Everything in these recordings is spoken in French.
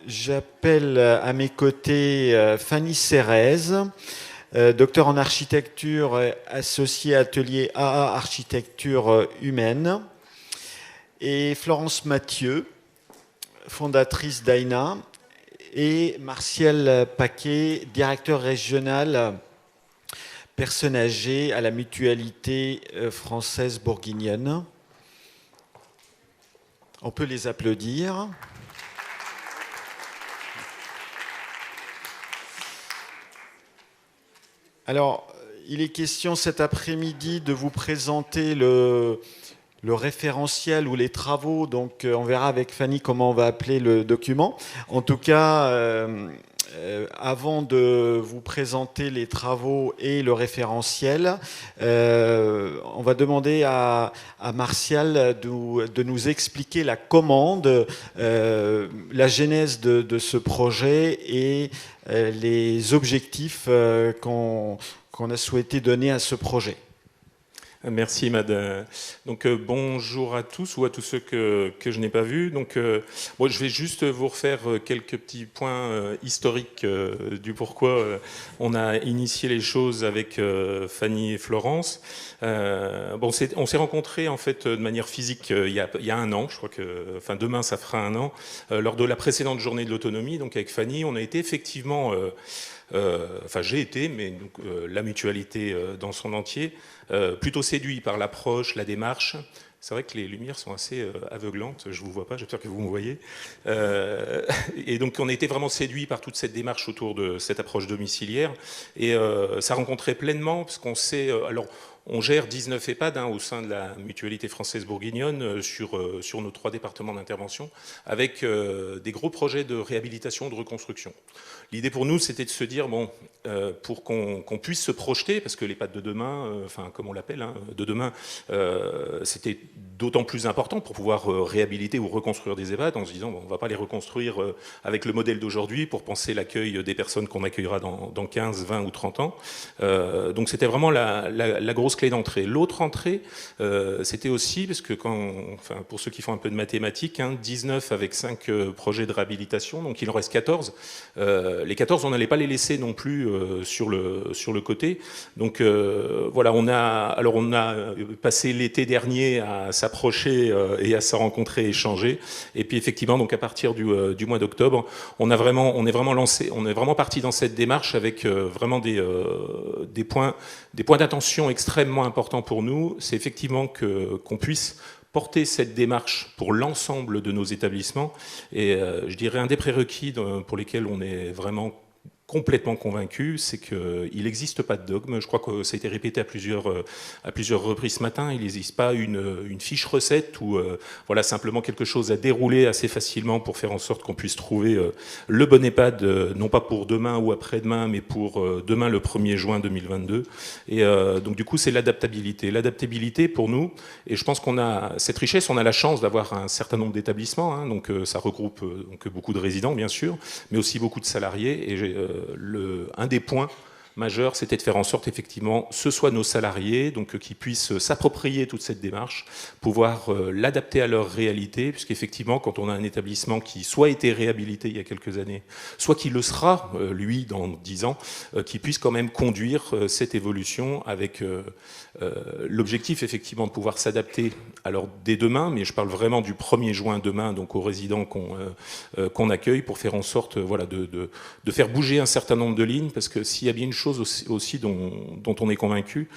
J'appelle à mes côtés Fanny Cérez, docteur en architecture, associée à Atelier AA Architecture Humaine, et Florence Mathieu, fondatrice d'AINA, et Martial Paquet, directeur régional personnes âgées à la Mutualité française bourguignonne. On peut les applaudir. Alors, il est question cet après-midi de vous présenter le référentiel ou les travaux. Donc, on verra avec Fanny comment on va appeler le document. En tout cas, avant de vous présenter les travaux et le référentiel, on va demander à Martial de nous expliquer la commande, la genèse de ce projet et les objectifs qu'on a souhaité donner à ce projet. Merci Mad. Donc bonjour à tous ou à tous ceux que je n'ai pas vus. Donc bon, je vais juste vous refaire quelques petits points historiques du pourquoi on a initié les choses avec Fanny et Florence. Bon, on s'est rencontrés en fait de manière physique il y a un an, je crois que, enfin demain ça fera un an, lors de la précédente journée de l'autonomie. Donc avec Fanny, on a été effectivement enfin j'ai été, mais donc, la mutualité dans son entier, plutôt séduit par l'approche, la démarche. C'est vrai que les lumières sont assez aveuglantes, je ne vous vois pas, j'espère que vous me voyez. Et donc on a été vraiment séduit par toute cette démarche autour de cette approche domiciliaire. Et ça rencontrait pleinement, parce qu'on sait... alors, on gère 19 EHPAD au sein de la Mutualité française bourguignonne sur nos 3 départements d'intervention, avec des gros projets de réhabilitation, de reconstruction. L'idée pour nous, c'était de se dire, bon, pour qu'on puisse se projeter, parce que l'EHPAD de demain, enfin comme on l'appelle, de demain, c'était d'autant plus important pour pouvoir réhabiliter ou reconstruire des EHPAD, en se disant, bon, on ne va pas les reconstruire avec le modèle d'aujourd'hui pour penser l'accueil des personnes qu'on accueillera dans 15, 20 ou 30 ans. Donc c'était vraiment la grosse clé d'entrée. L'autre entrée, c'était aussi, parce que enfin, pour ceux qui font un peu de mathématiques, 19 avec 5 projets de réhabilitation, donc il en reste 14. Les 14, on n'allait pas les laisser non plus sur le côté. Donc voilà, on a passé l'été dernier à s'approcher et à se rencontrer, échanger. Et puis effectivement, donc à partir du mois d'octobre, on est vraiment parti dans cette démarche avec vraiment des points d'attention extrêmement importants pour nous. C'est effectivement qu'on puisse porter cette démarche pour l'ensemble de nos établissements. Et je dirais un des prérequis pour lesquels on est vraiment complètement convaincu, c'est qu'il n'existe pas de dogme. Je crois que ça a été répété à plusieurs reprises ce matin. Il n'existe pas une fiche recette ou voilà, simplement quelque chose à dérouler assez facilement pour faire en sorte qu'on puisse trouver le bon EHPAD, non pas pour demain ou après-demain, mais pour demain le 1er juin 2022. Et donc du coup, c'est l'adaptabilité. L'adaptabilité pour nous, et je pense qu'on a cette richesse, on a la chance d'avoir un certain nombre d'établissements, donc ça regroupe donc beaucoup de résidents, bien sûr, mais aussi beaucoup de salariés. Et un des points majeur, c'était de faire en sorte, effectivement, ce soit nos salariés, donc qui puissent s'approprier toute cette démarche, pouvoir l'adapter à leur réalité, puisqu'effectivement, quand on a un établissement qui soit été réhabilité il y a quelques années, soit qui le sera, lui, dans 10 ans, qui puisse quand même conduire cette évolution avec l'objectif, effectivement, de pouvoir s'adapter, alors dès demain, mais je parle vraiment du 1er juin demain, donc aux résidents qu'on accueille, pour faire en sorte, voilà, de faire bouger un certain nombre de lignes, parce que s'il y a bien une chose aussi dont on est convaincu,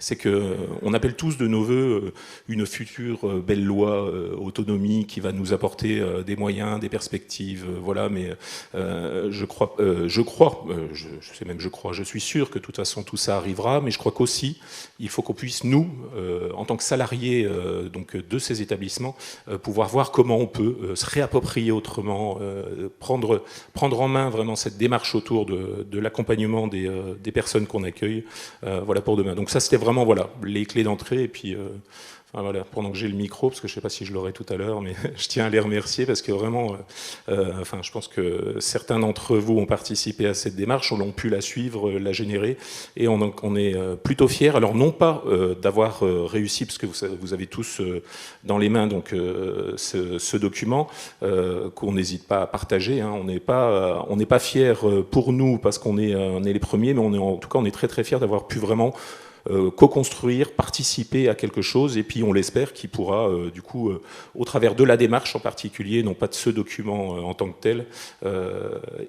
c'est qu'on appelle tous de nos voeux une future belle loi autonomie qui va nous apporter des moyens, des perspectives, voilà. Mais je suis sûr que de toute façon tout ça arrivera. Mais je crois qu'aussi il faut qu'on puisse nous, en tant que salariés donc de ces établissements, pouvoir voir comment on peut se réapproprier autrement, prendre en main vraiment cette démarche autour de l'accompagnement des personnes qu'on accueille, voilà pour demain. Donc ça c'était vraiment voilà, les clés d'entrée, et puis Enfin, voilà, pendant que j'ai le micro, parce que je ne sais pas si je l'aurai tout à l'heure, mais je tiens à les remercier parce que vraiment, enfin, je pense que certains d'entre vous ont participé à cette démarche, ont pu la suivre, la générer, et on est plutôt fiers. Alors non pas d'avoir réussi, parce que vous avez tous dans les mains donc ce document qu'on n'hésite pas à partager. Hein. On n'est pas fiers pour nous parce qu'on est les premiers, mais en tout cas on est très très fiers d'avoir pu vraiment co-construire, participer à quelque chose, et puis on l'espère qu'il pourra, du coup, au travers de la démarche en particulier, non pas de ce document en tant que tel,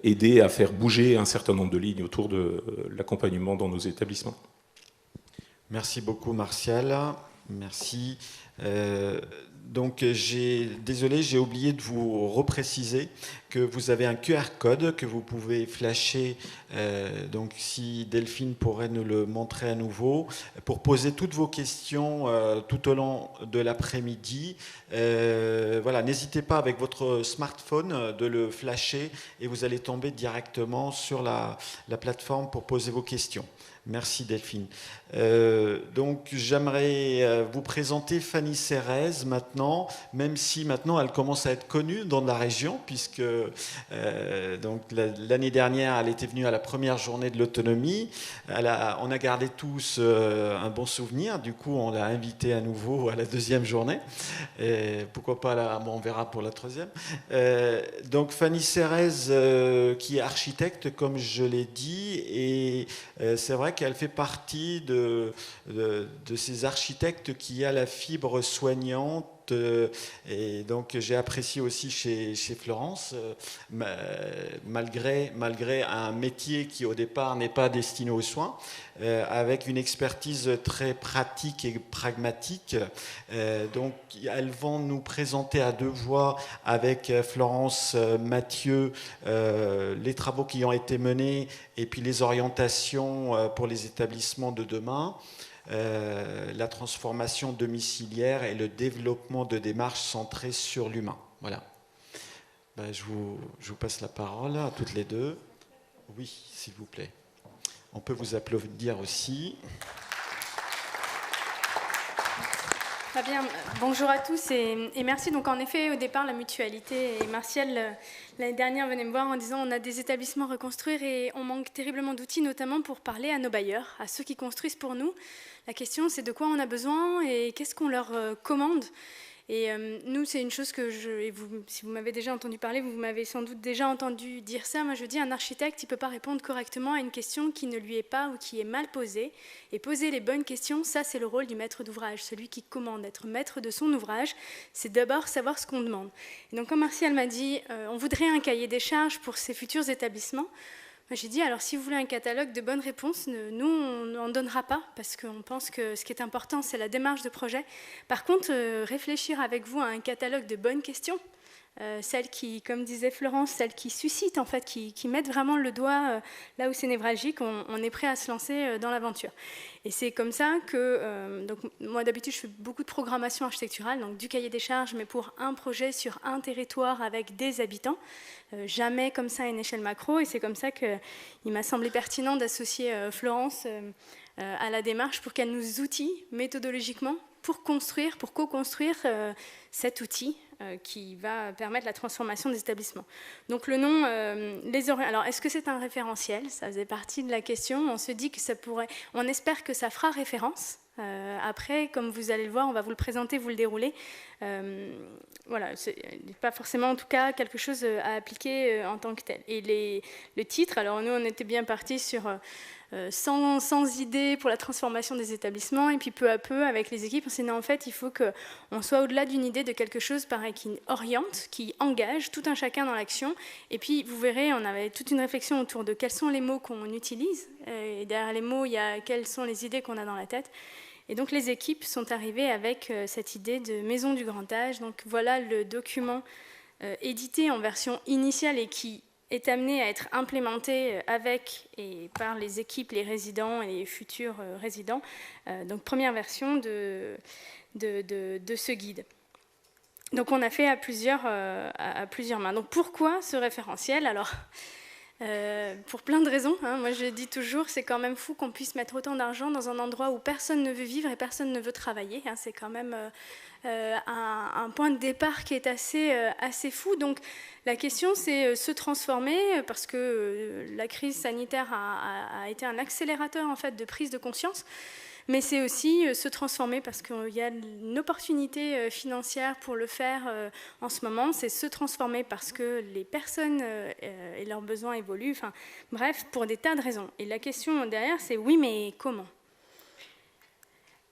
aider à faire bouger un certain nombre de lignes autour de l'accompagnement dans nos établissements. Merci beaucoup, Martial. Merci. Donc, désolé, j'ai oublié de vous repréciser que vous avez un QR code que vous pouvez flasher. Donc, si Delphine pourrait nous le montrer à nouveau, pour poser toutes vos questions tout au long de l'après-midi. Voilà, n'hésitez pas avec votre smartphone de le flasher et vous allez tomber directement sur la plateforme pour poser vos questions. Merci Delphine. Donc j'aimerais vous présenter Fanny Serrez maintenant, même si maintenant elle commence à être connue dans la région, puisque donc l'année dernière elle était venue à la première journée de l'autonomie. On a gardé tous un bon souvenir, du coup on l'a invitée à nouveau à la deuxième journée. Et pourquoi pas bon, on verra pour la troisième. Donc Fanny Serrez qui est architecte comme je l'ai dit, et c'est vrai qu'elle fait partie de ces architectes qui a la fibre soignante. Et donc j'ai apprécié aussi chez Florence, malgré un métier qui au départ n'est pas destiné aux soins, avec une expertise très pratique et pragmatique. Donc elles vont nous présenter à deux voix avec Florence Mathieu les travaux qui ont été menés et puis les orientations pour les établissements de demain. La transformation domiciliaire et le développement de démarches centrées sur l'humain. Voilà. Je vous passe la parole à toutes les deux. Oui, s'il vous plaît. On peut vous applaudir aussi. Très bien. Bonjour à tous et merci. Donc en effet, au départ, la mutualité et Martial, l'année dernière, venait me voir en disant on a des établissements à reconstruire et on manque terriblement d'outils, notamment pour parler à nos bailleurs, à ceux qui construisent pour nous. La question, c'est de quoi on a besoin et qu'est-ce qu'on leur commande. Et nous, c'est une chose que si vous m'avez déjà entendu parler, vous m'avez sans doute déjà entendu dire ça. Moi, je dis, un architecte, il ne peut pas répondre correctement à une question qui ne lui est pas ou qui est mal posée. Et poser les bonnes questions, ça, c'est le rôle du maître d'ouvrage, celui qui commande. Être maître de son ouvrage, c'est d'abord savoir ce qu'on demande. Et donc, quand Martial m'a dit, on voudrait un cahier des charges pour ces futurs établissements, j'ai dit, alors si vous voulez un catalogue de bonnes réponses, nous, on n'en donnera pas, parce qu'on pense que ce qui est important, c'est la démarche de projet. Par contre, réfléchir avec vous à un catalogue de bonnes questions, celles qui, comme disait Florence, celles qui suscitent, en fait, qui mettent vraiment le doigt là où c'est névralgique, on est prêt à se lancer dans l'aventure. Et c'est comme ça que, donc, moi d'habitude je fais beaucoup de programmation architecturale, donc du cahier des charges, mais pour un projet sur un territoire avec des habitants, jamais comme ça à une échelle macro, et c'est comme ça qu'il m'a semblé pertinent d'associer Florence à la démarche pour qu'elle nous outille méthodologiquement pour co-construire cet outil qui va permettre la transformation des établissements. Donc le nom, alors est-ce que c'est un référentiel? Ça faisait partie de la question. On se dit que ça pourrait, on espère que ça fera référence. Après, comme vous allez le voir, on va vous le présenter, vous le dérouler. Voilà, c'est pas forcément en tout cas quelque chose à appliquer en tant que tel. Et le titre, alors nous on était bien partis sur 100 idées pour la transformation des établissements, et puis peu à peu avec les équipes on s'est dit en fait il faut qu'on soit au-delà d'une idée de quelque chose pareil qui oriente, qui engage tout un chacun dans l'action. Et puis vous verrez, on avait toute une réflexion autour de quels sont les mots qu'on utilise, et derrière les mots il y a quelles sont les idées qu'on a dans la tête. Et donc les équipes sont arrivées avec cette idée de maison du grand âge. Donc voilà le document édité en version initiale et qui est amené à être implémenté avec et par les équipes, les résidents et les futurs résidents. Donc première version de ce guide. Donc on a fait à plusieurs mains. Donc pourquoi ce référentiel? Alors pour plein de raisons. Moi, je dis toujours, c'est quand même fou qu'on puisse mettre autant d'argent dans un endroit où personne ne veut vivre et personne ne veut travailler. C'est quand même un point de départ qui est assez fou. Donc, la question, c'est se transformer, parce que la crise sanitaire a été un accélérateur en fait de prise de conscience. Mais c'est aussi se transformer parce qu'il y a une opportunité financière pour le faire en ce moment. C'est se transformer parce que les personnes et leurs besoins évoluent. Enfin, bref, pour des tas de raisons. Et la question derrière, c'est oui, mais comment ?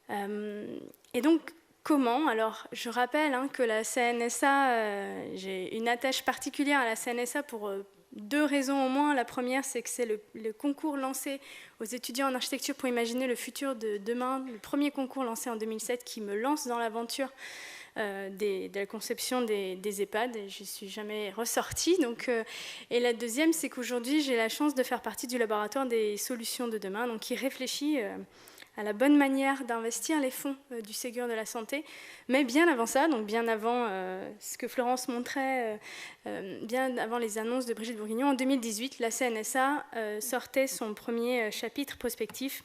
Et donc, comment ? Alors, je rappelle que la CNSA, j'ai une attache particulière à la CNSA pour 2 raisons au moins. La première, c'est que c'est le concours lancé aux étudiants en architecture pour imaginer le futur de demain, le premier concours lancé en 2007 qui me lance dans l'aventure de la conception des EHPAD, et je n'y suis jamais ressortie. Donc, et la deuxième, c'est qu'aujourd'hui, j'ai la chance de faire partie du laboratoire des solutions de demain, donc qui réfléchit à la bonne manière d'investir les fonds du Ségur de la santé. Mais bien avant ça, donc bien avant ce que Florence montrait, bien avant les annonces de Brigitte Bourguignon, en 2018, la CNSA sortait son premier chapitre prospectif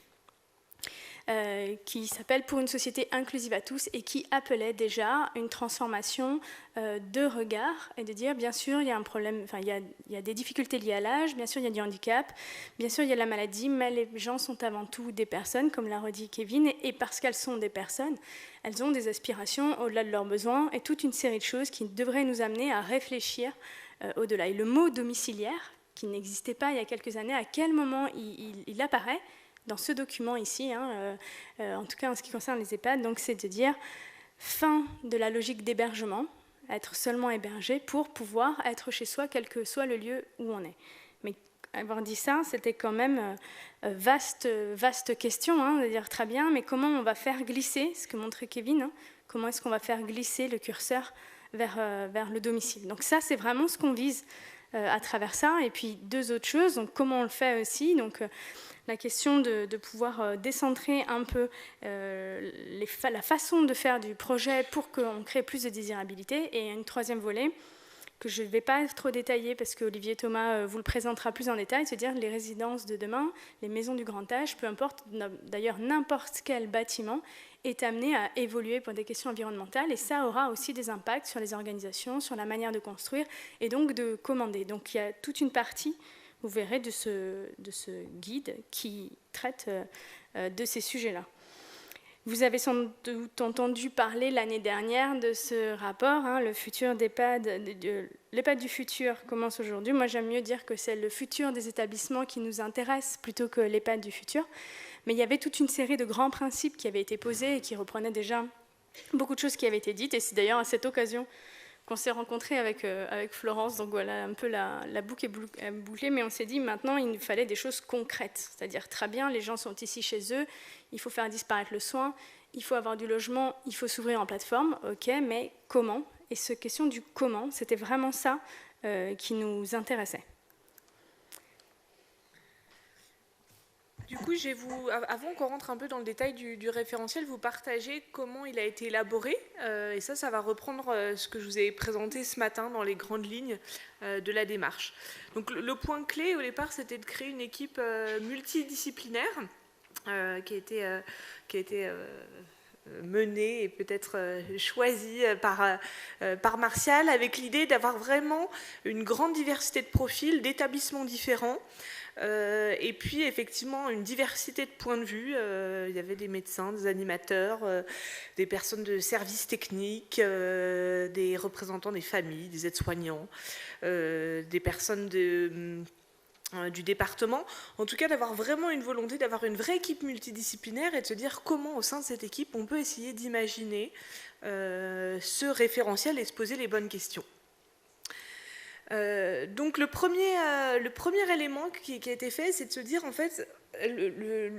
qui s'appelle « Pour une société inclusive à tous » et qui appelait déjà une transformation de regard et de dire, bien sûr, il y a un problème, enfin, il y a des difficultés liées à l'âge, bien sûr, il y a du handicap, bien sûr, il y a la maladie, mais les gens sont avant tout des personnes, comme l'a redit Kevin, et parce qu'elles sont des personnes, elles ont des aspirations au-delà de leurs besoins et toute une série de choses qui devraient nous amener à réfléchir au-delà. Et le mot domiciliaire, qui n'existait pas il y a quelques années, à quel moment il apparaît dans ce document ici, en tout cas en ce qui concerne les EHPAD, donc c'est de dire fin de la logique d'hébergement, être seulement hébergé pour pouvoir être chez soi, quel que soit le lieu où on est. Mais avoir dit ça, c'était quand même vaste question, de dire très bien, mais comment on va faire glisser, ce que montrait Kevin, comment est-ce qu'on va faire glisser le curseur vers le domicile. Donc ça, c'est vraiment ce qu'on vise à travers ça. Et puis 2 autres choses, donc comment on le fait aussi, donc la question de pouvoir décentrer un peu la façon de faire du projet pour qu'on crée plus de désirabilité. Et un 3e volet que je ne vais pas trop détailler parce que Olivier Thomas vous le présentera plus en détail, c'est-à-dire les résidences de demain, les maisons du grand âge, peu importe, d'ailleurs n'importe quel bâtiment est amené à évoluer pour des questions environnementales et ça aura aussi des impacts sur les organisations, sur la manière de construire et donc de commander. Donc il y a toute une partie, vous verrez, de ce guide qui traite de ces sujets-là. Vous avez sans doute entendu parler l'année dernière de ce rapport, le futur d'EHPAD, l'EHPAD du futur commence aujourd'hui. Moi, j'aime mieux dire que c'est le futur des établissements qui nous intéresse plutôt que l'EHPAD du futur. Mais il y avait toute une série de grands principes qui avaient été posés et qui reprenaient déjà beaucoup de choses qui avaient été dites. Et c'est d'ailleurs à cette occasion qu'on s'est rencontrés avec Florence. Donc voilà, un peu la boucle est bouclée, mais on s'est dit maintenant il nous fallait des choses concrètes. C'est-à-dire très bien, les gens sont ici chez eux, il faut faire disparaître le soin, il faut avoir du logement, il faut s'ouvrir en plateforme, ok, mais comment ? Et cette question du comment, c'était vraiment ça qui nous intéressait. Du coup, avant qu'on rentre un peu dans le détail du référentiel, vous partagez comment il a été élaboré. Et ça va reprendre ce que je vous ai présenté ce matin dans les grandes lignes de la démarche. Donc, le point clé, au départ, c'était de créer une équipe multidisciplinaire qui a été menée et peut-être choisie par Martial, avec l'idée d'avoir vraiment une grande diversité de profils, d'établissements différents, et puis effectivement une diversité de points de vue. Il y avait des médecins, des animateurs, des personnes de services techniques, des représentants des familles, des aides-soignants, des personnes du département, en tout cas d'avoir vraiment une volonté d'avoir une vraie équipe multidisciplinaire et de se dire comment au sein de cette équipe on peut essayer d'imaginer ce référentiel et se poser les bonnes questions. Donc le premier élément qui a été fait, c'est de se dire en fait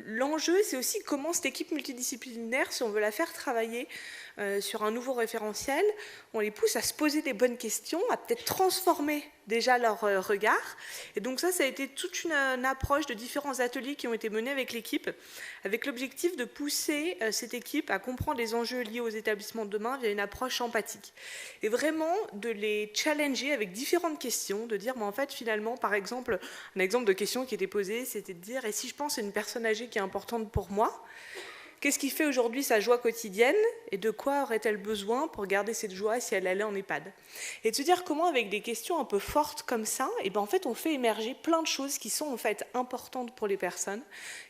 l'enjeu, c'est aussi comment cette équipe multidisciplinaire, si on veut la faire travailler sur un nouveau référentiel, on les pousse à se poser des bonnes questions, à peut-être transformer déjà leur regard. Et donc ça a été toute une approche de différents ateliers qui ont été menés avec l'équipe, avec l'objectif de pousser cette équipe à comprendre les enjeux liés aux établissements de demain via une approche empathique. Et vraiment de les challenger avec différentes questions, de dire, en fait, finalement, par exemple, un exemple de question qui était posée, c'était de dire, et si je pense à une personne âgée qui est importante pour moi, qu'est-ce qui fait aujourd'hui sa joie quotidienne et de quoi aurait-elle besoin pour garder cette joie si elle allait en EHPAD? Et de se dire comment, avec des questions un peu fortes comme ça, et ben en fait, on fait émerger plein de choses qui sont en fait importantes pour les personnes,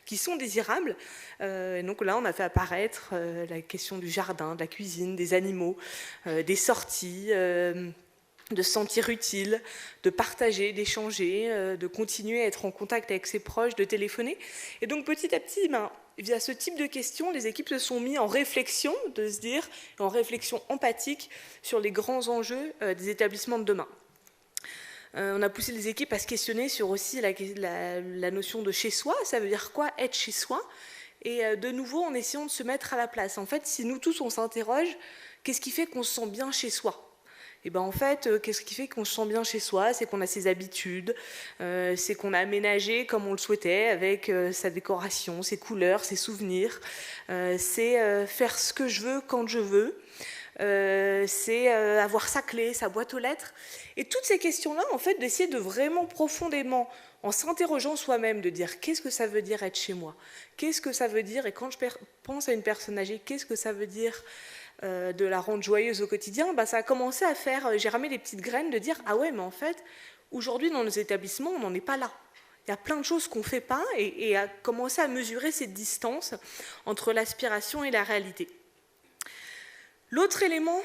qui sont désirables. Et donc là, on a fait apparaître la question du jardin, de la cuisine, des animaux, des sorties, de se sentir utile, de partager, d'échanger, de continuer à être en contact avec ses proches, de téléphoner. Et donc petit à petit, via ce type de questions, les équipes se sont mises en réflexion, de se dire, en réflexion empathique sur les grands enjeux des établissements de demain. On a poussé les équipes à se questionner sur aussi la notion de chez soi. Ça veut dire quoi être chez soi? Et de nouveau, en essayant de se mettre à la place. En fait, si nous tous, on s'interroge, qu'est-ce qui fait qu'on se sent bien chez soi? Et ben en fait, qu'est-ce qui fait qu'on se sent bien chez soi? C'est qu'on a ses habitudes, c'est qu'on a aménagé comme on le souhaitait, avec sa décoration, ses couleurs, ses souvenirs. C'est faire ce que je veux quand je veux. C'est avoir sa clé, sa boîte aux lettres. Et toutes ces questions-là, en fait, d'essayer de vraiment profondément, en s'interrogeant soi-même, de dire qu'est-ce que ça veut dire être chez moi? Qu'est-ce que ça veut dire? Et quand je pense à une personne âgée, qu'est-ce que ça veut dire de la rendre joyeuse au quotidien? Ça a commencé à faire germer des petites graines de dire ah ouais, mais en fait, aujourd'hui dans nos établissements, on n'en est pas là. Il y a plein de choses qu'on ne fait pas et à commencer à mesurer cette distance entre l'aspiration et la réalité. L'autre élément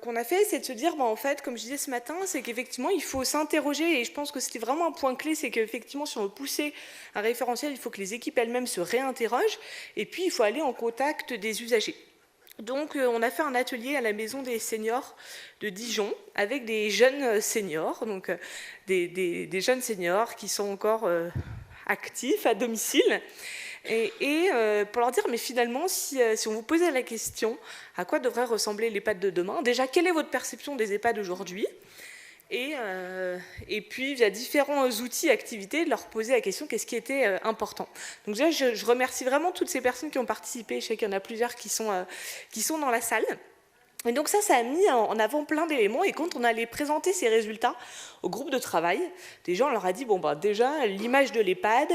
qu'on a fait, c'est de se dire, en fait, comme je disais ce matin, c'est qu'effectivement, il faut s'interroger, et je pense que c'était vraiment un point clé, c'est qu'effectivement, si on veut pousser un référentiel, il faut que les équipes elles-mêmes se réinterrogent, et puis il faut aller en contact des usagers. Donc, on a fait un atelier à la Maison des Seniors de Dijon avec des jeunes seniors, donc des jeunes seniors qui sont encore actifs à domicile, et pour leur dire, mais finalement, si on vous posait la question, à quoi devrait ressembler l'EHPAD de demain? Déjà, quelle est votre perception des EHPAD aujourd'hui? Et puis, via différents outils, activités, de leur poser la question qu'est-ce qui était important. Donc déjà, je remercie vraiment toutes ces personnes qui ont participé. Je sais qu'il y en a plusieurs qui sont dans la salle. Et donc ça a mis en avant plein d'éléments. Et quand on allait présenter ces résultats au groupe de travail, des gens, on leur a dit, déjà, l'image de l'EHPAD,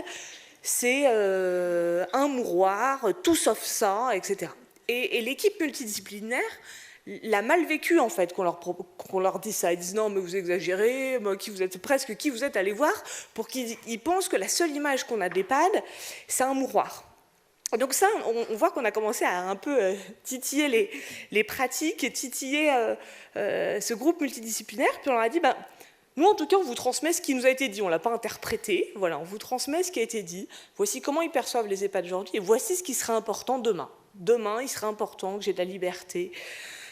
c'est un mouroir, tout sauf ça, etc. Et l'équipe multidisciplinaire l'a mal vécu, en fait, qu'on leur dise ça. Ils disent non, mais vous exagérez, qui vous êtes allé voir, pour qu'ils pensent que la seule image qu'on a de l'EHPAD, c'est un mouroir. Donc ça, on voit qu'on a commencé à un peu titiller les pratiques et titiller ce groupe multidisciplinaire, puis on leur a dit, nous, en tout cas, on vous transmet ce qui nous a été dit. On ne l'a pas interprété. Voilà, on vous transmet ce qui a été dit. Voici comment ils perçoivent les EHPAD aujourd'hui. Et voici ce qui sera important demain. Demain, il sera important que j'ai de la liberté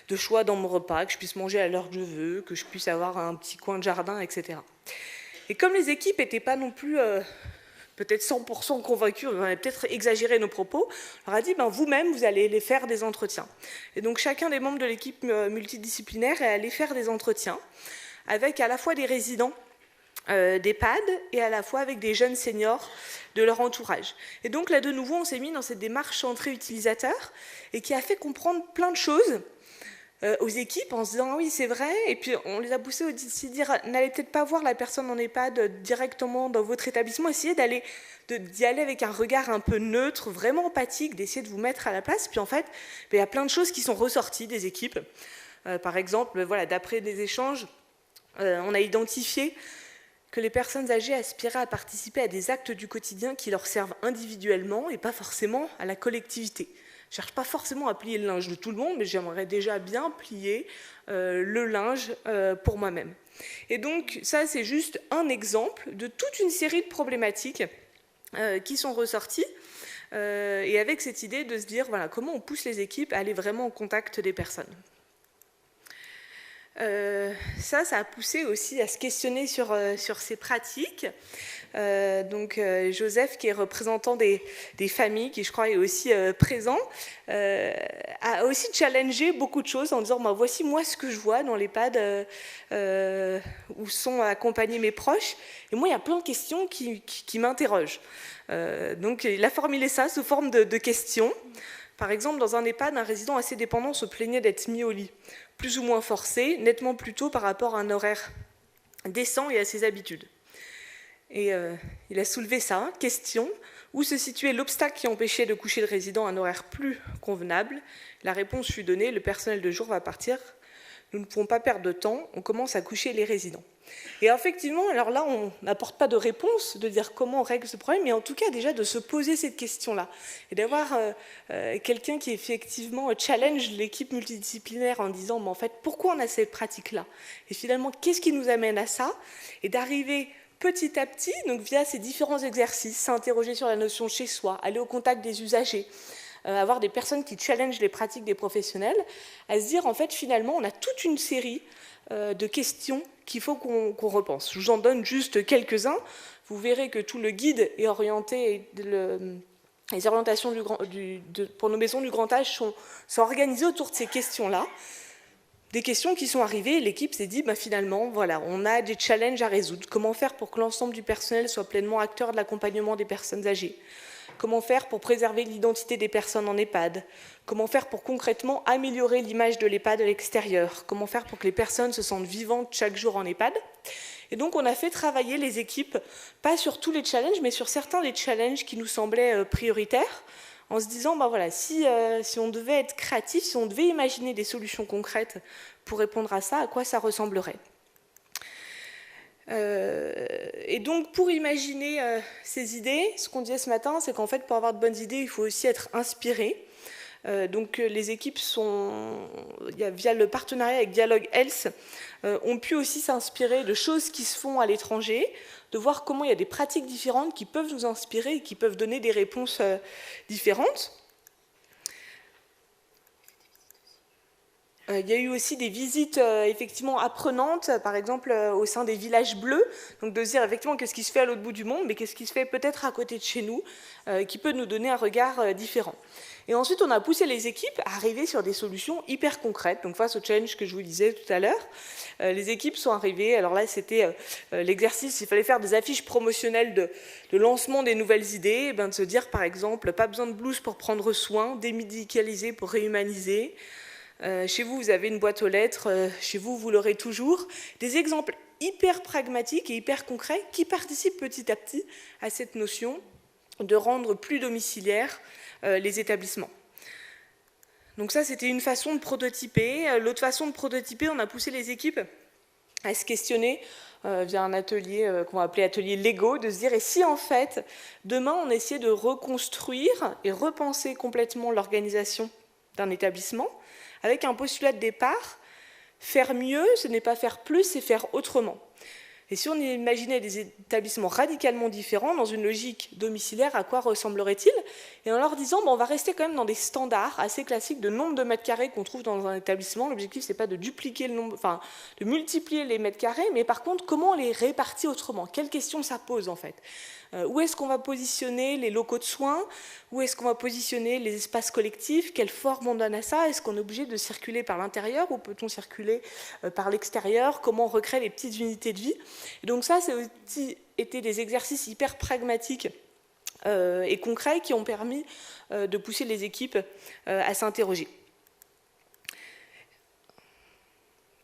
de choix dans mon repas, que je puisse manger à l'heure que je veux, que je puisse avoir un petit coin de jardin, etc. Et comme les équipes n'étaient pas non plus peut-être 100% convaincus, on avait peut-être exagéré nos propos, on leur a dit, vous-même, vous allez aller faire des entretiens. Et donc, chacun des membres de l'équipe multidisciplinaire est allé faire des entretiens avec à la fois des résidents d'EHPAD et à la fois avec des jeunes seniors de leur entourage. Et donc là, de nouveau, on s'est mis dans cette démarche entrée utilisateur et qui a fait comprendre plein de choses aux équipes en se disant ah oui, c'est vrai, et puis on les a poussés aussi à dire n'allez peut-être pas voir la personne en EHPAD directement dans votre établissement, essayez d'y aller avec un regard un peu neutre, vraiment empathique, d'essayer de vous mettre à la place. Puis en fait, il y a plein de choses qui sont ressorties des équipes. Par exemple, d'après des échanges, on a identifié que les personnes âgées aspiraient à participer à des actes du quotidien qui leur servent individuellement et pas forcément à la collectivité. Je ne cherche pas forcément à plier le linge de tout le monde, mais j'aimerais déjà bien plier le linge pour moi-même. Et donc, ça, c'est juste un exemple de toute une série de problématiques qui sont ressorties, et avec cette idée de se dire, comment on pousse les équipes à aller vraiment au contact des personnes. Ça a poussé aussi à se questionner sur ces pratiques. Joseph, qui est représentant des familles, qui je crois est aussi présent, a aussi challengé beaucoup de choses en disant voici moi ce que je vois dans l'EHPAD où sont accompagnés mes proches, et moi il y a plein de questions qui m'interrogent. Donc il a formulé ça sous forme de questions. Par exemple, dans un EHPAD, un résident assez dépendant se plaignait d'être mis au lit, plus ou moins forcé, nettement plus tôt par rapport à un horaire décent et à ses habitudes. Et il a soulevé ça, question, où se situait l'obstacle qui empêchait de coucher le résident à un horaire plus convenable. La réponse fut donnée, le personnel de jour va partir, nous ne pouvons pas perdre de temps, on commence à coucher les résidents. Et effectivement, alors là, on n'apporte pas de réponse, de dire comment on règle ce problème, mais en tout cas déjà de se poser cette question-là, et d'avoir quelqu'un qui effectivement challenge l'équipe multidisciplinaire en disant, mais en fait, pourquoi on a cette pratique-là? Et finalement, qu'est-ce qui nous amène à ça? Et d'arriver petit à petit, donc via ces différents exercices, s'interroger sur la notion chez soi, aller au contact des usagers, avoir des personnes qui challengent les pratiques des professionnels, à se dire, en fait, finalement, on a toute une série de questions qu'il faut qu'on repense. Je vous en donne juste quelques-uns. Vous verrez que tout le guide est orienté, les orientations pour nos maisons du grand âge sont organisées autour de ces questions-là. Des questions qui sont arrivées, l'équipe s'est dit, finalement, voilà, on a des challenges à résoudre. Comment faire pour que l'ensemble du personnel soit pleinement acteur de l'accompagnement des personnes âgées? Comment faire pour préserver l'identité des personnes en EHPAD? Comment faire pour concrètement améliorer l'image de l'EHPAD à l'extérieur? Comment faire pour que les personnes se sentent vivantes chaque jour en EHPAD? Et donc on a fait travailler les équipes, pas sur tous les challenges, mais sur certains des challenges qui nous semblaient prioritaires, en se disant, voilà, si on devait être créatif, si on devait imaginer des solutions concrètes pour répondre à ça, à quoi ça ressemblerait? Et donc pour imaginer ces idées, ce qu'on disait ce matin, c'est qu'en fait pour avoir de bonnes idées, il faut aussi être inspiré. Donc les équipes via le partenariat avec Dialogue Health, ont pu aussi s'inspirer de choses qui se font à l'étranger, de voir comment il y a des pratiques différentes qui peuvent nous inspirer et qui peuvent donner des réponses différentes. Il y a eu aussi des visites effectivement apprenantes, par exemple au sein des villages bleus, donc de se dire effectivement qu'est-ce qui se fait à l'autre bout du monde, mais qu'est-ce qui se fait peut-être à côté de chez nous, qui peut nous donner un regard différent. Et ensuite, on a poussé les équipes à arriver sur des solutions hyper concrètes. Donc face au challenge que je vous disais tout à l'heure, les équipes sont arrivées, alors là c'était l'exercice, il fallait faire des affiches promotionnelles de lancement des nouvelles idées, de se dire par exemple, pas besoin de blouse pour prendre soin, démédicaliser pour réhumaniser. Chez vous, vous avez une boîte aux lettres, chez vous, vous l'aurez toujours. Des exemples hyper pragmatiques et hyper concrets qui participent petit à petit à cette notion de rendre plus domiciliaires les établissements. Donc ça, c'était une façon de prototyper. L'autre façon de prototyper, on a poussé les équipes à se questionner via un atelier qu'on va appeler atelier Lego, de se dire, et si en fait, demain, on essayait de reconstruire et repenser complètement l'organisation d'un établissement, avec un postulat de départ, faire mieux, ce n'est pas faire plus, c'est faire autrement. Et si on imaginait des établissements radicalement différents, dans une logique domiciliaire, à quoi ressemblerait-il? Et en leur disant, on va rester quand même dans des standards assez classiques de nombre de mètres carrés qu'on trouve dans un établissement. L'objectif, ce n'est pas de dupliquer le nombre, enfin, de multiplier les mètres carrés, mais par contre, comment on les répartit autrement? Quelles questions ça pose, en fait? Où est-ce qu'on va positionner les locaux de soins? Où est-ce qu'on va positionner les espaces collectifs? Quelle forme on donne à ça? Est-ce qu'on est obligé de circuler par l'intérieur ou peut-on circuler par l'extérieur? Comment on recrée les petites unités de vie? Et donc ça, c'est aussi été des exercices hyper pragmatiques et concrets qui ont permis de pousser les équipes à s'interroger.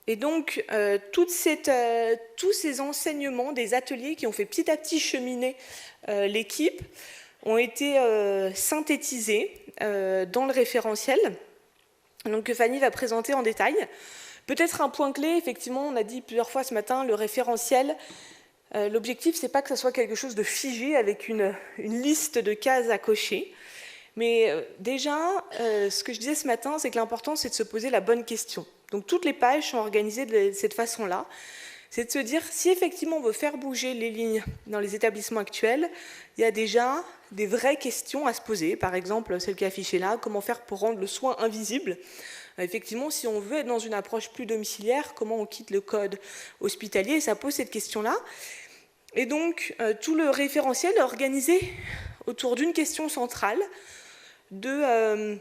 Et donc, tous ces enseignements des ateliers qui ont fait petit à petit cheminer l'équipe ont été synthétisés dans le référentiel, donc, que Fanny va présenter en détail. Peut-être un point clé, effectivement, on a dit plusieurs fois ce matin, le référentiel, l'objectif, ce n'est pas que ce soit quelque chose de figé avec une liste de cases à cocher. Mais déjà, ce que je disais ce matin, c'est que l'important, c'est de se poser la bonne question. Donc toutes les pages sont organisées de cette façon-là. C'est de se dire, si effectivement on veut faire bouger les lignes dans les établissements actuels, il y a déjà des vraies questions à se poser. Par exemple, celle qui est affichée là, comment faire pour rendre le soin invisible? Effectivement, si on veut être dans une approche plus domiciliaire, comment on quitte le code hospitalier? Et ça pose cette question-là. Et donc, tout le référentiel est organisé autour d'une question centrale, de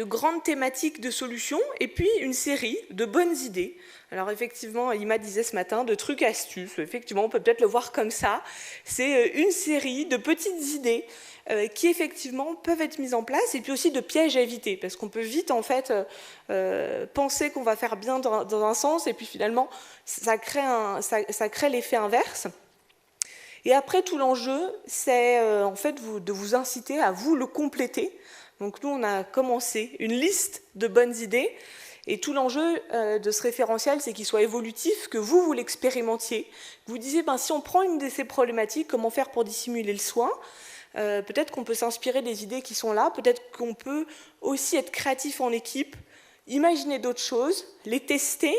grandes thématiques de solutions, et puis une série de bonnes idées. Alors effectivement, Ima disait ce matin, de trucs astuces. Effectivement, on peut peut-être le voir comme ça. C'est une série de petites idées qui effectivement peuvent être mises en place, et puis aussi de pièges à éviter, parce qu'on peut vite en fait penser qu'on va faire bien dans un sens, et puis finalement, ça crée l'effet inverse. Et après, tout l'enjeu, c'est en fait de vous inciter à vous le compléter. Donc nous, on a commencé une liste de bonnes idées, et tout l'enjeu de ce référentiel, c'est qu'il soit évolutif, que vous l'expérimentiez, que vous disiez, si on prend une de ces problématiques, comment faire pour dissimuler le soin? Peut-être qu'on peut s'inspirer des idées qui sont là, peut-être qu'on peut aussi être créatif en équipe, imaginer d'autres choses, les tester,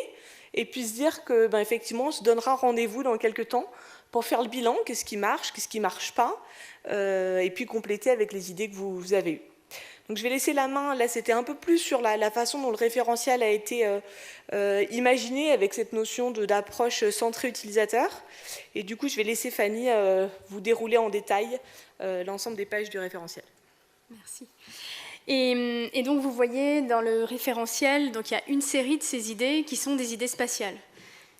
et puis se dire que, effectivement, on se donnera rendez-vous dans quelques temps pour faire le bilan, qu'est-ce qui marche pas, et puis compléter avec les idées que vous avez eues. Donc je vais laisser la main, là c'était un peu plus sur la façon dont le référentiel a été imaginé avec cette notion d'approche centrée utilisateur. Et du coup je vais laisser Fanny vous dérouler en détail l'ensemble des pages du référentiel. Merci. Et donc vous voyez dans le référentiel, donc il y a une série de ces idées qui sont des idées spatiales.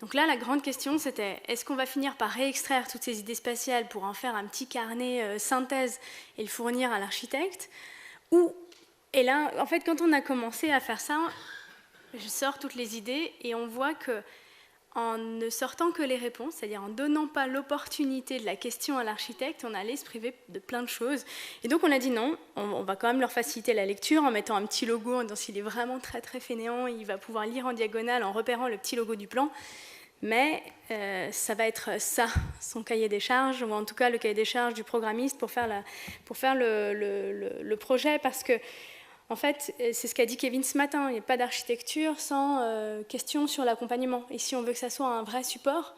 Donc là, la grande question, c'était est-ce qu'on va finir par réextraire toutes ces idées spatiales pour en faire un petit carnet synthèse et le fournir à l'architecte? Et là, en fait, quand on a commencé à faire ça, je sors toutes les idées et on voit que en ne sortant que les réponses, c'est-à-dire en ne donnant pas l'opportunité de la question à l'architecte, on allait se priver de plein de choses. Et donc on a dit non, on va quand même leur faciliter la lecture en mettant un petit logo, donc s'il est vraiment très très fainéant, il va pouvoir lire en diagonale en repérant le petit logo du plan. Mais ça va être ça, son cahier des charges, ou en tout cas le cahier des charges du programmiste pour faire le projet, parce que, en fait, c'est ce qu'a dit Kevin ce matin, il n'y a pas d'architecture sans question sur l'accompagnement. Et si on veut que ça soit un vrai support,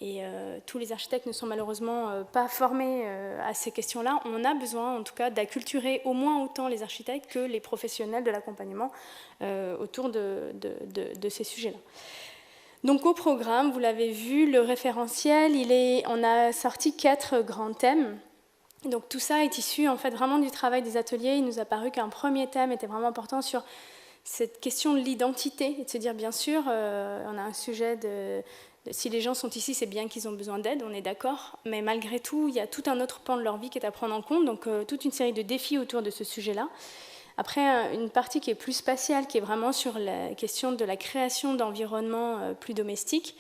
et tous les architectes ne sont malheureusement pas formés à ces questions-là, on a besoin en tout cas d'acculturer au moins autant les architectes que les professionnels de l'accompagnement autour de ces sujets-là. Donc au programme, vous l'avez vu, le référentiel, on a sorti 4 grands thèmes. Donc tout ça est issu en fait vraiment du travail des ateliers. Il nous a paru qu'un premier thème était vraiment important sur cette question de l'identité et de se dire bien sûr, on a un sujet si les gens sont ici, c'est bien qu'ils ont besoin d'aide, on est d'accord, mais malgré tout, il y a tout un autre pan de leur vie qui est à prendre en compte, donc toute une série de défis autour de ce sujet-là. Après, une partie qui est plus spatiale, qui est vraiment sur la question de la création d'environnements plus domestiques.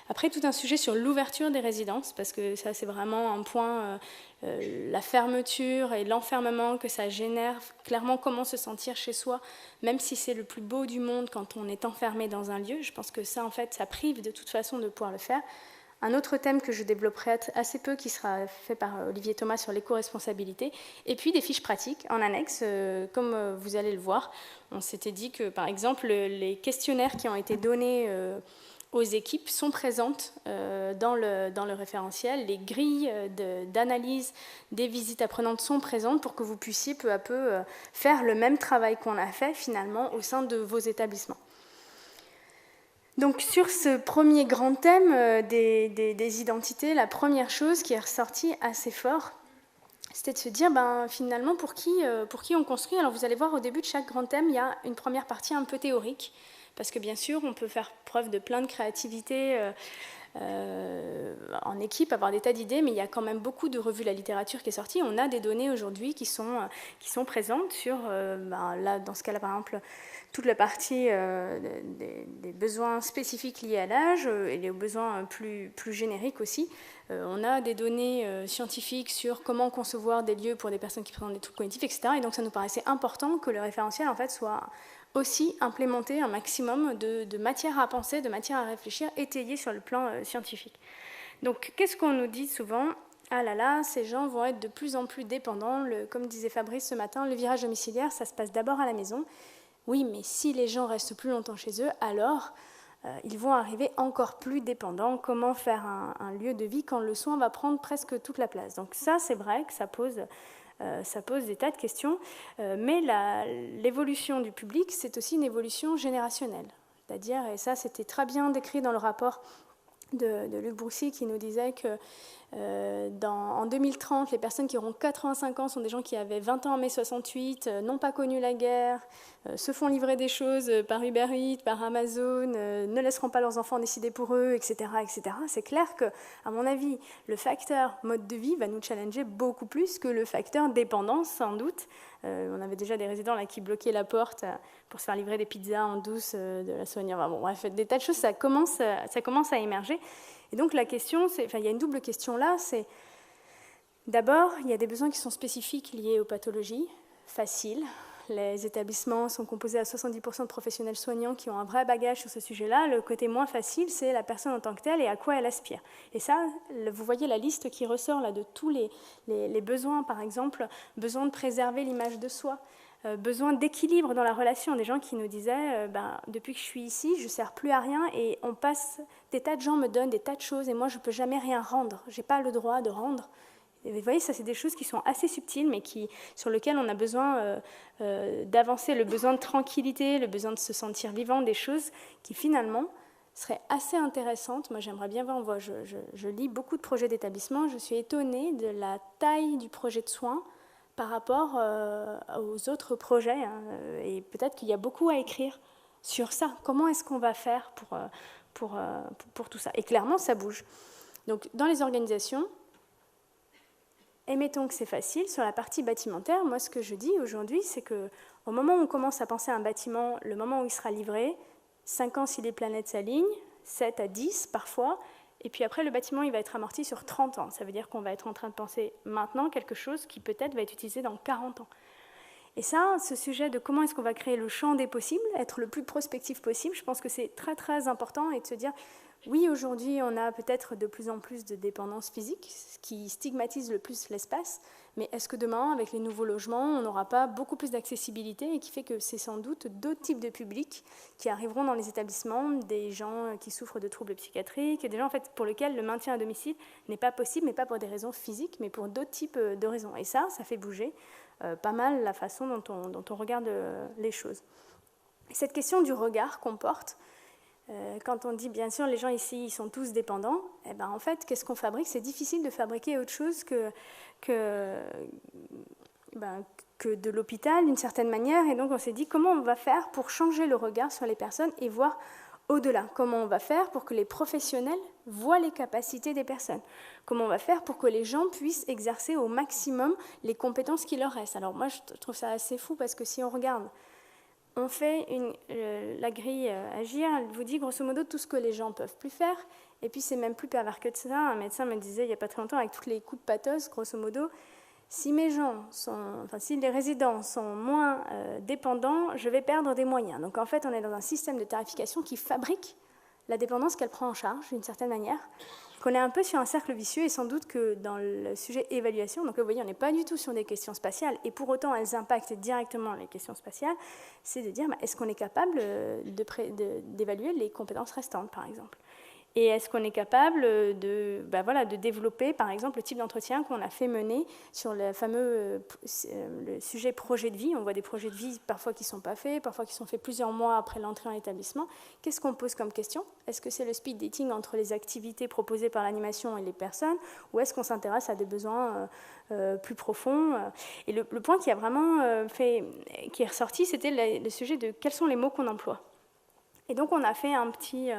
Après, tout un sujet sur l'ouverture des résidences, parce que ça, c'est vraiment un point, la fermeture et l'enfermement que ça génère, clairement comment se sentir chez soi, même si c'est le plus beau du monde quand on est enfermé dans un lieu. Je pense que ça, en fait, ça prive de toute façon de pouvoir le faire. Un autre thème que je développerai assez peu, qui sera fait par Olivier Thomas sur l'éco-responsabilité, et puis des fiches pratiques en annexe, comme vous allez le voir. On s'était dit que, par exemple, les questionnaires qui ont été donnés aux équipes sont présentes dans le référentiel. Les grilles d'analyse des visites apprenantes sont présentes pour que vous puissiez peu à peu faire le même travail qu'on a fait finalement au sein de vos établissements. Donc sur ce premier grand thème des identités, la première chose qui est ressortie assez fort, c'était de se dire finalement pour qui on construit. Alors vous allez voir au début de chaque grand thème, il y a une première partie un peu théorique, parce que bien sûr on peut faire preuve de plein de créativité en équipe, avoir des tas d'idées, mais il y a quand même beaucoup de revues de la littérature qui est sortie. On a des données aujourd'hui qui sont présentes sur, là dans ce cas-là par exemple, toute la partie des besoins spécifiques liés à l'âge et les besoins plus génériques aussi. On a des données scientifiques sur comment concevoir des lieux pour des personnes qui présentent des troubles cognitifs, etc. Et donc ça nous paraissait important que le référentiel en fait soit aussi implémenté un maximum de matière à penser, de matière à réfléchir, étayée sur le plan scientifique. Donc qu'est-ce qu'on nous dit souvent ? Ah là là, ces gens vont être de plus en plus dépendants. Comme disait Fabrice ce matin, le virage domiciliaire, ça se passe d'abord à la maison. Oui, mais si les gens restent plus longtemps chez eux, alors ils vont arriver encore plus dépendants. Comment faire un lieu de vie quand le soin va prendre presque toute la place ? Donc ça, c'est vrai que ça pose Ça pose des tas de questions, mais l'évolution du public, c'est aussi une évolution générationnelle. C'est-à-dire, et ça c'était très bien décrit dans le rapport de Luc Broussy qui nous disait que en 2030, les personnes qui auront 85 ans sont des gens qui avaient 20 ans en mai 68, n'ont pas connu la guerre, se font livrer des choses par Uber Eats, par Amazon, ne laisseront pas leurs enfants décider pour eux, etc. etc. C'est clair que, à mon avis, le facteur mode de vie va nous challenger beaucoup plus que le facteur dépendance, sans doute. On avait déjà des résidents là, qui bloquaient la porte pour se faire livrer des pizzas en douce de la Saône. Enfin, bon, bref, des tas de choses, ça commence à émerger. Et donc la question, il y a une double question là, c'est d'abord, il y a des besoins qui sont spécifiques liés aux pathologies, faciles. Les établissements sont composés à 70% de professionnels soignants qui ont un vrai bagage sur ce sujet-là. Le côté moins facile, c'est la personne en tant que telle et à quoi elle aspire. Et ça, vous voyez la liste qui ressort là de tous les besoins, par exemple, besoin de préserver l'image de soi, besoin d'équilibre dans la relation. Des gens qui nous disaient depuis que je suis ici, je ne sers plus à rien et on passe, des tas de gens me donnent des tas de choses et moi je ne peux jamais rien rendre. Je n'ai pas le droit de rendre. Et vous voyez, ça c'est des choses qui sont assez subtiles mais sur lesquelles on a besoin d'avancer, le besoin de tranquillité, le besoin de se sentir vivant, des choses qui finalement seraient assez intéressantes. Moi j'aimerais bien voir, je lis beaucoup de projets d'établissement, je suis étonnée de la taille du projet de soins par rapport aux autres projets. Et peut-être qu'il y a beaucoup à écrire sur ça. Comment est-ce qu'on va faire pour tout ça? Et clairement, ça bouge. Donc, dans les organisations, admettons que c'est facile. Sur la partie bâtimentaire, moi, ce que je dis aujourd'hui, c'est qu'au moment où on commence à penser à un bâtiment, le moment où il sera livré, 5 ans si les planètes s'alignent, 7 à 10 parfois, et puis après, le bâtiment, il va être amorti sur 30 ans. Ça veut dire qu'on va être en train de penser maintenant quelque chose qui peut-être va être utilisé dans 40 ans. Et ça, ce sujet de comment est-ce qu'on va créer le champ des possibles, être le plus prospectif possible, je pense que c'est très très important, et de se dire, oui, aujourd'hui, on a peut-être de plus en plus de dépendance physique, ce qui stigmatise le plus l'espace, mais est-ce que demain, avec les nouveaux logements, on n'aura pas beaucoup plus d'accessibilité et qui fait que c'est sans doute d'autres types de publics qui arriveront dans les établissements, des gens qui souffrent de troubles psychiatriques, des gens en fait, pour lesquels le maintien à domicile n'est pas possible, mais pas pour des raisons physiques, mais pour d'autres types de raisons. Et ça fait bouger pas mal la façon dont on regarde les choses. Et cette question du regard qu'on porte, quand on dit, bien sûr, les gens ici, ils sont tous dépendants, eh ben, en fait, qu'est-ce qu'on fabrique? C'est difficile de fabriquer autre chose que de l'hôpital, d'une certaine manière. Et donc, on s'est dit, comment on va faire pour changer le regard sur les personnes et voir au-delà? Comment on va faire pour que les professionnels voient les capacités des personnes? Comment on va faire pour que les gens puissent exercer au maximum les compétences qui leur restent? Alors, moi, je trouve ça assez fou parce que si on regarde, on fait la grille Agir, elle vous dit grosso modo tout ce que les gens ne peuvent plus faire. Et puis c'est même plus pervers que ça. Un médecin me disait il n'y a pas très longtemps, avec tous les coups de pathos, grosso modo, si les résidents sont moins dépendants, je vais perdre des moyens. Donc en fait, on est dans un système de tarification qui fabrique la dépendance qu'elle prend en charge d'une certaine manière, qu'on est un peu sur un cercle vicieux, et sans doute que dans le sujet évaluation, donc vous voyez, on n'est pas du tout sur des questions spatiales, et pour autant elles impactent directement les questions spatiales, c'est de dire, est-ce qu'on est capable d'évaluer les compétences restantes, par exemple? Et est-ce qu'on est capable de développer, par exemple, le type d'entretien qu'on a fait mener sur le fameux le sujet projet de vie? On voit des projets de vie parfois qui ne sont pas faits, parfois qui sont faits plusieurs mois après l'entrée en établissement. Qu'est-ce qu'on pose comme question? Est-ce que c'est le speed dating entre les activités proposées par l'animation et les personnes? Ou est-ce qu'on s'intéresse à des besoins plus profonds? Et le point qui a vraiment qui est ressorti, c'était le sujet de quels sont les mots qu'on emploie. Et donc, on a fait un petit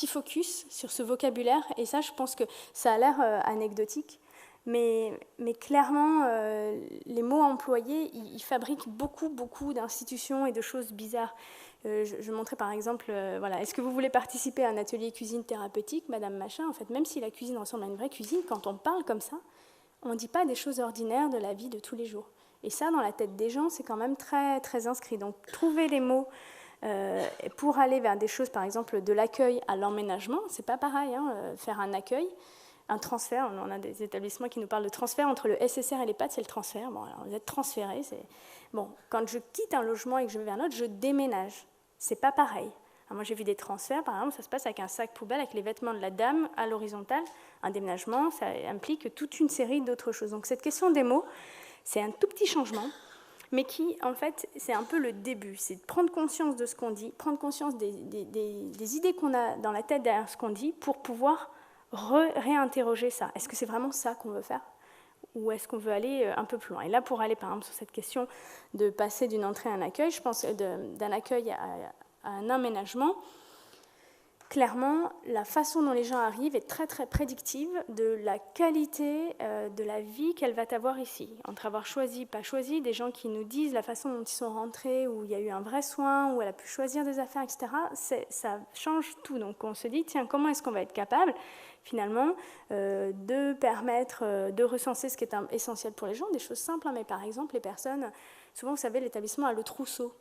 focus sur ce vocabulaire. Et ça, je pense que ça a l'air anecdotique. Mais clairement, les mots employés, ils fabriquent beaucoup d'institutions et de choses bizarres. Je montrais par exemple, est-ce que vous voulez participer à un atelier cuisine thérapeutique, Madame Machin? En fait, même si la cuisine ressemble à une vraie cuisine, quand on parle comme ça, on ne dit pas des choses ordinaires de la vie de tous les jours. Et ça, dans la tête des gens, c'est quand même très, très inscrit. Donc, trouver les mots pour aller vers des choses, par exemple, de l'accueil à l'emménagement, c'est pas pareil, faire un accueil, un transfert, on a des établissements qui nous parlent de transfert entre le SSR et l'EHPAD, c'est le transfert. Bon, alors vous êtes transféré, quand je quitte un logement et que je vais vers un autre, je déménage. C'est pas pareil. Alors moi, j'ai vu des transferts, par exemple, ça se passe avec un sac poubelle avec les vêtements de la dame à l'horizontale. Un déménagement, ça implique toute une série d'autres choses. Donc cette question des mots, C'est un tout petit changement, mais qui, en fait, c'est un peu le début. C'est de prendre conscience de ce qu'on dit, prendre conscience des idées qu'on a dans la tête derrière ce qu'on dit pour pouvoir réinterroger ça. Est-ce que c'est vraiment ça qu'on veut faire ? Ou est-ce qu'on veut aller un peu plus loin ? Et là, pour aller, par exemple, sur cette question de passer d'une entrée à un accueil, je pense d'un accueil à un emménagement, clairement, la façon dont les gens arrivent est très, très prédictive de la qualité de la vie qu'elle va avoir ici. Entre avoir choisi, pas choisi, des gens qui nous disent la façon dont ils sont rentrés, où il y a eu un vrai soin, où elle a pu choisir des affaires, etc., ça change tout. Donc on se dit, tiens, comment est-ce qu'on va être capable finalement, de permettre de recenser ce qui est essentiel pour les gens, des choses simples, hein, mais par exemple, les personnes, souvent, vous savez, l'établissement a le trousseau.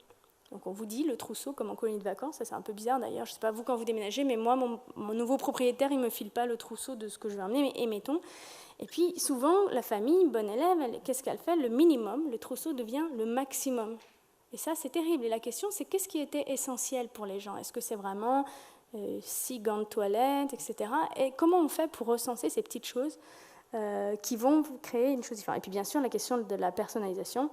Donc on vous dit le trousseau comme en colonie de vacances, ça c'est un peu bizarre d'ailleurs, je ne sais pas vous quand vous déménagez, mais moi, mon nouveau propriétaire, il ne me file pas le trousseau de ce que je vais emmener, mais émettons. Et puis souvent, la famille, bonne élève, qu'est-ce qu'elle fait ? Le minimum, le trousseau devient le maximum. Et ça, c'est terrible. Et la question, c'est qu'est-ce qui était essentiel pour les gens ? Est-ce que c'est vraiment 6 gants de toilette, etc. Et comment on fait pour recenser ces petites choses qui vont créer une chose différente ? Et puis bien sûr, la question de la personnalisation.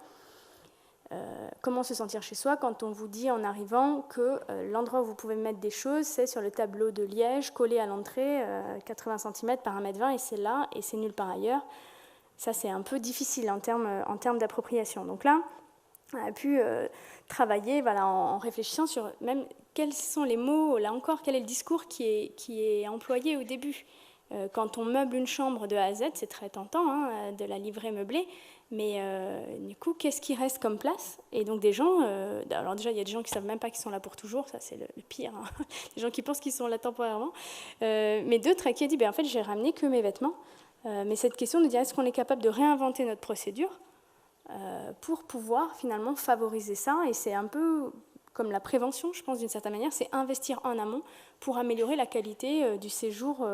Comment se sentir chez soi quand on vous dit en arrivant que l'endroit où vous pouvez mettre des choses, c'est sur le tableau de liège collé à l'entrée, 80 cm par 1,20 m, et c'est là, et c'est nulle part ailleurs. Ça, c'est un peu difficile en termes d'appropriation. Donc là, on a pu travailler en réfléchissant sur même quels sont les mots, là encore, quel est le discours qui est employé au début. Quand on meuble une chambre de A à Z, c'est très tentant, hein, de la livrer meublée, mais du coup, qu'est-ce qui reste comme place ? Et donc des gens, alors déjà, il y a des gens qui ne savent même pas qu'ils sont là pour toujours, ça c'est le pire, hein. Des gens qui pensent qu'ils sont là temporairement, mais d'autres qui ont dit, en fait, j'ai ramené que mes vêtements, mais cette question de dire, est-ce qu'on est capable de réinventer notre procédure pour pouvoir finalement favoriser ça, et c'est un peu comme la prévention, je pense, d'une certaine manière, c'est investir en amont pour améliorer la qualité du séjour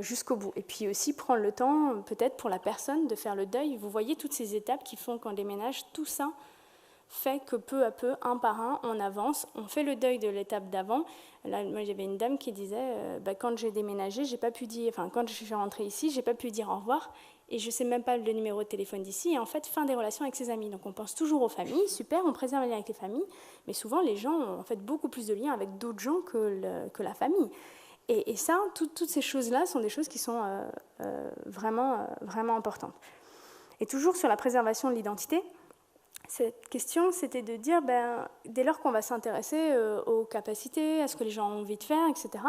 jusqu'au bout. Et puis aussi prendre le temps, peut-être pour la personne, de faire le deuil. Vous voyez toutes ces étapes qui font qu'on déménage, tout ça fait que peu à peu, un par un, on avance, on fait le deuil de l'étape d'avant. Là, moi, j'avais une dame qui disait, quand j'ai déménagé, j'ai pas pu dire, quand je suis rentrée ici, j'ai pas pu dire au revoir, et je sais même pas le numéro de téléphone d'ici, et en fait, fin des relations avec ses amis. Donc on pense toujours aux familles, super, on préserve les liens avec les familles, mais souvent les gens ont en fait beaucoup plus de liens avec d'autres gens que la famille. Et ça, toutes ces choses-là sont des choses qui sont vraiment, vraiment importantes. Et toujours sur la préservation de l'identité, cette question, c'était de dire, dès lors qu'on va s'intéresser aux capacités, à ce que les gens ont envie de faire, etc.,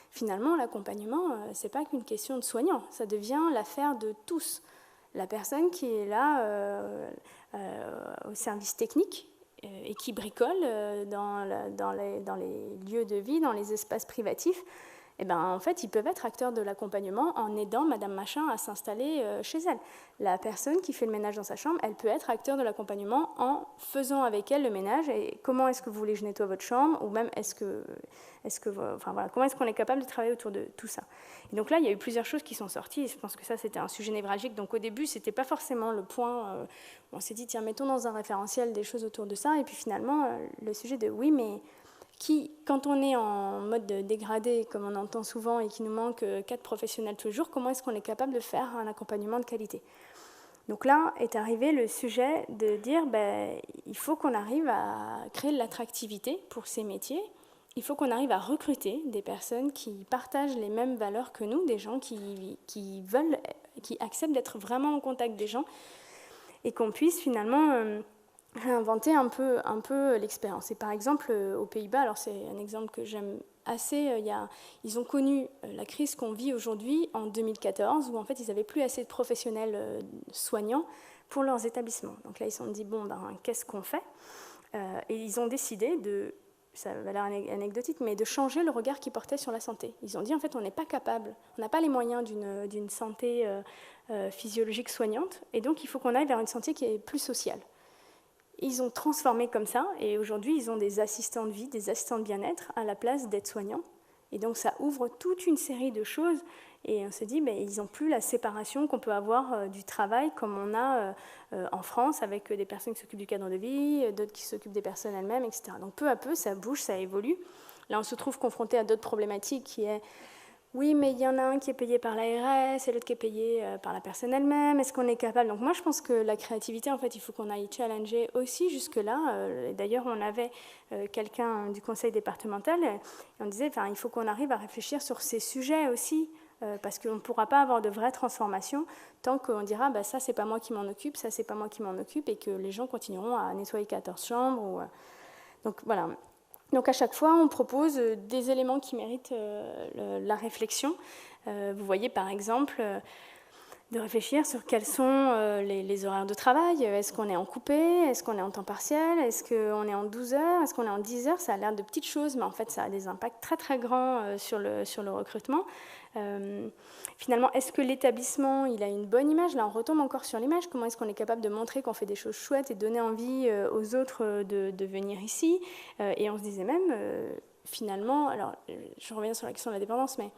finalement, l'accompagnement, ce n'est pas qu'une question de soignants, ça devient l'affaire de tous. La personne qui est là au service technique et qui bricole dans les lieux de vie, dans les espaces privatifs, en fait, ils peuvent être acteurs de l'accompagnement en aidant Madame Machin à s'installer chez elle. La personne qui fait le ménage dans sa chambre, elle peut être acteur de l'accompagnement en faisant avec elle le ménage. Et comment est-ce que vous voulez que je nettoie votre chambre ? Ou même, comment est-ce qu'on est capable de travailler autour de tout ça ? Et donc là, il y a eu plusieurs choses qui sont sorties. Et je pense que ça, c'était un sujet névralgique. Donc au début, ce n'était pas forcément le point où on s'est dit, tiens, mettons dans un référentiel des choses autour de ça. Et puis finalement, le sujet de oui, mais quand on est en mode dégradé, comme on entend souvent, et qu'il nous manque 4 professionnels tous les jours, comment est-ce qu'on est capable de faire un accompagnement de qualité ? Donc là est arrivé le sujet de dire, il faut qu'on arrive à créer de l'attractivité pour ces métiers, il faut qu'on arrive à recruter des personnes qui partagent les mêmes valeurs que nous, des gens qui acceptent d'être vraiment en contact des gens, et qu'on puisse finalement réinventer un peu l'expérience. Et par exemple, aux Pays-Bas, alors c'est un exemple que j'aime assez, ils ont connu la crise qu'on vit aujourd'hui en 2014, où en fait ils n'avaient plus assez de professionnels soignants pour leurs établissements. Donc là, ils se sont dit, qu'est-ce qu'on fait ? Et ils ont décidé ça va l'air anecdotique, mais de changer le regard qu'ils portaient sur la santé. Ils ont dit, en fait, on n'est pas capable, on n'a pas les moyens d'une santé physiologique soignante, et donc il faut qu'on aille vers une santé qui est plus sociale. Ils ont transformé comme ça, et aujourd'hui, ils ont des assistants de vie, des assistants de bien-être à la place d'aides-soignants. Et donc, ça ouvre toute une série de choses, et on se dit, ils n'ont plus la séparation qu'on peut avoir du travail, comme on a en France, avec des personnes qui s'occupent du cadre de vie, d'autres qui s'occupent des personnes elles-mêmes, etc. Donc, peu à peu, ça bouge, ça évolue. Là, on se trouve confronté à d'autres problématiques qui est, oui, mais il y en a un qui est payé par l'ARS et l'autre qui est payé par la personne elle-même. Est-ce qu'on est capable? Donc moi, je pense que la créativité, en fait, il faut qu'on aille challenger aussi jusque-là. D'ailleurs, on avait quelqu'un du conseil départemental et on disait, enfin, il faut qu'on arrive à réfléchir sur ces sujets aussi, parce qu'on ne pourra pas avoir de vraie transformation tant qu'on dira, bah, ça, c'est pas moi qui m'en occupe, ça, c'est pas moi qui m'en occupe, et que les gens continueront à nettoyer 14 chambres. Donc voilà. Donc à chaque fois, on propose des éléments qui méritent la réflexion. Vous voyez par exemple de réfléchir sur quels sont les horaires de travail. Est-ce qu'on est en coupé? Est-ce qu'on est en temps partiel? Est-ce qu'on est en 12 heures? Est-ce qu'on est en 10 heures? Ça a l'air de petites choses, mais en fait, ça a des impacts très très grands sur le recrutement. Finalement, est-ce que l'établissement il a une bonne image? Là, on retombe encore sur l'image. Comment est-ce qu'on est capable de montrer qu'on fait des choses chouettes et donner envie aux autres de venir ici? Et on se disait même, finalement, alors je reviens sur la question de la dépendance, mais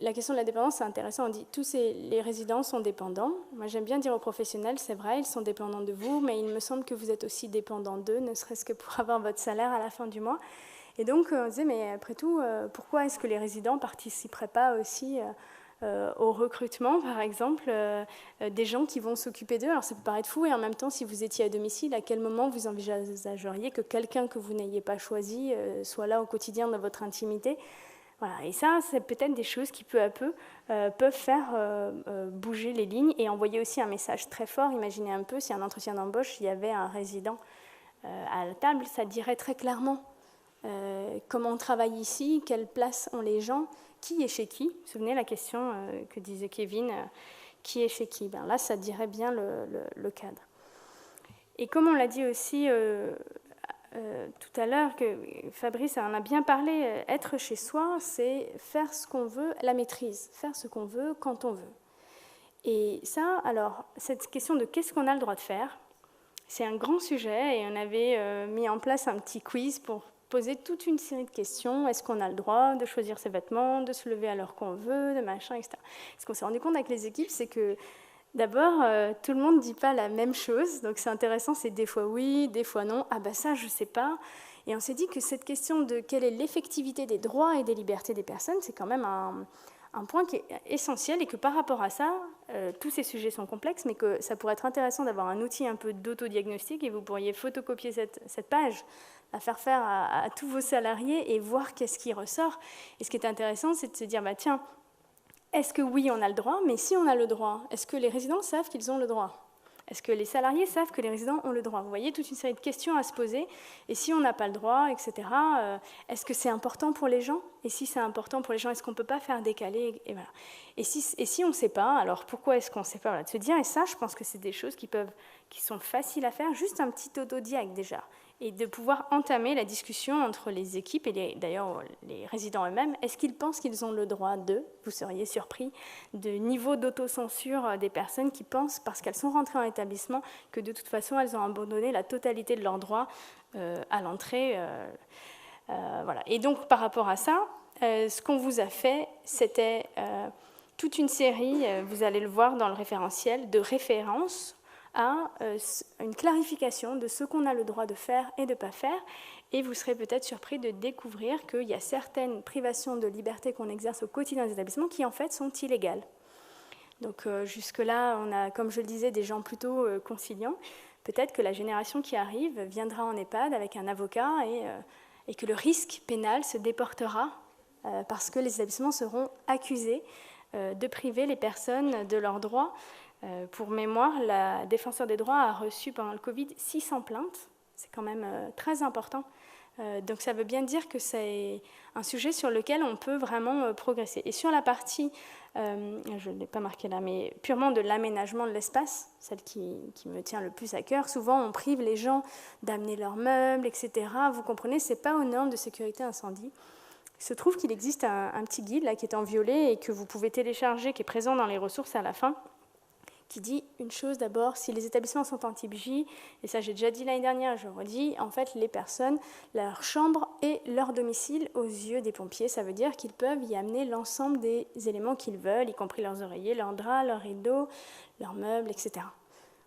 la question de la dépendance, c'est intéressant. On dit tous les résidents sont dépendants. Moi, j'aime bien dire aux professionnels, c'est vrai, ils sont dépendants de vous, mais il me semble que vous êtes aussi dépendants d'eux, ne serait-ce que pour avoir votre salaire à la fin du mois. Et donc, on disait, mais après tout, pourquoi est-ce que les résidents ne participeraient pas aussi au recrutement, par exemple, des gens qui vont s'occuper d'eux? Alors, ça peut paraître fou, et en même temps, si vous étiez à domicile, à quel moment vous envisageriez que quelqu'un que vous n'ayez pas choisi soit là au quotidien dans votre intimité? Voilà. Et ça, c'est peut-être des choses qui, peu à peu, peuvent faire bouger les lignes et envoyer aussi un message très fort. Imaginez un peu, si un entretien d'embauche, il y avait un résident à la table, ça dirait très clairement comment on travaille ici, quelle place ont les gens, qui est chez qui. Vous vous souvenez la question que disait Kevin, qui est chez qui? Ben là, ça dirait bien le cadre. Et comme on l'a dit aussi tout à l'heure, que Fabrice en a bien parlé, être chez soi, c'est faire ce qu'on veut, la maîtrise, faire ce qu'on veut quand on veut. Et ça, alors, cette question de qu'est-ce qu'on a le droit de faire, c'est un grand sujet, et on avait mis en place un petit quiz pour poser toute une série de questions. Est-ce qu'on a le droit de choisir ses vêtements, de se lever à l'heure qu'on veut, de machin, etc. Ce qu'on s'est rendu compte avec les équipes, c'est que d'abord, tout le monde ne dit pas la même chose. Donc c'est intéressant, c'est des fois oui, des fois non. Ah ben ça, je ne sais pas. Et on s'est dit que cette question de quelle est l'effectivité des droits et des libertés des personnes, c'est quand même un point qui est essentiel, et que par rapport à ça, tous ces sujets sont complexes, mais que ça pourrait être intéressant d'avoir un outil un peu d'autodiagnostic, et vous pourriez photocopier cette page, la faire faire à tous vos salariés et voir qu'est-ce qui ressort. Et ce qui est intéressant, c'est de se dire, bah, tiens, est-ce que oui, on a le droit? Mais si on a le droit, est-ce que les résidents savent qu'ils ont le droit? Est-ce que les salariés savent que les résidents ont le droit? Vous voyez, toute une série de questions à se poser. Et si on n'a pas le droit, etc., est-ce que c'est important pour les gens? Et si c'est important pour les gens, est-ce qu'on ne peut pas faire décaler? Et voilà. Et si on ne sait pas, alors pourquoi est-ce qu'on ne sait pas? Voilà, de se dire, et ça, je pense que c'est des choses qui sont faciles à faire, juste un petit autodiag déjà. Et de pouvoir entamer la discussion entre les équipes et d'ailleurs les résidents eux-mêmes. Est-ce qu'ils pensent qu'ils ont le droit d'eux? Vous seriez surpris du niveau d'autocensure des personnes qui pensent, parce qu'elles sont rentrées en établissement, que de toute façon elles ont abandonné la totalité de leurs droits à l'entrée. Voilà. Et donc par rapport à ça, ce qu'on vous a fait, c'était toute une série, vous allez le voir dans le référentiel, de références à une clarification de ce qu'on a le droit de faire et de ne pas faire. Et vous serez peut-être surpris de découvrir qu'il y a certaines privations de liberté qu'on exerce au quotidien des établissements qui, en fait, sont illégales. Donc jusque-là, on a, comme je le disais, des gens plutôt conciliants. Peut-être que la génération qui arrive viendra en EHPAD avec un avocat et que le risque pénal se déportera parce que les établissements seront accusés de priver les personnes de leurs droits. Pour mémoire, la défenseur des droits a reçu pendant le Covid 600 plaintes. C'est quand même très important. Donc ça veut bien dire que c'est un sujet sur lequel on peut vraiment progresser. Et sur la partie, je ne l'ai pas marqué là, mais purement de l'aménagement de l'espace, celle qui me tient le plus à cœur, souvent on prive les gens d'amener leurs meubles, etc. Vous comprenez, ce n'est pas aux normes de sécurité incendie. Il se trouve qu'il existe un petit guide là, qui est en violet et que vous pouvez télécharger, qui est présent dans les ressources à la fin, qui dit une chose d'abord, si les établissements sont anti-BJ, et ça j'ai déjà dit l'année dernière, je redis, en fait les personnes, leur chambre et leur domicile aux yeux des pompiers, ça veut dire qu'ils peuvent y amener l'ensemble des éléments qu'ils veulent, y compris leurs oreillers, leurs draps, leurs rideaux, leurs meubles, etc.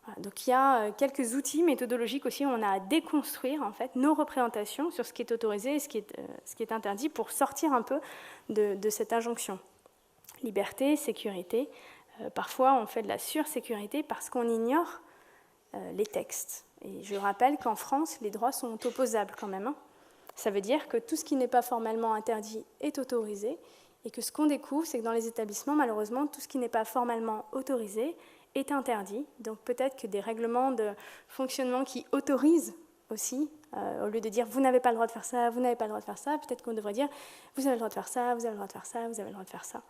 Voilà, donc il y a quelques outils méthodologiques aussi où on a à déconstruire en fait, nos représentations sur ce qui est autorisé et ce qui est interdit pour sortir un peu de cette injonction. Liberté, sécurité. Parfois, on fait de la sursécurité parce qu'on ignore les textes. Et je rappelle qu'en France, les droits sont opposables quand même. Ça veut dire que tout ce qui n'est pas formellement interdit est autorisé et que ce qu'on découvre, c'est que dans les établissements, malheureusement, tout ce qui n'est pas formellement autorisé est interdit. Donc peut-être que des règlements de fonctionnement qui autorisent aussi, au lieu de dire vous n'avez pas le droit de faire ça, vous n'avez pas le droit de faire ça, peut-être qu'on devrait dire vous avez le droit de faire ça, vous avez le droit de faire ça, vous avez le droit de faire ça.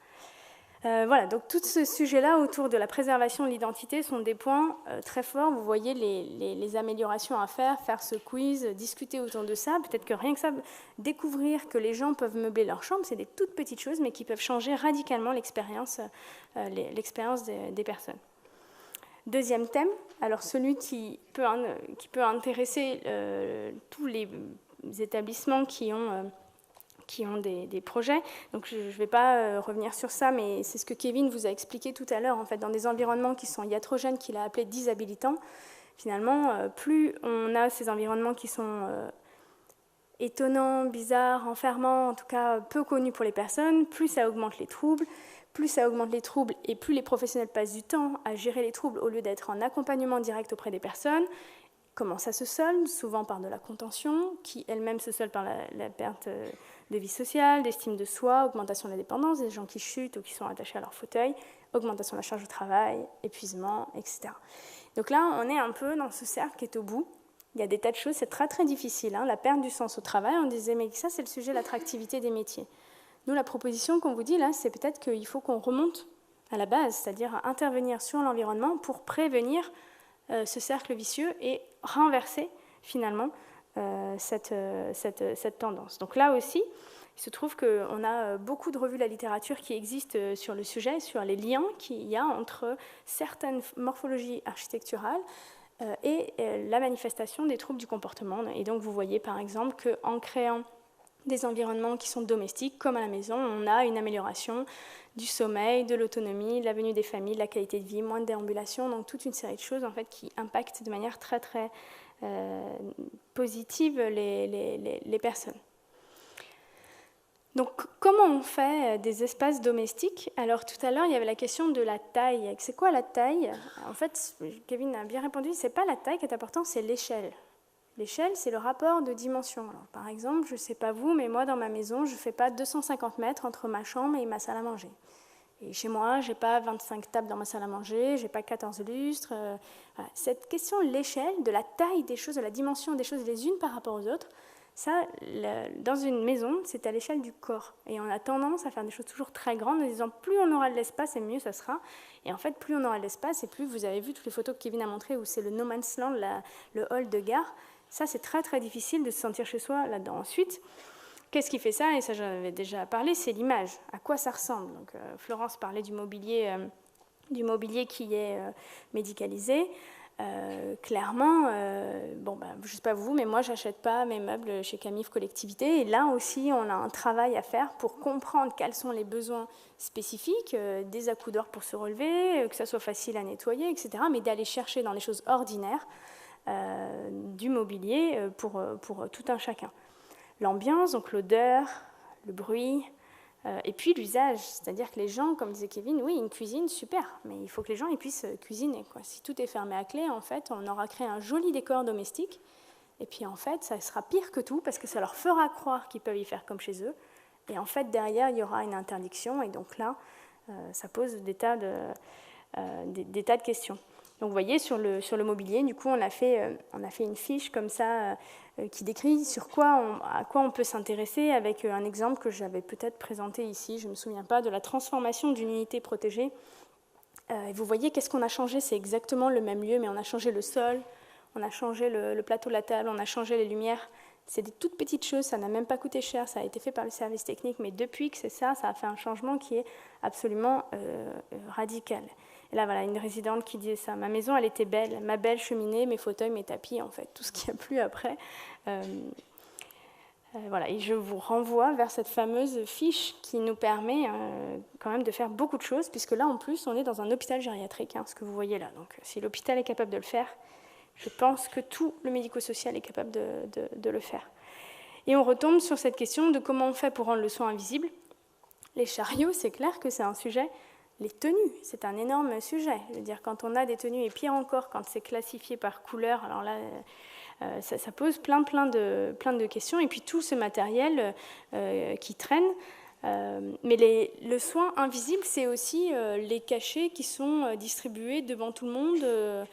Voilà, donc tout ce sujet-là autour de la préservation de l'identité sont des points très forts. Vous voyez les améliorations à faire ce quiz, discuter autour de ça. Peut-être que rien que ça, découvrir que les gens peuvent meubler leur chambre, c'est des toutes petites choses, mais qui peuvent changer radicalement l'expérience des personnes. Deuxième thème, alors celui qui peut intéresser tous les établissements qui ont des projets. Donc je ne vais pas revenir sur ça, mais c'est ce que Kevin vous a expliqué tout à l'heure. En fait, dans des environnements qui sont iatrogènes, qu'il a appelés dishabilitants, finalement, plus on a ces environnements qui sont étonnants, bizarres, enfermants, en tout cas peu connus pour les personnes, plus ça augmente les troubles. Plus ça augmente les troubles et plus les professionnels passent du temps à gérer les troubles au lieu d'être en accompagnement direct auprès des personnes. Comment ça se solde? Souvent par de la contention, qui elle-même se solde par la perte de vie sociale, d'estime de soi, augmentation de la dépendance, des gens qui chutent ou qui sont attachés à leur fauteuil, augmentation de la charge de travail, épuisement, etc. Donc là, on est un peu dans ce cercle qui est au bout. Il y a des tas de choses, c'est très très difficile. Hein. La perte du sens au travail, on disait, mais ça c'est le sujet de l'attractivité des métiers. Nous, la proposition qu'on vous dit là, c'est peut-être qu'il faut qu'on remonte à la base, c'est-à-dire intervenir sur l'environnement pour prévenir ce cercle vicieux et renverser finalement cette tendance. Donc là aussi, il se trouve qu'on a beaucoup de revues de la littérature qui existent sur le sujet, sur les liens qu'il y a entre certaines morphologies architecturales et la manifestation des troubles du comportement. Et donc vous voyez par exemple qu'en créant des environnements qui sont domestiques, comme à la maison, on a une amélioration du sommeil, de l'autonomie, de la venue des familles, de la qualité de vie, moins de déambulation, donc toute une série de choses en fait, qui impactent de manière très très positive les personnes. Donc comment on fait des espaces domestiques? Alors tout à l'heure, il y avait la question de la taille. C'est quoi la taille? En fait, Kevin a bien répondu, c'est pas la taille qui est importante, c'est l'échelle. L'échelle, c'est le rapport de dimension. Alors, par exemple, je ne sais pas vous, mais moi, dans ma maison, je ne fais pas 250 mètres entre ma chambre et ma salle à manger. Et chez moi, je n'ai pas 25 tables dans ma salle à manger, je n'ai pas 14 lustres. Voilà. Cette question, l'échelle, de la taille des choses, de la dimension des choses les unes par rapport aux autres, ça, dans une maison, c'est à l'échelle du corps. Et on a tendance à faire des choses toujours très grandes en disant plus on aura de l'espace et mieux ça sera. Et en fait, plus on aura de l'espace et plus vous avez vu toutes les photos que Kevin a montrées où c'est le no man's land, le hall de gare. Ça, c'est très, très difficile de se sentir chez soi là-dedans. Ensuite, qu'est-ce qui fait ça? Et ça, j'en avais déjà parlé, c'est l'image. À quoi ça ressemble? Donc, Florence parlait du mobilier qui est médicalisé. Clairement, je ne sais pas vous, mais moi, je n'achète pas mes meubles chez Camif Collectivité. Et là aussi, on a un travail à faire pour comprendre quels sont les besoins spécifiques, des accoudeurs pour se relever, que ça soit facile à nettoyer, etc. Mais d'aller chercher dans les choses ordinaires du mobilier pour tout un chacun. L'ambiance, donc l'odeur, le bruit, et puis l'usage. C'est-à-dire que les gens, comme disait Kevin, oui, une cuisine, super, mais il faut que les gens ils puissent cuisiner, quoi. Si tout est fermé à clé, en fait, on aura créé un joli décor domestique, et puis en fait, ça sera pire que tout, parce que ça leur fera croire qu'ils peuvent y faire comme chez eux, et en fait, derrière, il y aura une interdiction, et donc là, ça pose des tas de questions. Donc vous voyez, sur le mobilier, du coup, on a fait une fiche comme ça qui décrit à quoi on peut s'intéresser avec un exemple que j'avais peut-être présenté ici, je ne me souviens pas, de la transformation d'une unité protégée. Et vous voyez, qu'est-ce qu'on a changé? C'est exactement le même lieu, mais on a changé le sol, on a changé le plateau de la table, on a changé les lumières. C'est des toutes petites choses, ça n'a même pas coûté cher, ça a été fait par le service technique, mais depuis que c'est ça a fait un changement qui est absolument radical. Et là, voilà, une résidente qui disait ça. Ma maison, elle était belle. Ma belle cheminée, mes fauteuils, mes tapis, en fait, tout ce qu'il y a plus après. Voilà, et je vous renvoie vers cette fameuse fiche qui nous permet quand même de faire beaucoup de choses, puisque là, en plus, on est dans un hôpital gériatrique, ce que vous voyez là. Donc, si l'hôpital est capable de le faire, je pense que tout le médico-social est capable de le faire. Et on retombe sur cette question de comment on fait pour rendre le soin invisible. Les chariots, c'est clair que c'est un sujet. Les tenues, c'est un énorme sujet. Je veux dire, quand on a des tenues, et pire encore, quand c'est classifié par couleur, alors là, ça pose plein de questions. Et puis tout ce matériel qui traîne. Mais le soin invisible, c'est aussi les cachets qui sont distribués devant tout le monde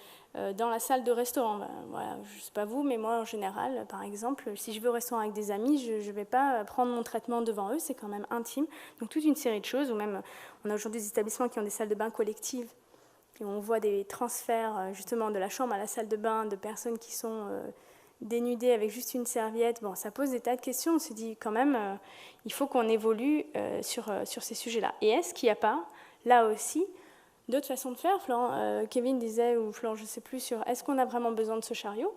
dans la salle de restaurant. Voilà, je ne sais pas vous, mais moi, en général, par exemple, si je vais au restaurant avec des amis, je ne vais pas prendre mon traitement devant eux, c'est quand même intime. Donc toute une série de choses, ou même, on a aujourd'hui des établissements qui ont des salles de bain collectives, et on voit des transferts justement de la chambre à la salle de bain de personnes qui sont dénudées avec juste une serviette. Bon, ça pose des tas de questions. On se dit quand même, il faut qu'on évolue sur ces sujets-là. Et est-ce qu'il n'y a pas, là aussi, d'autres façons de faire? Kevin disait, ou Florent, je ne sais plus, sur est-ce qu'on a vraiment besoin de ce chariot?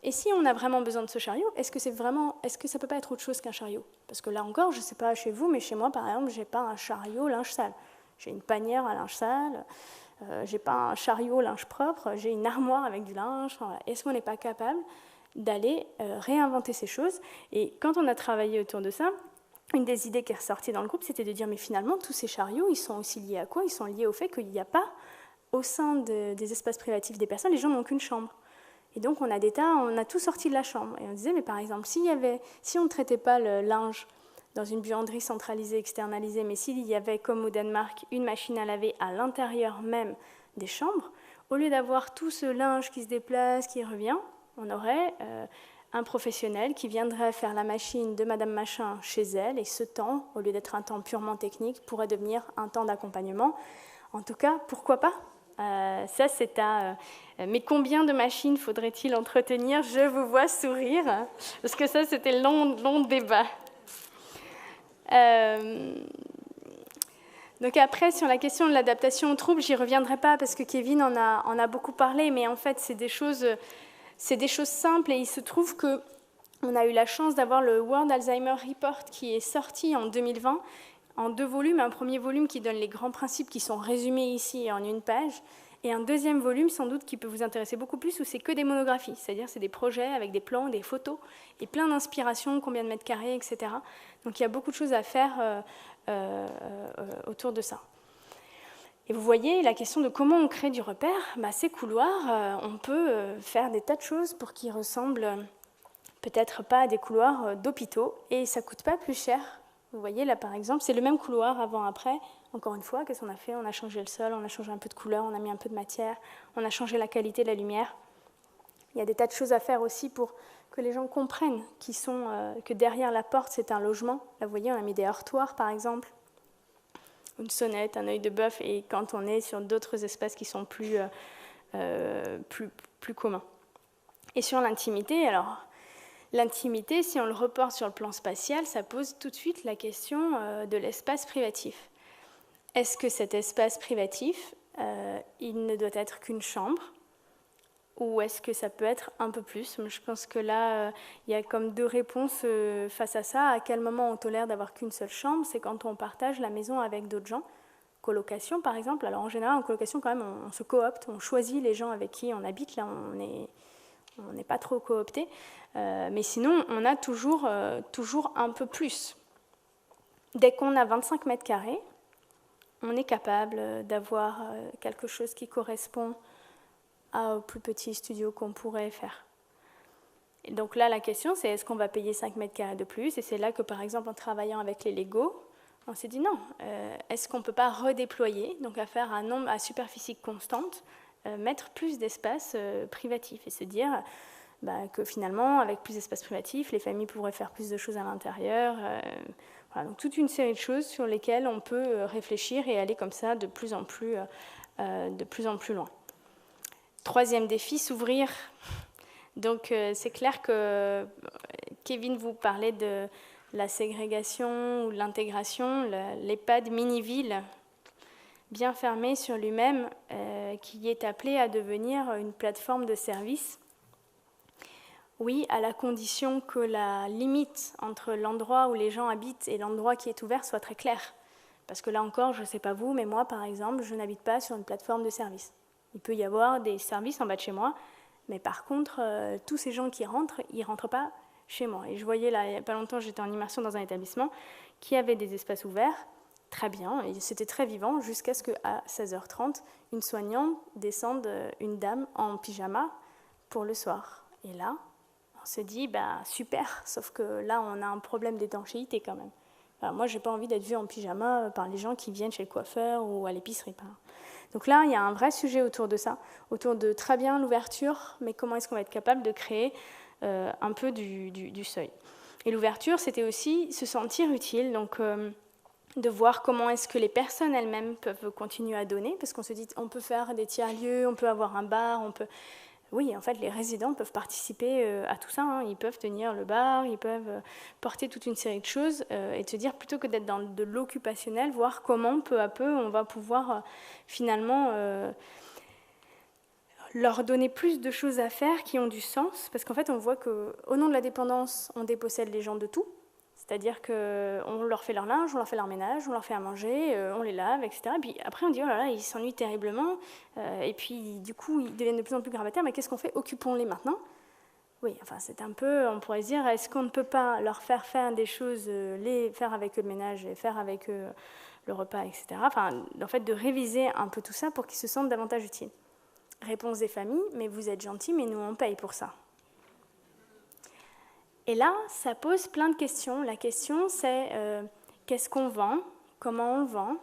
Et si on a vraiment besoin de ce chariot, est-ce que ça ne peut pas être autre chose qu'un chariot? Parce que là encore, je ne sais pas chez vous, mais chez moi, par exemple, je n'ai pas un chariot linge sale. J'ai une panière à linge sale, je n'ai pas un chariot linge propre, j'ai une armoire avec du linge. Enfin, voilà. Est-ce qu'on n'est pas capable d'aller réinventer ces choses? Et quand on a travaillé autour de ça, une des idées qui est ressortie dans le groupe, c'était de dire, mais finalement, tous ces chariots, ils sont aussi liés à quoi? Ils sont liés au fait qu'il n'y a pas, au sein des espaces privatifs des personnes, les gens n'ont qu'une chambre. Et donc, on a tout sorti de la chambre. Et on disait, mais par exemple, si on ne traitait pas le linge dans une buanderie centralisée, externalisée, mais s'il y avait, comme au Danemark, une machine à laver à l'intérieur même des chambres, au lieu d'avoir tout ce linge qui se déplace, qui revient, on aurait un professionnel qui viendrait faire la machine de Madame Machin chez elle, et ce temps, au lieu d'être un temps purement technique, pourrait devenir un temps d'accompagnement. En tout cas, pourquoi pas? Ça, c'est mais combien de machines faudrait-il entretenir? Je vous vois sourire, parce que ça, c'était long débat. Donc après, sur la question de l'adaptation aux troubles, j'y reviendrai pas, parce que Kevin en a beaucoup parlé, mais en fait, c'est des choses simples, et il se trouve qu'on a eu la chance d'avoir le World Alzheimer Report qui est sorti en 2020, en 2 volumes, un premier volume qui donne les grands principes qui sont résumés ici en 1 page, et un deuxième volume, sans doute, qui peut vous intéresser beaucoup plus, où c'est que des monographies, c'est-à-dire c'est des projets avec des plans, des photos, et plein d'inspirations, combien de mètres carrés, etc. Donc il y a beaucoup de choses à faire autour de ça. Et vous voyez, la question de comment on crée du repère, ces couloirs, on peut faire des tas de choses pour qu'ils ressemblent peut-être pas à des couloirs d'hôpitaux, et ça ne coûte pas plus cher. Vous voyez, là, par exemple, c'est le même couloir avant-après. Encore une fois, qu'est-ce qu'on a fait? On a changé le sol, on a changé un peu de couleur, on a mis un peu de matière, on a changé la qualité de la lumière. Il y a des tas de choses à faire aussi pour que les gens comprennent que derrière la porte, c'est un logement. Là, vous voyez, on a mis des heurtoirs, par exemple, une sonnette, un œil de bœuf, et quand on est sur d'autres espaces qui sont plus communs. Et sur l'intimité, alors, l'intimité, si on le reporte sur le plan spatial, ça pose tout de suite la question de l'espace privatif. Est-ce que cet espace privatif, il ne doit être qu'une chambre, ou est-ce que ça peut être un peu plus? Je pense que là, il y a comme 2 réponses face à ça. À quel moment on tolère d'avoir qu'une seule chambre? C'est quand on partage la maison avec d'autres gens. Colocation, par exemple. Alors en général, en colocation, quand même, on se coopte, on choisit les gens avec qui on habite. Là, on n'est pas trop coopté. Mais sinon, on a toujours un peu plus. Dès qu'on a 25 mètres carrés, on est capable d'avoir quelque chose qui correspond au plus petit studio qu'on pourrait faire. Et donc là, la question, c'est est-ce qu'on va payer 5 mètres carrés de plus? Et c'est là que, par exemple, en travaillant avec les Lego, on s'est dit non, est-ce qu'on ne peut pas redéployer, donc à faire un nombre à superficie constante, mettre plus d'espace privatif et se dire que finalement, avec plus d'espace privatif, les familles pourraient faire plus de choses à l'intérieur. Voilà, donc toute une série de choses sur lesquelles on peut réfléchir et aller comme ça de plus en plus loin. 3e défi, s'ouvrir. Donc c'est clair que Kevin vous parlait de la ségrégation ou l'intégration, l'EHPAD mini-ville, bien fermé sur lui-même, qui est appelé à devenir une plateforme de service Oui, à la condition que la limite entre l'endroit où les gens habitent et l'endroit qui est ouvert soit très claire. Parce que là encore, je ne sais pas vous, mais moi, par exemple, je n'habite pas sur une plateforme de service. Il peut y avoir des services en bas de chez moi, mais par contre, tous ces gens qui rentrent, ils ne rentrent pas chez moi. Et je voyais là, il n'y a pas longtemps, j'étais en immersion dans un établissement qui avait des espaces ouverts, très bien, et c'était très vivant, jusqu'à ce qu'à 16h30, une soignante descende une dame en pyjama pour le soir. Et là, on se dit, bah, super, sauf que là, on a un problème d'étanchéité quand même. Enfin, moi, je n'ai pas envie d'être vue en pyjama par les gens qui viennent chez le coiffeur ou à l'épicerie. Donc là, il y a un vrai sujet autour de ça, autour de très bien l'ouverture, mais comment est-ce qu'on va être capable de créer un peu du seuil. Et l'ouverture, c'était aussi se sentir utile, donc de voir comment est-ce que les personnes elles-mêmes peuvent continuer à donner, parce qu'on se dit, on peut faire des tiers-lieux, on peut avoir un bar, on peut... Oui, en fait, les résidents peuvent participer à tout ça. Hein. Ils peuvent tenir le bar, ils peuvent porter toute une série de choses et de se dire, plutôt que d'être dans de l'occupationnel, voir comment, peu à peu, on va pouvoir finalement leur donner plus de choses à faire qui ont du sens. Parce qu'en fait, on voit qu'au nom de la dépendance, on dépossède les gens de tout. C'est-à-dire qu'on leur fait leur linge, on leur fait leur ménage, on leur fait à manger, on les lave, etc. Et puis après, on dit, oh là là, ils s'ennuient terriblement. Et puis, du coup, ils deviennent de plus en plus gravataires. Mais qu'est-ce qu'on fait? Occupons-les maintenant. Oui, enfin, c'est un peu, on pourrait se dire, est-ce qu'on ne peut pas leur faire faire des choses, les faire avec eux le ménage, et faire avec eux le repas, etc. Enfin, en fait, de réviser un peu tout ça pour qu'ils se sentent davantage utiles. Réponse des familles, mais vous êtes gentils, mais nous, on paye pour ça. Et là, ça pose plein de questions. La question, c'est qu'est-ce qu'on vend, comment on le vend,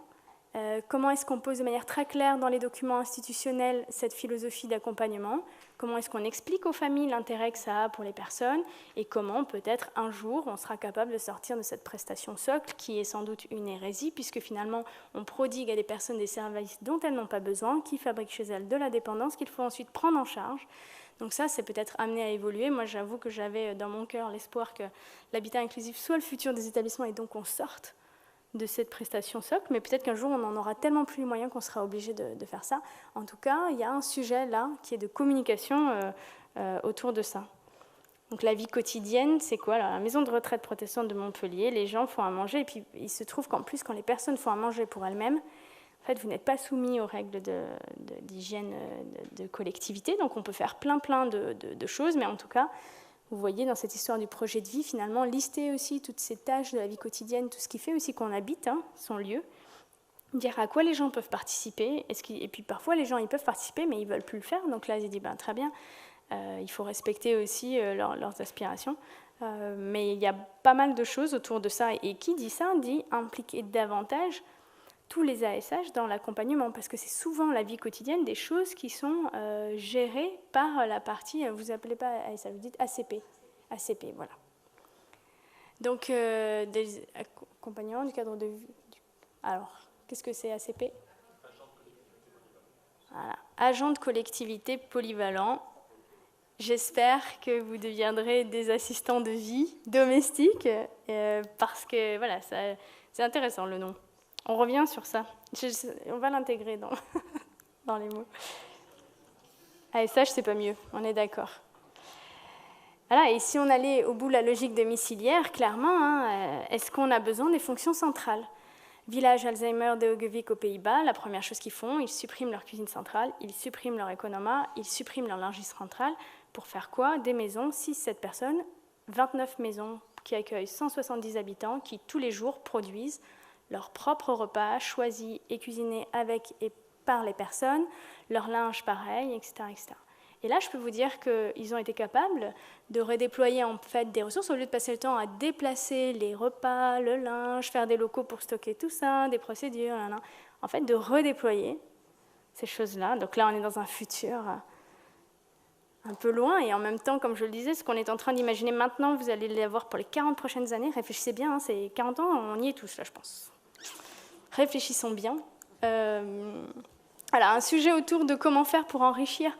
comment est-ce qu'on pose de manière très claire dans les documents institutionnels cette philosophie d'accompagnement, comment est-ce qu'on explique aux familles l'intérêt que ça a pour les personnes, et comment peut-être un jour on sera capable de sortir de cette prestation socle qui est sans doute une hérésie, puisque finalement on prodigue à des personnes des services dont elles n'ont pas besoin, qui fabriquent chez elles de la dépendance qu'il faut ensuite prendre en charge. Donc ça, c'est peut-être amené à évoluer. Moi, j'avoue que j'avais dans mon cœur l'espoir que l'habitat inclusif soit le futur des établissements et donc on sorte de cette prestation socle. Mais peut-être qu'un jour, on n'en aura tellement plus les moyens qu'on sera obligé de faire ça. En tout cas, il y a un sujet là qui est de communication autour de ça. Donc la vie quotidienne, c'est quoi? Alors, la maison de retraite protestante de Montpellier, les gens font à manger et puis il se trouve qu'en plus, quand les personnes font à manger pour elles-mêmes, en fait, vous n'êtes pas soumis aux règles d'hygiène de collectivité, donc on peut faire plein de choses, mais en tout cas, vous voyez dans cette histoire du projet de vie, finalement, lister aussi toutes ces tâches de la vie quotidienne, tout ce qui fait aussi qu'on habite, son lieu, dire à quoi les gens peuvent participer, et puis parfois les gens ils peuvent participer, mais ils ne veulent plus le faire, donc là, ils disent, très bien, il faut respecter aussi leurs aspirations, mais il y a pas mal de choses autour de ça, et qui dit ça, dit impliquer davantage tous les ASH dans l'accompagnement, parce que c'est souvent la vie quotidienne des choses qui sont gérées par la partie, vous appelez pas ASH, vous dites ACP. ACP, voilà. Donc, des accompagnants du cadre de vie. Alors, qu'est-ce que c'est ACP? Voilà. Agent de collectivité polyvalent. J'espère que vous deviendrez des assistants de vie domestiques, parce que, voilà, c'est intéressant le nom. On revient sur ça. On va l'intégrer dans les mots. ASH, c'est pas mieux, on est d'accord. Voilà, et si on allait au bout de la logique domiciliaire, clairement, est-ce qu'on a besoin des fonctions centrales? Village Alzheimer de Hoogevik aux Pays-Bas, la première chose qu'ils font, ils suppriment leur cuisine centrale, ils suppriment leur économa, ils suppriment leur lingerie centrale. Pour faire quoi? Des maisons, 6-7 personnes, 29 maisons qui accueillent 170 habitants, qui tous les jours produisent leur propre repas, choisis et cuisinés avec et par les personnes, leur linge pareil, etc., etc. Et là, je peux vous dire qu'ils ont été capables de redéployer en fait des ressources, au lieu de passer le temps à déplacer les repas, le linge, faire des locaux pour stocker tout ça, des procédures, en fait, de redéployer ces choses-là. Donc là, on est dans un futur un peu loin, et en même temps, comme je le disais, ce qu'on est en train d'imaginer maintenant, vous allez l'avoir pour les 40 prochaines années. Réfléchissez bien, c'est 40 ans, on y est tous là, je pense. Réfléchissons bien. Voilà, un sujet autour de comment faire pour enrichir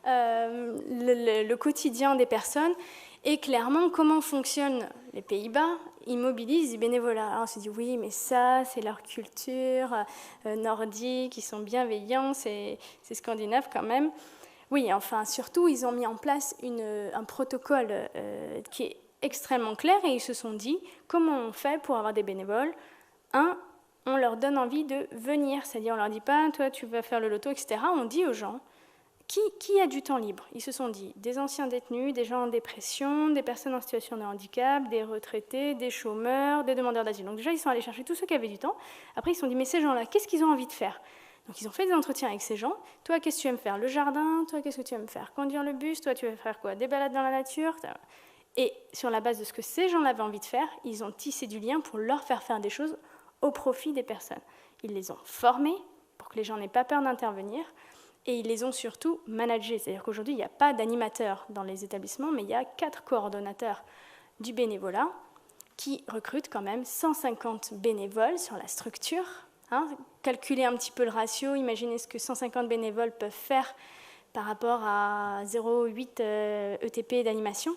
le quotidien des personnes, et clairement comment fonctionnent les Pays-Bas. Ils mobilisent du bénévolat. Alors on se dit oui, mais ça, c'est leur culture nordique, ils sont bienveillants, c'est scandinave quand même. Oui, enfin, surtout, ils ont mis en place un protocole qui est extrêmement clair et ils se sont dit comment on fait pour avoir des bénévoles. On leur donne envie de venir, c'est-à-dire on leur dit pas toi tu vas faire le loto, etc. On dit aux gens qui a du temps libre. Ils se sont dit des anciens détenus, des gens en dépression, des personnes en situation de handicap, des retraités, des chômeurs, des demandeurs d'asile. Donc déjà ils sont allés chercher tous ceux qui avaient du temps. Après ils se sont dit mais ces gens-là, qu'est-ce qu'ils ont envie de faire? Donc ils ont fait des entretiens avec ces gens. Toi, qu'est-ce que tu aimes faire? Le jardin? Toi, qu'est-ce que tu aimes faire? Conduire le bus? Toi, tu veux faire quoi? Des balades dans la nature? Et sur la base de ce que ces gens-là avaient envie de faire, ils ont tissé du lien pour leur faire des choses au profit des personnes. Ils les ont formés pour que les gens n'aient pas peur d'intervenir et ils les ont surtout managés. C'est-à-dire qu'aujourd'hui, il n'y a pas d'animateurs dans les établissements, mais il y a 4 coordonnateurs du bénévolat qui recrutent quand même 150 bénévoles sur la structure. Calculez un petit peu le ratio, imaginez ce que 150 bénévoles peuvent faire par rapport à 0,8 ETP d'animation.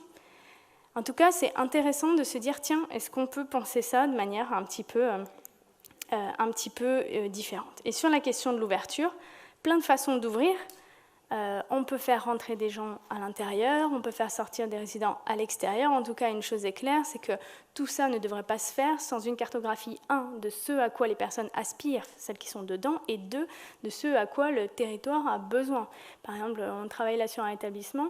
En tout cas, c'est intéressant de se dire, tiens, est-ce qu'on peut penser ça de manière un petit peu différente? Et sur la question de l'ouverture, plein de façons d'ouvrir. On peut faire rentrer des gens à l'intérieur, on peut faire sortir des résidents à l'extérieur. En tout cas, une chose est claire, c'est que tout ça ne devrait pas se faire sans une cartographie, 1, de ce à quoi les personnes aspirent, celles qui sont dedans, et 2, de ce à quoi le territoire a besoin. Par exemple, on travaille là sur un établissement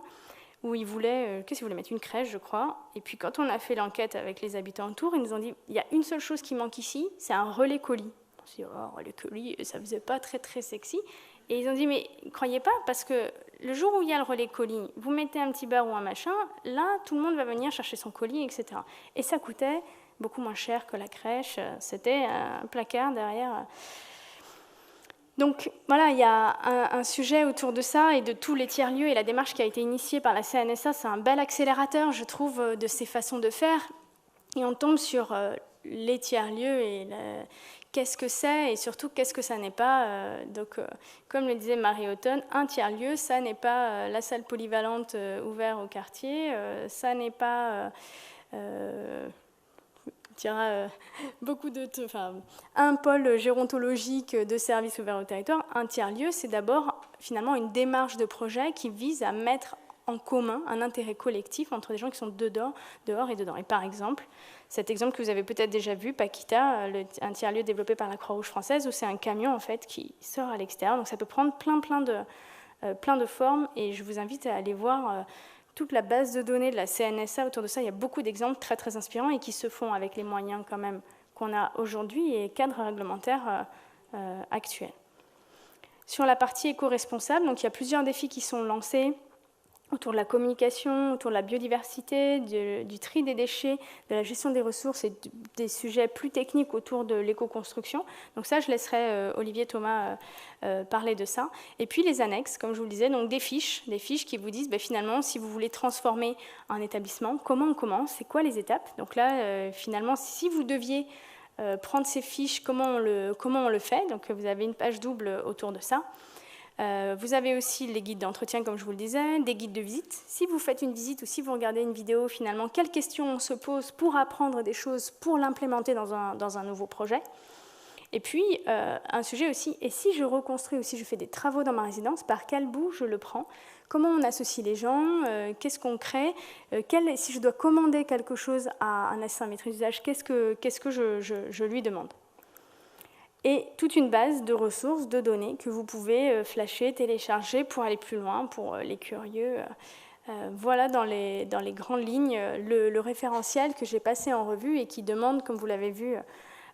où ils voulaient mettre une crèche, je crois. Et puis quand on a fait l'enquête avec les habitants autour, ils nous ont dit, il y a une seule chose qui manque ici, c'est un relais colis. On s'est dit, oh, relais colis, ça ne faisait pas très très sexy. Et ils ont dit, mais ne croyez pas, parce que le jour où il y a le relais colis, vous mettez un petit bar ou un machin, là, tout le monde va venir chercher son colis, etc. Et ça coûtait beaucoup moins cher que la crèche. C'était un placard derrière. Donc voilà, il y a un sujet autour de ça et de tous les tiers-lieux. Et la démarche qui a été initiée par la CNSA, c'est un bel accélérateur, je trouve, de ces façons de faire. Et on tombe sur les tiers-lieux et qu'est-ce que c'est et surtout qu'est-ce que ça n'est pas. Comme le disait Marie-Automne, un tiers-lieu, ça n'est pas la salle polyvalente ouverte au quartier, ça n'est pas un pôle gérontologique de services ouverts au territoire. Un tiers-lieu, c'est d'abord finalement une démarche de projet qui vise à mettre en commun un intérêt collectif entre des gens qui sont dehors et dedans. Et par exemple, cet exemple que vous avez peut-être déjà vu, Paquita, un tiers-lieu développé par la Croix-Rouge française, où c'est un camion en fait qui sort à l'extérieur. Donc ça peut prendre plein de formes, et je vous invite à aller voir toute la base de données de la CNSA autour de ça. Il y a beaucoup d'exemples très très inspirants et qui se font avec les moyens quand même qu'on a aujourd'hui et cadres réglementaires actuels. Sur la partie éco-responsable, donc il y a plusieurs défis qui sont lancés autour de la communication, autour de la biodiversité, du tri des déchets, de la gestion des ressources et des sujets plus techniques autour de l'éco-construction. Donc ça, je laisserai Olivier Thomas parler de ça. Et puis les annexes, comme je vous le disais, donc des fiches qui vous disent finalement, si vous voulez transformer un établissement, comment on commence, c'est quoi les étapes. Donc là, finalement, si vous deviez prendre ces fiches, comment on le fait. Donc vous avez une page double autour de ça. Vous avez aussi les guides d'entretien, comme je vous le disais, des guides de visite. Si vous faites une visite ou si vous regardez une vidéo, finalement, quelles questions on se pose pour apprendre des choses, pour l'implémenter dans un nouveau projet. Et puis, un sujet aussi, et si je reconstruis ou si je fais des travaux dans ma résidence, par quel bout je le prends? Comment on associe les gens? Qu'est-ce qu'on crée? Si je dois commander quelque chose à un assistant maîtrise d'usage, qu'est-ce que je lui demande? Et toute une base de ressources, de données que vous pouvez flasher, télécharger pour aller plus loin, pour les curieux. Voilà dans les grandes lignes le référentiel que j'ai passé en revue et qui demande, comme vous l'avez vu,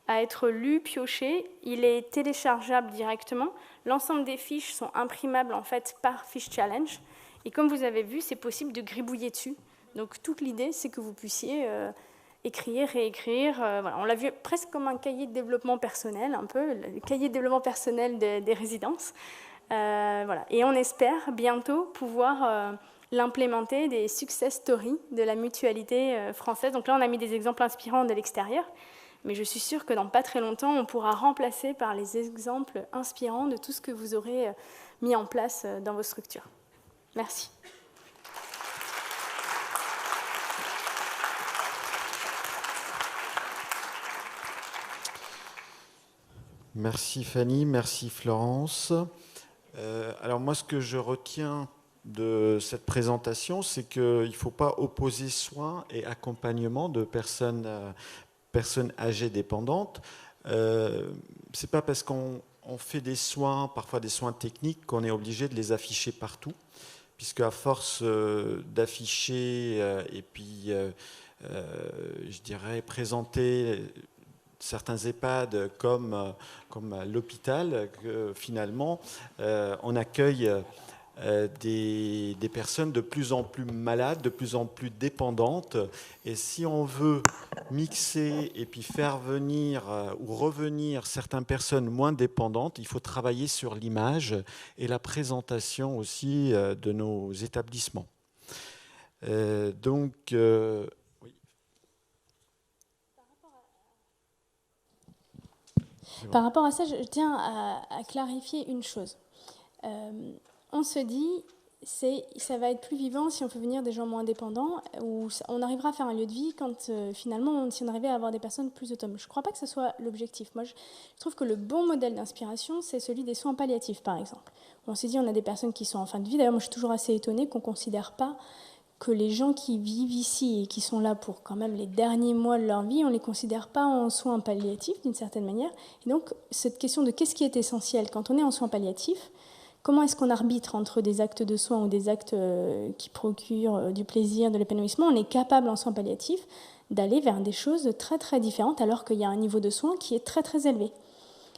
à être lu, pioché. Il est téléchargeable directement. L'ensemble des fiches sont imprimables en fait par Fiche Challenge. Et comme vous avez vu, c'est possible de gribouiller dessus. Donc toute l'idée, c'est que vous puissiez écrire, réécrire. Voilà. On l'a vu presque comme un cahier de développement personnel, un peu, le cahier de développement personnel des résidences. Voilà. Et on espère bientôt pouvoir l'implémenter des success stories de la mutualité française. Donc là, on a mis des exemples inspirants de l'extérieur, mais je suis sûre que dans pas très longtemps, on pourra remplacer par les exemples inspirants de tout ce que vous aurez mis en place dans vos structures. Merci. Merci Fanny, merci Florence. Alors moi, ce que je retiens de cette présentation, c'est qu'il ne faut pas opposer soins et accompagnement de personnes âgées dépendantes. C'est pas parce qu'on fait des soins, parfois des soins techniques, qu'on est obligé de les afficher partout, puisque à force d'afficher et puis, je dirais, présenter certains EHPAD comme l'hôpital, finalement, on accueille des personnes de plus en plus malades, de plus en plus dépendantes. Et si on veut mixer et puis faire venir ou revenir certaines personnes moins dépendantes, il faut travailler sur l'image et la présentation aussi de nos établissements. Oui. Par rapport à ça, je tiens à clarifier une chose. On se dit, ça va être plus vivant si on fait venir des gens moins dépendants, ou on arrivera à faire un lieu de vie quand finalement, si on arrivait à avoir des personnes plus autonomes. Je ne crois pas que ce soit l'objectif. Moi, je trouve que le bon modèle d'inspiration, c'est celui des soins palliatifs, par exemple. On s'est dit, on a des personnes qui sont en fin de vie. D'ailleurs, moi, je suis toujours assez étonnée qu'on ne considère pas que les gens qui vivent ici et qui sont là pour quand même les derniers mois de leur vie, on ne les considère pas en soins palliatifs d'une certaine manière. Et donc, cette question de qu'est-ce qui est essentiel quand on est en soins palliatifs, comment est-ce qu'on arbitre entre des actes de soins ou des actes qui procurent du plaisir, de l'épanouissement? On est capable en soins palliatifs d'aller vers des choses très très différentes alors qu'il y a un niveau de soins qui est très très élevé.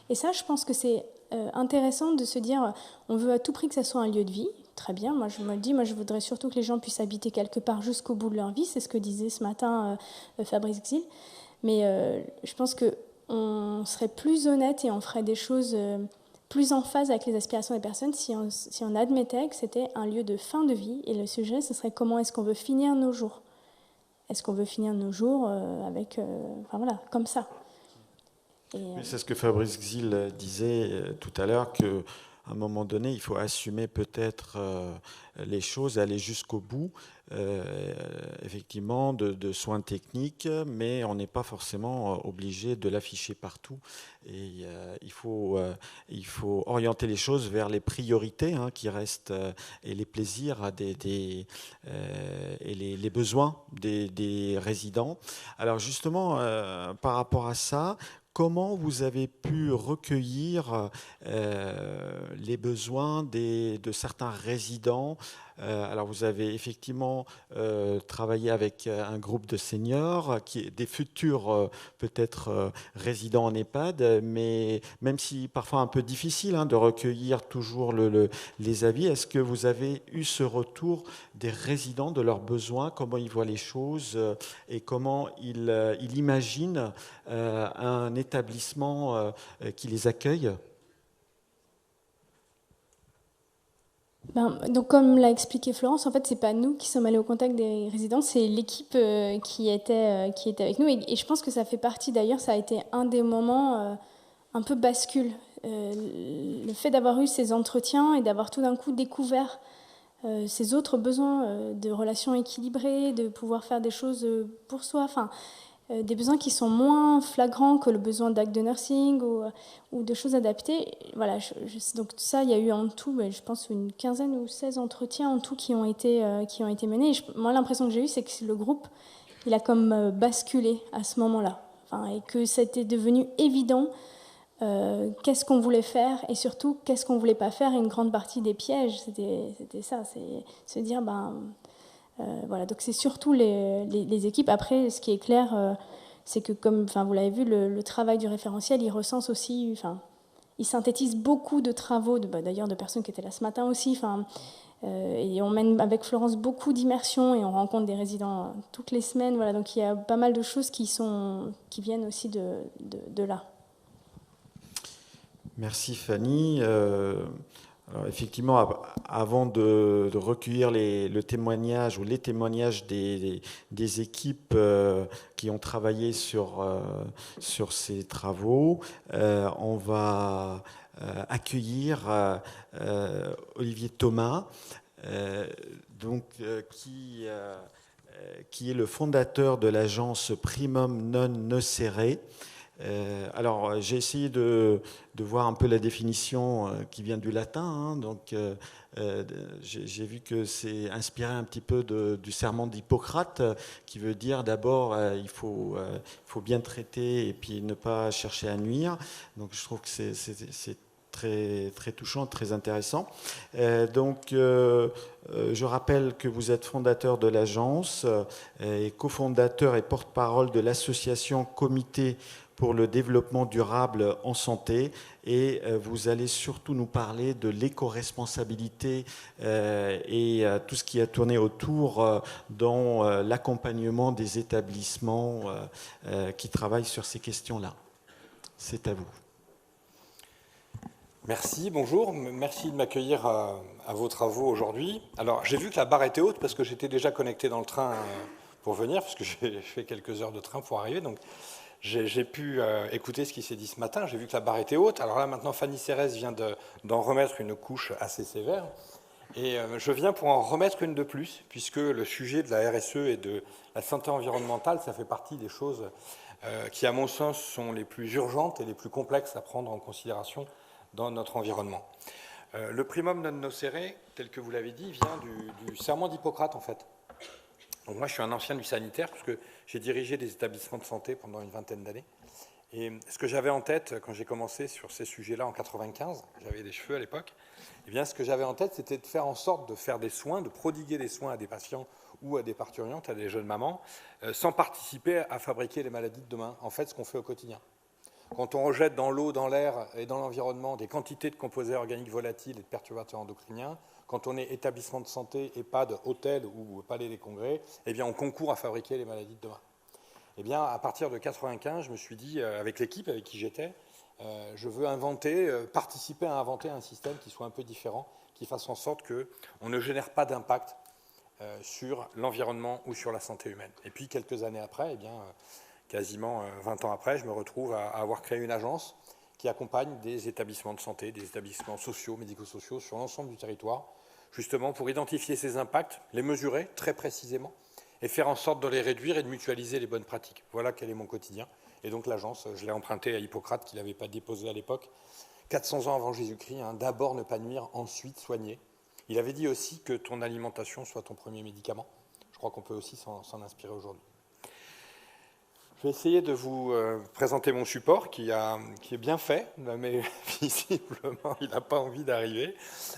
Et ça, je pense que c'est intéressant de se dire on veut à tout prix que ça soit un lieu de vie. Très bien, moi je me le dis, moi je voudrais surtout que les gens puissent habiter quelque part jusqu'au bout de leur vie, c'est ce que disait ce matin Fabrice Xil. Mais je pense qu'on serait plus honnête et on ferait des choses plus en phase avec les aspirations des personnes si on admettait que c'était un lieu de fin de vie. Et le sujet, ce serait comment est-ce qu'on veut finir nos jours. Est-ce qu'on veut finir nos jours avec, enfin voilà, comme ça. C'est ce que Fabrice Xil disait tout à l'heure, qu'à un moment donné, il faut assumer peut-être les choses, aller jusqu'au bout, effectivement, de soins techniques, mais on n'est pas forcément obligé de l'afficher partout. Et il faut orienter les choses vers les priorités qui restent et les plaisirs et les besoins des résidents. Alors justement, par rapport à ça, comment vous avez pu recueillir les besoins de certains résidents? Alors vous avez effectivement travaillé avec un groupe de seniors, des futurs peut-être résidents en EHPAD, mais même si parfois un peu difficile de recueillir toujours les avis, est-ce que vous avez eu ce retour des résidents, de leurs besoins, comment ils voient les choses et comment ils imaginent un établissement qui les accueille? Donc, comme l'a expliqué Florence, en fait, c'est pas nous qui sommes allés au contact des résidents, c'est l'équipe qui était avec nous. Et je pense que ça fait partie, d'ailleurs, ça a été un des moments un peu bascule. Le fait d'avoir eu ces entretiens et d'avoir tout d'un coup découvert ces autres besoins de relations équilibrées, de pouvoir faire des choses pour soi, enfin, des besoins qui sont moins flagrants que le besoin d'actes de nursing ou de choses adaptées. Voilà, donc ça, il y a eu en tout, je pense, une 15 ou 16 entretiens en tout qui ont été menés. Et moi, l'impression que j'ai eue, c'est que le groupe, il a comme basculé à ce moment-là. Enfin, et que c'était devenu évident qu'est-ce qu'on voulait faire et surtout qu'est-ce qu'on ne voulait pas faire. Et une grande partie des pièges, c'était ça, c'est se dire... voilà, donc c'est surtout les équipes. Après, ce qui est clair, c'est que, comme vous l'avez vu, le travail du référentiel, il recense aussi, il synthétise beaucoup de travaux, d'ailleurs de personnes qui étaient là ce matin aussi. Et on mène avec Florence beaucoup d'immersions et on rencontre des résidents toutes les semaines. Voilà, donc il y a pas mal de choses qui viennent aussi de là. Merci Fanny. Alors effectivement, avant de recueillir le témoignage ou les témoignages des équipes qui ont travaillé sur ces travaux, on va accueillir Olivier Thomas, qui est le fondateur de l'agence Primum Non Nocere. Alors, j'ai essayé de voir un peu la définition qui vient du latin, donc J'ai vu que c'est inspiré un petit peu du serment d'Hippocrate, qui veut dire d'abord il faut bien traiter et puis ne pas chercher à nuire. Donc je trouve que c'est très, très touchant, très intéressant. Je rappelle que vous êtes fondateur de l'agence et cofondateur et porte-parole de l'association Comité pour le développement durable en santé, et vous allez surtout nous parler de l'éco-responsabilité et tout ce qui a tourné autour dans l'accompagnement des établissements qui travaillent sur ces questions-là. C'est à vous. Merci, bonjour, merci de m'accueillir à vos travaux aujourd'hui. Alors j'ai vu que la barre était haute parce que j'étais déjà connecté dans le train pour venir, parce que j'ai fait quelques heures de train pour arriver, donc j'ai pu écouter ce qui s'est dit ce matin. J'ai vu que la barre était haute. Alors là maintenant Fanny Cérès vient d'en remettre une couche assez sévère, et je viens pour en remettre une de plus, puisque le sujet de la RSE et de la santé environnementale, ça fait partie des choses qui à mon sens sont les plus urgentes et les plus complexes à prendre en considération dans notre environnement. Le primum non nocere, tel que vous l'avez dit, vient du serment d'Hippocrate, en fait. Donc moi, je suis un ancien du sanitaire, puisque j'ai dirigé des établissements de santé pendant une vingtaine d'années. Et ce que j'avais en tête, quand j'ai commencé sur ces sujets-là en 95, j'avais des cheveux à l'époque, eh bien, ce que j'avais en tête, c'était de faire en sorte de faire des soins, de prodiguer des soins à des patients ou à des parturientes, à des jeunes mamans, sans participer à fabriquer les maladies de demain. En fait, ce qu'on fait au quotidien. Quand on rejette dans l'eau, dans l'air et dans l'environnement des quantités de composés organiques volatiles et de perturbateurs endocriniens, quand on est établissement de santé, EHPAD, hôtel ou palais des congrès, eh bien on concourt à fabriquer les maladies de demain. Eh bien, à partir de 1995, je me suis dit, avec l'équipe avec qui j'étais, je veux participer à inventer un système qui soit un peu différent, qui fasse en sorte qu'on ne génère pas d'impact sur l'environnement ou sur la santé humaine. Et puis, quelques années après, eh bien, quasiment 20 ans après, je me retrouve à avoir créé une agence qui accompagne des établissements de santé, des établissements sociaux, médico-sociaux sur l'ensemble du territoire, justement pour identifier ces impacts, les mesurer très précisément et faire en sorte de les réduire et de mutualiser les bonnes pratiques. Voilà quel est mon quotidien. Et donc l'agence, je l'ai empruntée à Hippocrate, qui ne l'avait pas déposée à l'époque, 400 ans avant Jésus-Christ, d'abord ne pas nuire, ensuite soigner. Il avait dit aussi que ton alimentation soit ton premier médicament. Je crois qu'on peut aussi s'en inspirer aujourd'hui. Je vais essayer de vous présenter mon support qui est bien fait, mais visiblement il n'a pas envie d'arriver.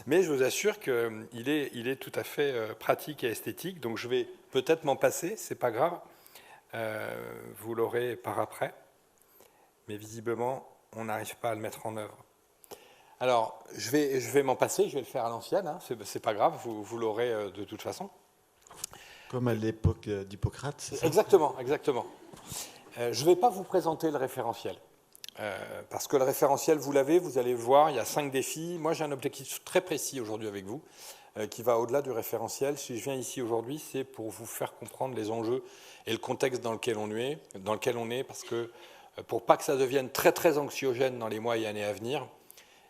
Mais je vous assure qu'il est tout à fait pratique et esthétique, donc je vais peut-être m'en passer, c'est pas grave. Vous l'aurez par après, mais visiblement on n'arrive pas à le mettre en œuvre. Alors je vais m'en passer, je vais le faire à l'ancienne, c'est pas grave, vous l'aurez de toute façon. Comme à l'époque d'Hippocrate, c'est ça ? Exactement. Je ne vais pas vous présenter le référentiel, parce que le référentiel, vous l'avez, vous allez voir, il y a 5 défis. Moi, j'ai un objectif très précis aujourd'hui avec vous, qui va au-delà du référentiel. Si je viens ici aujourd'hui, c'est pour vous faire comprendre les enjeux et le contexte dans lequel on est, parce que pour pas que ça devienne très, très anxiogène dans les mois et années à venir,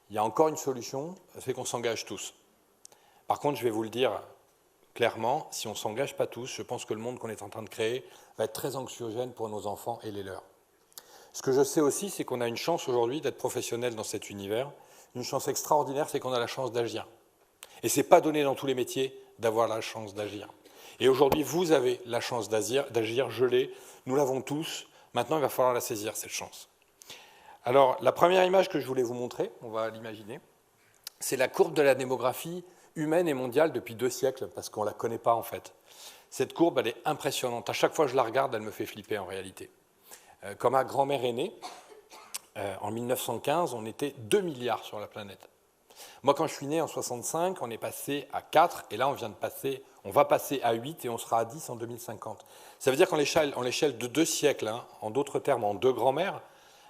il y a encore une solution, c'est qu'on s'engage tous. Par contre, je vais vous le dire clairement, si on ne s'engage pas tous, je pense que le monde qu'on est en train de créer va être très anxiogène pour nos enfants et les leurs. Ce que je sais aussi, c'est qu'on a une chance aujourd'hui d'être professionnel dans cet univers. Une chance extraordinaire, c'est qu'on a la chance d'agir. Et ce n'est pas donné dans tous les métiers d'avoir la chance d'agir. Et aujourd'hui, vous avez la chance d'agir, je l'ai, nous l'avons tous. Maintenant, il va falloir la saisir, cette chance. Alors, la première image que je voulais vous montrer, on va l'imaginer, c'est la courbe de la démographie humaine et mondiale depuis 2 siècles, parce qu'on ne la connaît pas en fait. Cette courbe, elle est impressionnante. À chaque fois que je la regarde, elle me fait flipper en réalité. Quand ma grand-mère est née, en 1915, on était 2 milliards sur la planète. Moi, quand je suis né en 65, on est passé à 4, et là, on va passer à 8, et on sera à 10 en 2050. Ça veut dire qu'en l'échelle de 2 siècles, en d'autres termes, en 2 grands-mères,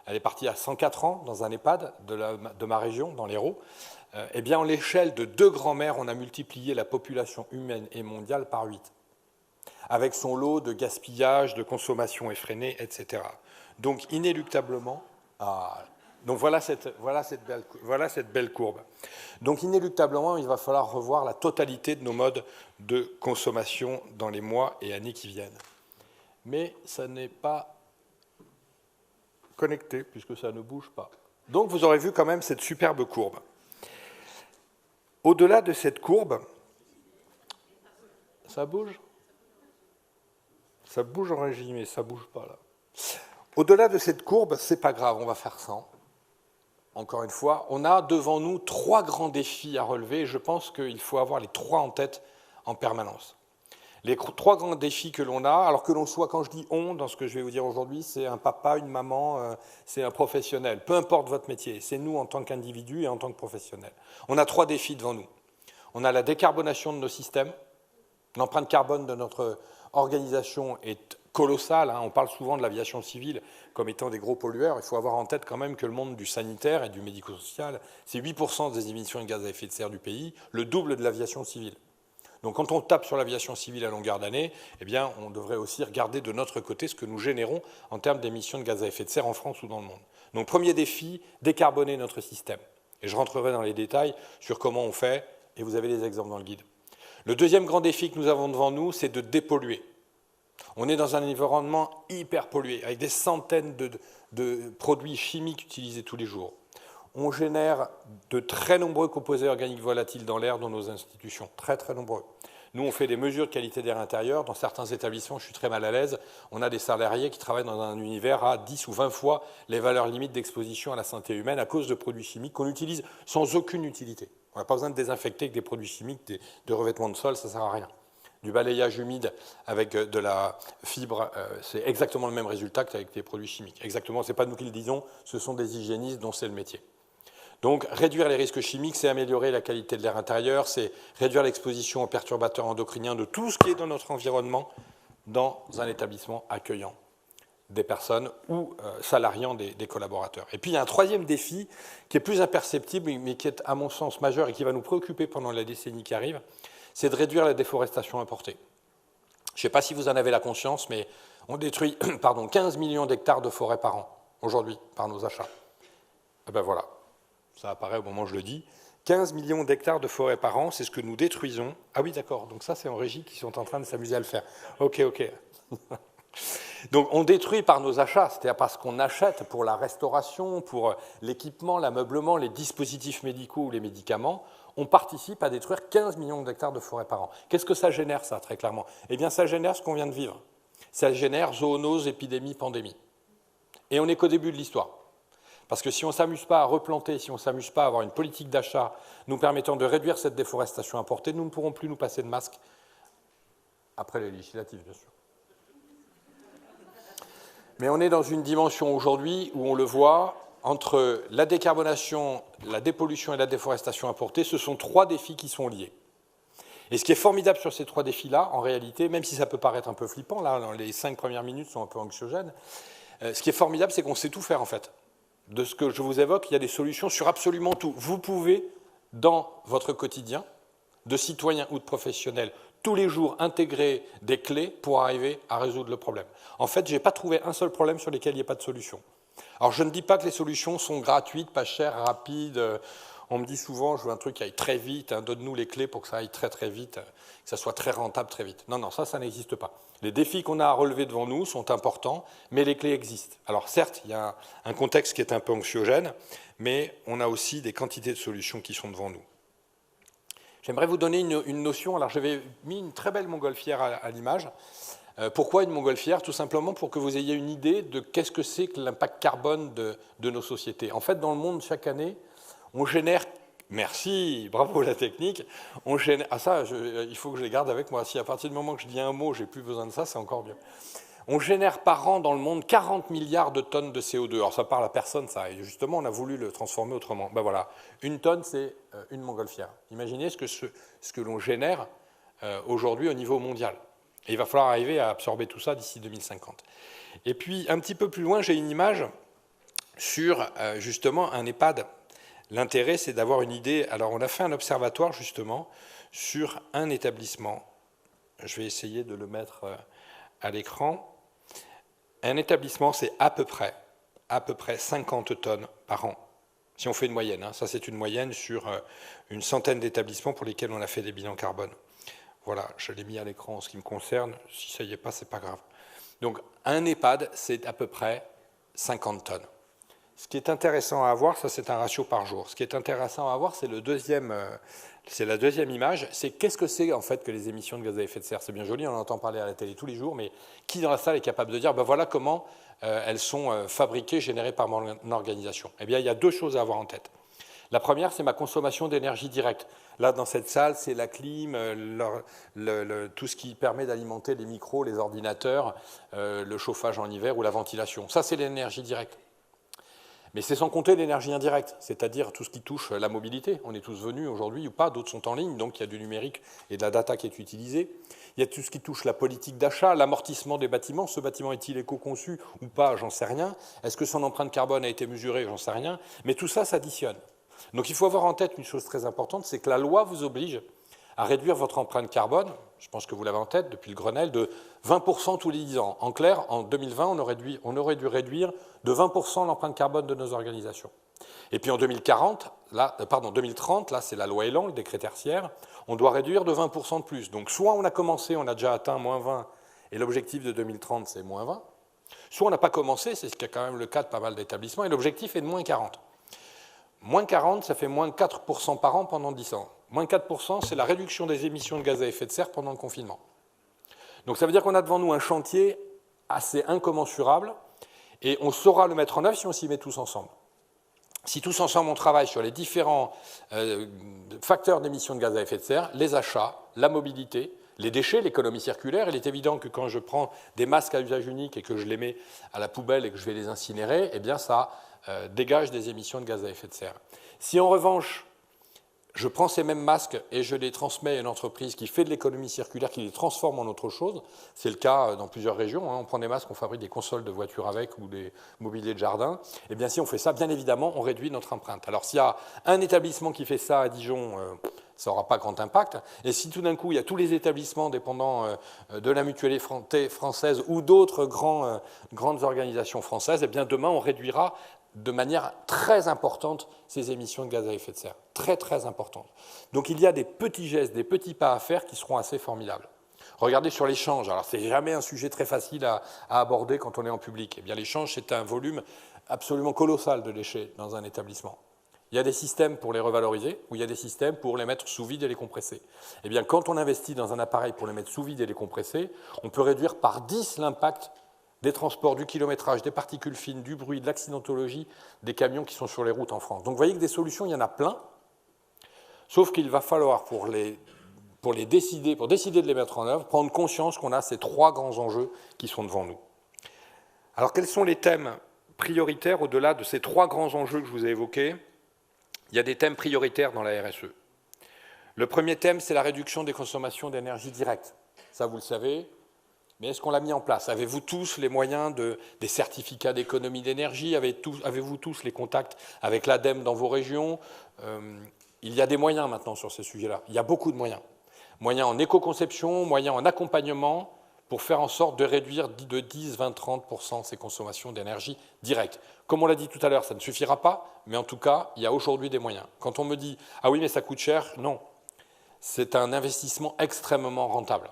elle est partie à 104 ans dans un EHPAD de ma région, dans l'Hérault. Eh bien, en l'échelle de 2 grands-mères, on a multiplié la population humaine et mondiale par 8, avec son lot de gaspillage, de consommation effrénée, etc. Donc, inéluctablement, voilà cette belle courbe. Donc, inéluctablement, il va falloir revoir la totalité de nos modes de consommation dans les mois et années qui viennent. Mais ça n'est pas connecté, puisque ça ne bouge pas. Donc, vous aurez vu quand même cette superbe courbe. Au-delà de cette courbe, ça bouge? Ça bouge en régie, mais ça ne bouge pas là. Au-delà de cette courbe, c'est pas grave, on va faire 100. Encore une fois, on a devant nous 3 grands défis à relever, et je pense qu'il faut avoir les 3 en tête en permanence. Les 3 grands défis que l'on a, alors que l'on soit, quand je dis on, dans ce que je vais vous dire aujourd'hui, c'est un papa, une maman, c'est un professionnel, peu importe votre métier, c'est nous en tant qu'individus et en tant que professionnels. On a 3 défis devant nous. On a la décarbonation de nos systèmes. L'empreinte carbone de notre organisation est colossale. On parle souvent de l'aviation civile comme étant des gros pollueurs. Il faut avoir en tête quand même que le monde du sanitaire et du médico-social, c'est 8% des émissions de gaz à effet de serre du pays, le double de l'aviation civile. Donc quand on tape sur l'aviation civile à longueur d'année, eh bien, on devrait aussi regarder de notre côté ce que nous générons en termes d'émissions de gaz à effet de serre en France ou dans le monde. Donc premier défi, décarboner notre système. Et je rentrerai dans les détails sur comment on fait, et vous avez les exemples dans le guide. Le deuxième grand défi que nous avons devant nous, c'est de dépolluer. On est dans un environnement hyper pollué, avec des centaines de produits chimiques utilisés tous les jours. On génère de très nombreux composés organiques volatiles dans l'air dans nos institutions, très très nombreux. Nous, on fait des mesures de qualité d'air intérieur. Dans certains établissements, je suis très mal à l'aise, on a des salariés qui travaillent dans un univers à 10 ou 20 fois les valeurs limites d'exposition à la santé humaine à cause de produits chimiques qu'on utilise sans aucune utilité. On n'a pas besoin de désinfecter avec des produits chimiques, de revêtement de sol, ça ne sert à rien. Du balayage humide avec de la fibre, c'est exactement le même résultat qu'avec des produits chimiques. Exactement, ce n'est pas nous qui le disons, ce sont des hygiénistes dont c'est le métier. Donc, réduire les risques chimiques, c'est améliorer la qualité de l'air intérieur, c'est réduire l'exposition aux perturbateurs endocriniens de tout ce qui est dans notre environnement dans un établissement accueillant des personnes ou salariant des collaborateurs. Et puis, il y a un troisième défi qui est plus imperceptible, mais qui est, à mon sens, majeur et qui va nous préoccuper pendant la décennie qui arrive, c'est de réduire la déforestation importée. Je ne sais pas si vous en avez la conscience, mais on détruit 15 millions d'hectares de forêt par an, aujourd'hui, par nos achats. Et ben voilà, ça apparaît au moment où je le dis. 15 millions d'hectares de forêt par an, c'est ce que nous détruisons. Ah oui, d'accord, donc ça, c'est en régie qui sont en train de s'amuser à le faire. Ok. Donc on détruit par nos achats, c'est-à-dire parce qu'on achète pour la restauration, pour l'équipement, l'ameublement, les dispositifs médicaux ou les médicaments, on participe à détruire 15 millions d'hectares de forêt par an. Qu'est-ce que ça génère, ça, très clairement? Eh bien, ça génère ce qu'on vient de vivre. Ça génère zoonose, épidémie, pandémie. Et on n'est qu'au début de l'histoire. Parce que si on ne s'amuse pas à replanter, si on ne s'amuse pas à avoir une politique d'achat nous permettant de réduire cette déforestation importée, nous ne pourrons plus nous passer de masques après les législatives, bien sûr. Mais on est dans une dimension aujourd'hui où on le voit, entre la décarbonation, la dépollution et la déforestation importée, ce sont 3 défis qui sont liés. Et ce qui est formidable sur ces 3 défis-là, en réalité, même si ça peut paraître un peu flippant, là, les 5 premières minutes sont un peu anxiogènes, ce qui est formidable, c'est qu'on sait tout faire, en fait. De ce que je vous évoque, il y a des solutions sur absolument tout. Vous pouvez, dans votre quotidien, de citoyen ou de professionnel, tous les jours intégrer des clés pour arriver à résoudre le problème. En fait, je n'ai pas trouvé un seul problème sur lequel il n'y ait pas de solution. Alors, je ne dis pas que les solutions sont gratuites, pas chères, rapides. On me dit souvent, je veux un truc qui aille très vite, donne-nous les clés pour que ça aille très très vite, que ça soit très rentable très vite. Non, ça n'existe pas. Les défis qu'on a à relever devant nous sont importants, mais les clés existent. Alors certes, il y a un contexte qui est un peu anxiogène, mais on a aussi des quantités de solutions qui sont devant nous. J'aimerais vous donner une notion. Alors j'avais mis une très belle montgolfière à l'image. Pourquoi une montgolfière? Tout simplement pour que vous ayez une idée de qu'est-ce que c'est que l'impact carbone de nos sociétés. En fait, dans le monde, chaque année, on génère... Merci, bravo la technique. On génère... Ah ça, il faut que je les garde avec moi. Si à partir du moment que je dis un mot, j'ai plus besoin de ça, c'est encore mieux. On génère par an dans le monde 40 milliards de tonnes de CO2. Alors ça parle à personne, ça. Et justement, on a voulu le transformer autrement. Ben voilà, une tonne, c'est une montgolfière. Imaginez ce que l'on génère aujourd'hui au niveau mondial. Et il va falloir arriver à absorber tout ça d'ici 2050. Et puis, un petit peu plus loin, j'ai une image sur justement un EHPAD. L'intérêt, c'est d'avoir une idée. Alors, on a fait un observatoire, justement, sur un établissement. Je vais essayer de le mettre à l'écran. Un établissement, c'est à peu près 50 tonnes par an. Si on fait une moyenne, ça c'est une moyenne sur une centaine d'établissements pour lesquels on a fait des bilans carbone. Voilà, je l'ai mis à l'écran en ce qui me concerne. Si ça y est pas, c'est pas grave. Donc, un EHPAD, c'est à peu près 50 tonnes. Ce qui est intéressant à avoir, ça c'est un ratio par jour. Ce qui est intéressant à avoir, c'est la deuxième image. C'est qu'est-ce que c'est en fait que les émissions de gaz à effet de serre? C'est bien joli, on en entend parler à la télé tous les jours, mais qui dans la salle est capable de dire, ben voilà comment elles sont fabriquées, générées par mon organisation? Eh bien, il y a deux choses à avoir en tête. La première, c'est ma consommation d'énergie directe. Là, dans cette salle, c'est la clim, tout ce qui permet d'alimenter les micros, les ordinateurs, le chauffage en hiver ou la ventilation. Ça, c'est l'énergie directe. Mais c'est sans compter l'énergie indirecte, c'est-à-dire tout ce qui touche la mobilité. On est tous venus aujourd'hui ou pas, d'autres sont en ligne, donc il y a du numérique et de la data qui est utilisée. Il y a tout ce qui touche la politique d'achat, l'amortissement des bâtiments. Ce bâtiment est-il éco-conçu ou pas? J'en sais rien. Est-ce que son empreinte carbone a été mesurée? J'en sais rien. Mais tout ça s'additionne. Donc il faut avoir en tête une chose très importante, c'est que la loi vous oblige à réduire votre empreinte carbone, je pense que vous l'avez en tête depuis le Grenelle, de 20% tous les 10 ans. En clair, en 2020, on aurait dû réduire de 20% l'empreinte carbone de nos organisations. Et puis en 2030, là c'est la loi Elan, le décret tertiaire, on doit réduire de 20% de plus. Donc soit on a commencé, on a déjà atteint moins 20, et l'objectif de 2030 c'est moins 20, soit on n'a pas commencé, c'est ce qui est quand même le cas de pas mal d'établissements, et l'objectif est de moins 40. Moins 40, ça fait moins 4% par an pendant 10 ans. Moins 4%, c'est la réduction des émissions de gaz à effet de serre pendant le confinement. Donc ça veut dire qu'on a devant nous un chantier assez incommensurable et on saura le mettre en œuvre si on s'y met tous ensemble. Si tous ensemble on travaille sur les différents facteurs d'émissions de gaz à effet de serre, les achats, la mobilité, les déchets, l'économie circulaire, il est évident que quand je prends des masques à usage unique et que je les mets à la poubelle et que je vais les incinérer, eh bien ça dégage des émissions de gaz à effet de serre. Si en revanche, je prends ces mêmes masques et je les transmets à une entreprise qui fait de l'économie circulaire, qui les transforme en autre chose, c'est le cas dans plusieurs régions, on prend des masques, on fabrique des consoles de voitures avec ou des mobiliers de jardin, et bien si on fait ça, bien évidemment, on réduit notre empreinte. Alors s'il y a un établissement qui fait ça à Dijon, ça n'aura pas grand impact, et si tout d'un coup il y a tous les établissements dépendants de la mutualité française ou d'autres grandes organisations françaises, et bien demain on réduira de manière très importante ces émissions de gaz à effet de serre. Très, très importante. Donc il y a des petits gestes, des petits pas à faire qui seront assez formidables. Regardez sur l'échange. Alors c'est jamais un sujet très facile à aborder quand on est en public. Eh bien l'échange, c'est un volume absolument colossal de déchets dans un établissement. Il y a des systèmes pour les revaloriser ou il y a des systèmes pour les mettre sous vide et les compresser. Eh bien quand on investit dans un appareil pour les mettre sous vide et les compresser, on peut réduire par 10 l'impact des transports, du kilométrage, des particules fines, du bruit, de l'accidentologie des camions qui sont sur les routes en France. Donc vous voyez que des solutions, il y en a plein, sauf qu'il va falloir, pour décider de les mettre en œuvre, prendre conscience qu'on a ces trois grands enjeux qui sont devant nous. Alors quels sont les thèmes prioritaires au-delà de ces trois grands enjeux que je vous ai évoqués? Il y a des thèmes prioritaires dans la RSE. Le premier thème, c'est la réduction des consommations d'énergie directe. Ça, vous le savez. Mais est-ce qu'on l'a mis en place? Avez-vous tous les moyens des certificats d'économie d'énergie? Avez-vous tous les contacts avec l'ADEME dans vos régions? Il y a des moyens maintenant sur ces sujets-là. Il y a beaucoup de moyens. Moyens en éco-conception, moyens en accompagnement pour faire en sorte de réduire de 10, 20, 30% ces consommations d'énergie directe. Comme on l'a dit tout à l'heure, ça ne suffira pas, mais en tout cas, il y a aujourd'hui des moyens. Quand on me dit « Ah oui, mais ça coûte cher », non. C'est un investissement extrêmement rentable.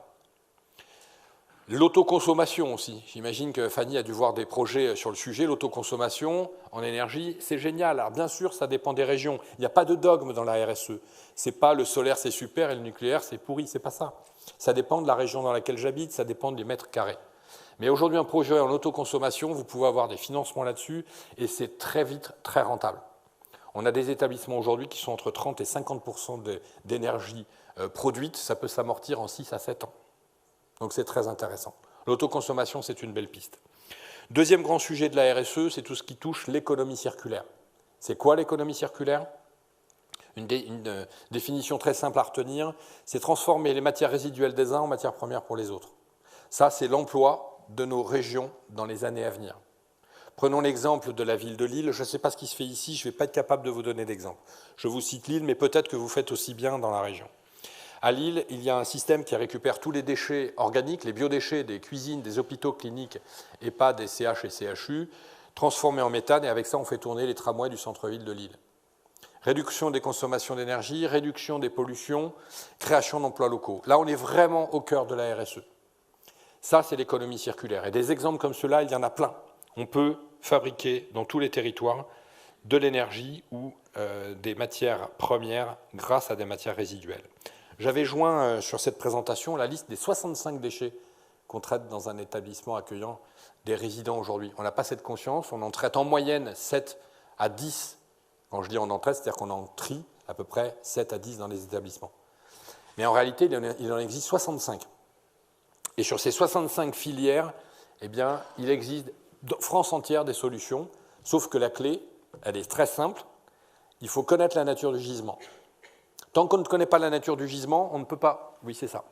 L'autoconsommation aussi. J'imagine que Fanny a dû voir des projets sur le sujet. L'autoconsommation en énergie, c'est génial. Alors bien sûr, ça dépend des régions. Il n'y a pas de dogme dans la RSE. C'est pas le solaire c'est super et le nucléaire c'est pourri. C'est pas ça. Ça dépend de la région dans laquelle j'habite, ça dépend des mètres carrés. Mais aujourd'hui, un projet en autoconsommation, vous pouvez avoir des financements là-dessus et c'est très vite très rentable. On a des établissements aujourd'hui qui sont entre 30 et 50% d'énergie produite. Ça peut s'amortir en 6 à 7 ans. Donc c'est très intéressant. L'autoconsommation, c'est une belle piste. Deuxième grand sujet de la RSE, c'est tout ce qui touche l'économie circulaire. C'est quoi l'économie circulaire? Une définition très simple à retenir, c'est transformer les matières résiduelles des uns en matières premières pour les autres. Ça, c'est l'emploi de nos régions dans les années à venir. Prenons l'exemple de la ville de Lille. Je ne sais pas ce qui se fait ici, je ne vais pas être capable de vous donner d'exemple. Je vous cite Lille, mais peut-être que vous faites aussi bien dans la région. À Lille, il y a un système qui récupère tous les déchets organiques, les biodéchets des cuisines, des hôpitaux, cliniques, EHPAD, des CH et CHU, transformés en méthane, et avec ça, on fait tourner les tramways du centre-ville de Lille. Réduction des consommations d'énergie, réduction des pollutions, création d'emplois locaux. Là, on est vraiment au cœur de la RSE. Ça, c'est l'économie circulaire. Et des exemples comme ceux-là, il y en a plein. On peut fabriquer dans tous les territoires de l'énergie ou des matières premières grâce à des matières résiduelles. J'avais joint sur cette présentation la liste des 65 déchets qu'on traite dans un établissement accueillant des résidents aujourd'hui. On n'a pas cette conscience, on en traite en moyenne 7 à 10. Quand je dis on en traite, c'est-à-dire qu'on en trie à peu près 7 à 10 dans les établissements. Mais en réalité, il en existe 65. Et sur ces 65 filières, eh bien, il existe France entière des solutions, sauf que la clé, elle est très simple. Il faut connaître la nature du gisement. Tant qu'on ne connaît pas la nature du gisement, on ne peut pas... Oui, c'est ça.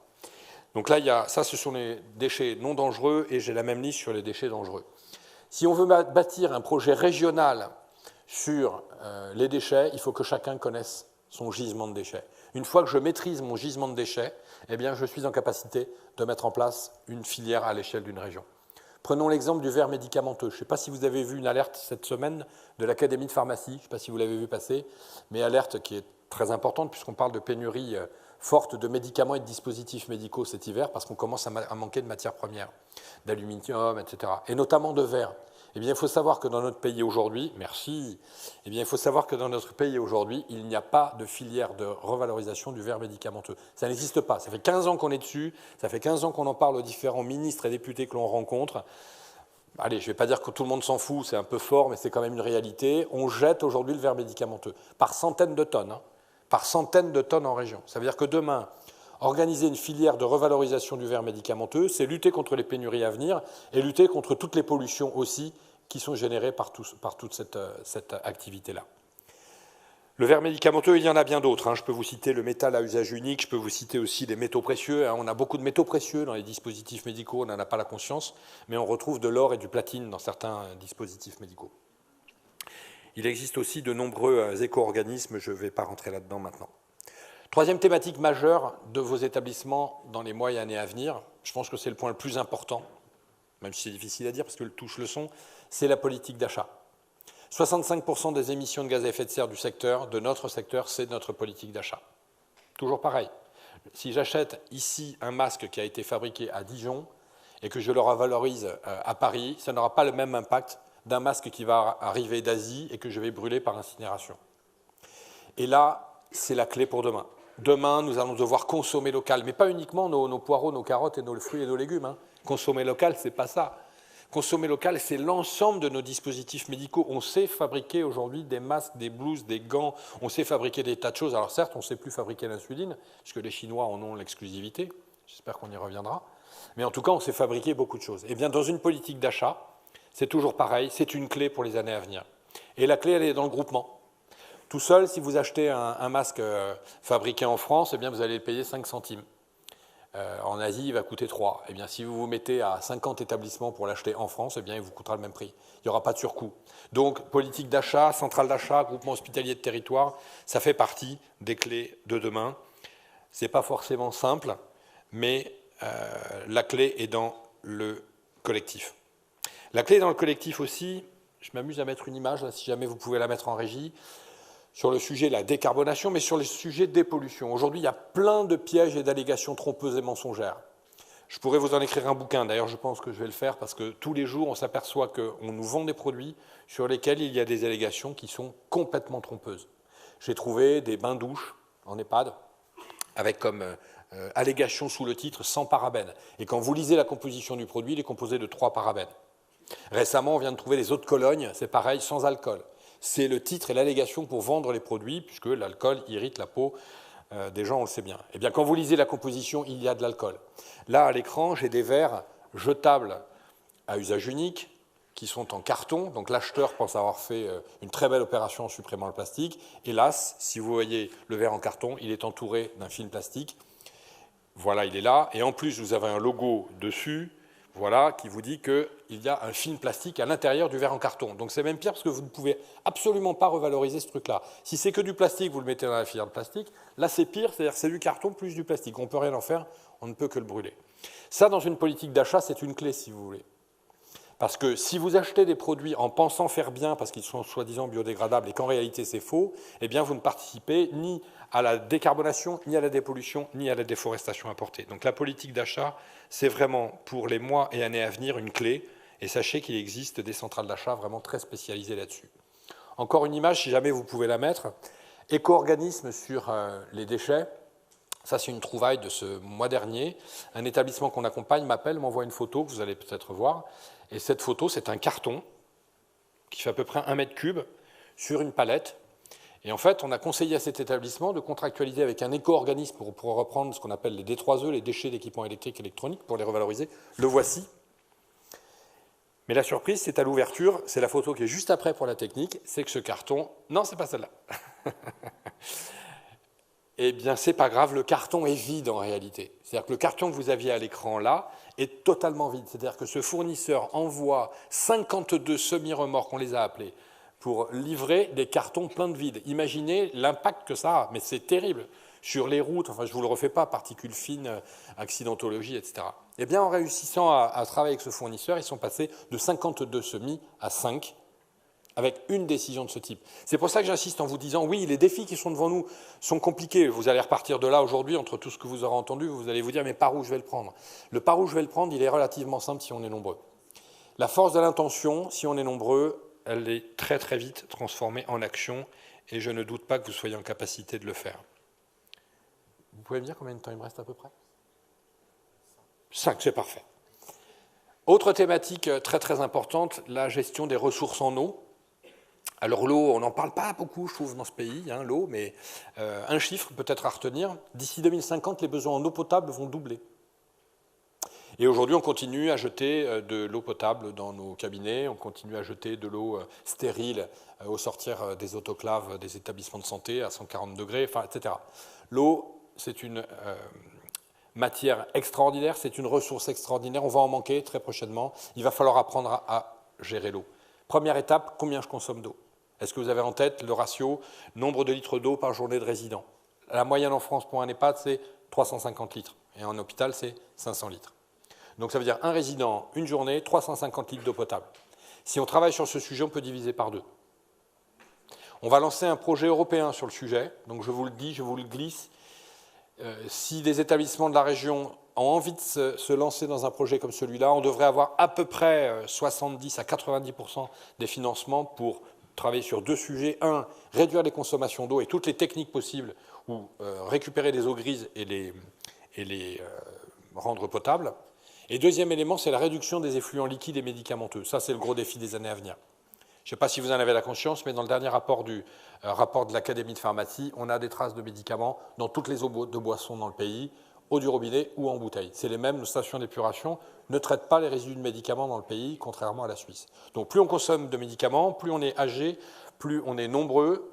Donc là, ça, ce sont les déchets non dangereux, et j'ai la même liste sur les déchets dangereux. Si on veut bâtir un projet régional sur les déchets, il faut que chacun connaisse son gisement de déchets. Une fois que je maîtrise mon gisement de déchets, eh bien, je suis en capacité de mettre en place une filière à l'échelle d'une région. Prenons l'exemple du verre médicamenteux. Je ne sais pas si vous avez vu une alerte cette semaine de l'Académie de pharmacie, je ne sais pas si vous l'avez vu passer, mais alerte qui est très importante puisqu'on parle de pénurie forte de médicaments et de dispositifs médicaux cet hiver parce qu'on commence à manquer de matières premières, d'aluminium, etc. Et notamment de verre. Eh bien, il faut savoir que dans notre pays aujourd'hui, merci, eh bien, il faut savoir que dans notre pays aujourd'hui, il n'y a pas de filière de revalorisation du verre médicamenteux. Ça n'existe pas. Ça fait 15 ans qu'on est dessus, ça fait 15 ans qu'on en parle aux différents ministres et députés que l'on rencontre. Allez, je ne vais pas dire que tout le monde s'en fout, c'est un peu fort, mais c'est quand même une réalité. On jette aujourd'hui le verre médicamenteux par centaines de tonnes, par centaines de tonnes en région. Ça veut dire que demain, organiser une filière de revalorisation du verre médicamenteux, c'est lutter contre les pénuries à venir et lutter contre toutes les pollutions aussi qui sont générées par toute cette activité-là. Le verre médicamenteux, il y en a bien d'autres. Je peux vous citer le métal à usage unique, je peux vous citer aussi des métaux précieux. On a beaucoup de métaux précieux dans les dispositifs médicaux, on n'en a pas la conscience, mais on retrouve de l'or et du platine dans certains dispositifs médicaux. Il existe aussi de nombreux éco-organismes, je ne vais pas rentrer là-dedans maintenant. Troisième thématique majeure de vos établissements dans les mois et années à venir, je pense que c'est le point le plus important, même si c'est difficile à dire parce que le touche le son, c'est la politique d'achat. 65% des émissions de gaz à effet de serre du secteur, de notre secteur, c'est notre politique d'achat. Toujours pareil. Si j'achète ici un masque qui a été fabriqué à Dijon et que je le revalorise à Paris, ça n'aura pas le même impact d'un masque qui va arriver d'Asie et que je vais brûler par incinération. Et là, c'est la clé pour demain. Demain, nous allons devoir consommer local, mais pas uniquement nos poireaux, nos carottes et nos fruits et nos légumes. Consommer local, c'est pas ça. Consommer local, c'est l'ensemble de nos dispositifs médicaux. On sait fabriquer aujourd'hui des masques, des blouses, des gants, on sait fabriquer des tas de choses. Alors certes, on ne sait plus fabriquer l'insuline, puisque les Chinois en ont l'exclusivité. J'espère qu'on y reviendra. Mais en tout cas, on sait fabriquer beaucoup de choses. Et bien, dans une politique d'achat, c'est toujours pareil, c'est une clé pour les années à venir. Et la clé, elle est dans le groupement. Tout seul, si vous achetez un masque fabriqué en France, eh bien, vous allez le payer 5 centimes. En Asie, il va coûter 3. Eh bien, si vous vous mettez à 50 établissements pour l'acheter en France, eh bien, il vous coûtera le même prix. Il n'y aura pas de surcoût. Donc, politique d'achat, centrale d'achat, groupement hospitalier de territoire, ça fait partie des clés de demain. Ce n'est pas forcément simple, mais la clé est dans le collectif. La clé est dans le collectif aussi, je m'amuse à mettre une image, là, si jamais vous pouvez la mettre en régie, sur le sujet de la décarbonation, mais sur le sujet des pollutions. Aujourd'hui, il y a plein de pièges et d'allégations trompeuses et mensongères. Je pourrais vous en écrire un bouquin, d'ailleurs je pense que je vais le faire, parce que tous les jours, on s'aperçoit qu'on nous vend des produits sur lesquels il y a des allégations qui sont complètement trompeuses. J'ai trouvé des bains-douches en EHPAD, avec comme allégation sous le titre « sans parabènes ». Et quand vous lisez la composition du produit, il est composé de 3 parabènes. Récemment, on vient de trouver les eaux de Cologne, c'est pareil, sans alcool. C'est le titre et l'allégation pour vendre les produits, puisque l'alcool irrite la peau des gens, on le sait bien. Eh bien, quand vous lisez la composition, il y a de l'alcool. Là, à l'écran, j'ai des verres jetables à usage unique, qui sont en carton. Donc l'acheteur pense avoir fait une très belle opération en supprimant le plastique. Hélas, si vous voyez le verre en carton, il est entouré d'un film plastique. Voilà, il est là. Et en plus, vous avez un logo dessus, voilà, qui vous dit qu'il y a un film plastique à l'intérieur du verre en carton. Donc c'est même pire parce que vous ne pouvez absolument pas revaloriser ce truc-là. Si c'est que du plastique, vous le mettez dans la filière de plastique. Là, c'est pire, c'est-à-dire que c'est du carton plus du plastique. On ne peut rien en faire, on ne peut que le brûler. Ça, dans une politique d'achat, c'est une clé, si vous voulez. Parce que si vous achetez des produits en pensant faire bien, parce qu'ils sont soi-disant biodégradables et qu'en réalité c'est faux, eh bien vous ne participez ni à la décarbonation, ni à la dépollution, ni à la déforestation apportée. Donc la politique d'achat, c'est vraiment pour les mois et années à venir une clé. Et sachez qu'il existe des centrales d'achat vraiment très spécialisées là-dessus. Encore une image, si jamais vous pouvez la mettre. Éco-organisme sur les déchets. Ça, c'est une trouvaille de ce mois dernier. Un établissement qu'on accompagne m'appelle, m'envoie une photo que vous allez peut-être voir. Et cette photo, c'est un carton qui fait à peu près 1 mètre cube sur une palette. Et en fait, on a conseillé à cet établissement de contractualiser avec un éco-organisme pour reprendre ce qu'on appelle les D3E, les déchets d'équipements électriques et électroniques, pour les revaloriser. Le voici. Mais la surprise, c'est à l'ouverture, c'est la photo qui est juste après pour la technique, c'est que ce carton... Non, c'est pas celle-là. Eh bien, c'est pas grave, le carton est vide en réalité. C'est-à-dire que le carton que vous aviez à l'écran là est totalement vide. C'est-à-dire que ce fournisseur envoie 52 semi-remorques, on les a appelés, pour livrer des cartons pleins de vide. Imaginez l'impact que ça a, mais c'est terrible. Sur les routes, enfin je ne vous le refais pas, particules fines, accidentologie, etc. Eh bien, en réussissant à travailler avec ce fournisseur, ils sont passés de 52 semis à 5, avec une décision de ce type. C'est pour ça que j'insiste en vous disant, oui, les défis qui sont devant nous sont compliqués. Vous allez repartir de là aujourd'hui, entre tout ce que vous aurez entendu, vous allez vous dire, mais par où je vais le prendre? Le par où je vais le prendre, il est relativement simple si on est nombreux. La force de l'intention, si on est nombreux, elle est très très vite transformée en action, et je ne doute pas que vous soyez en capacité de le faire. Vous pouvez me dire combien de temps il me reste à peu près? 5, c'est parfait. Autre thématique très très importante, la gestion des ressources en eau. Alors l'eau, on n'en parle pas beaucoup, je trouve, dans ce pays, hein, l'eau, mais un chiffre peut-être à retenir, d'ici 2050, les besoins en eau potable vont doubler. Et aujourd'hui, on continue à jeter de l'eau potable dans nos cabinets, on continue à jeter de l'eau stérile au sortir des autoclaves des établissements de santé à 140 degrés, enfin, etc. L'eau, c'est une matière extraordinaire, c'est une ressource extraordinaire, on va en manquer très prochainement, il va falloir apprendre à gérer l'eau. Première étape, combien je consomme d'eau? Est-ce que vous avez en tête le ratio nombre de litres d'eau par journée de résident? La moyenne en France pour un EHPAD, c'est 350 litres, et en hôpital, c'est 500 litres. Donc ça veut dire un résident, une journée, 350 litres d'eau potable. Si on travaille sur ce sujet, on peut diviser par 2. On va lancer un projet européen sur le sujet, donc je vous le dis, je vous le glisse. Si des établissements de la région ont envie de se lancer dans un projet comme celui-là, on devrait avoir à peu près 70 à 90% des financements pour travailler sur 2 sujets. Un, réduire les consommations d'eau et toutes les techniques possibles, ou récupérer des eaux grises et les rendre potables. Et deuxième élément, c'est la réduction des effluents liquides et médicamenteux. Ça, c'est le gros défi des années à venir. Je ne sais pas si vous en avez la conscience, mais dans le dernier rapport de l'Académie de pharmacie, on a des traces de médicaments dans toutes les eaux de boissons dans le pays, eau du robinet ou en bouteille. C'est les mêmes, nos stations d'épuration ne traitent pas les résidus de médicaments dans le pays, contrairement à la Suisse. Donc plus on consomme de médicaments, plus on est âgé, plus on est nombreux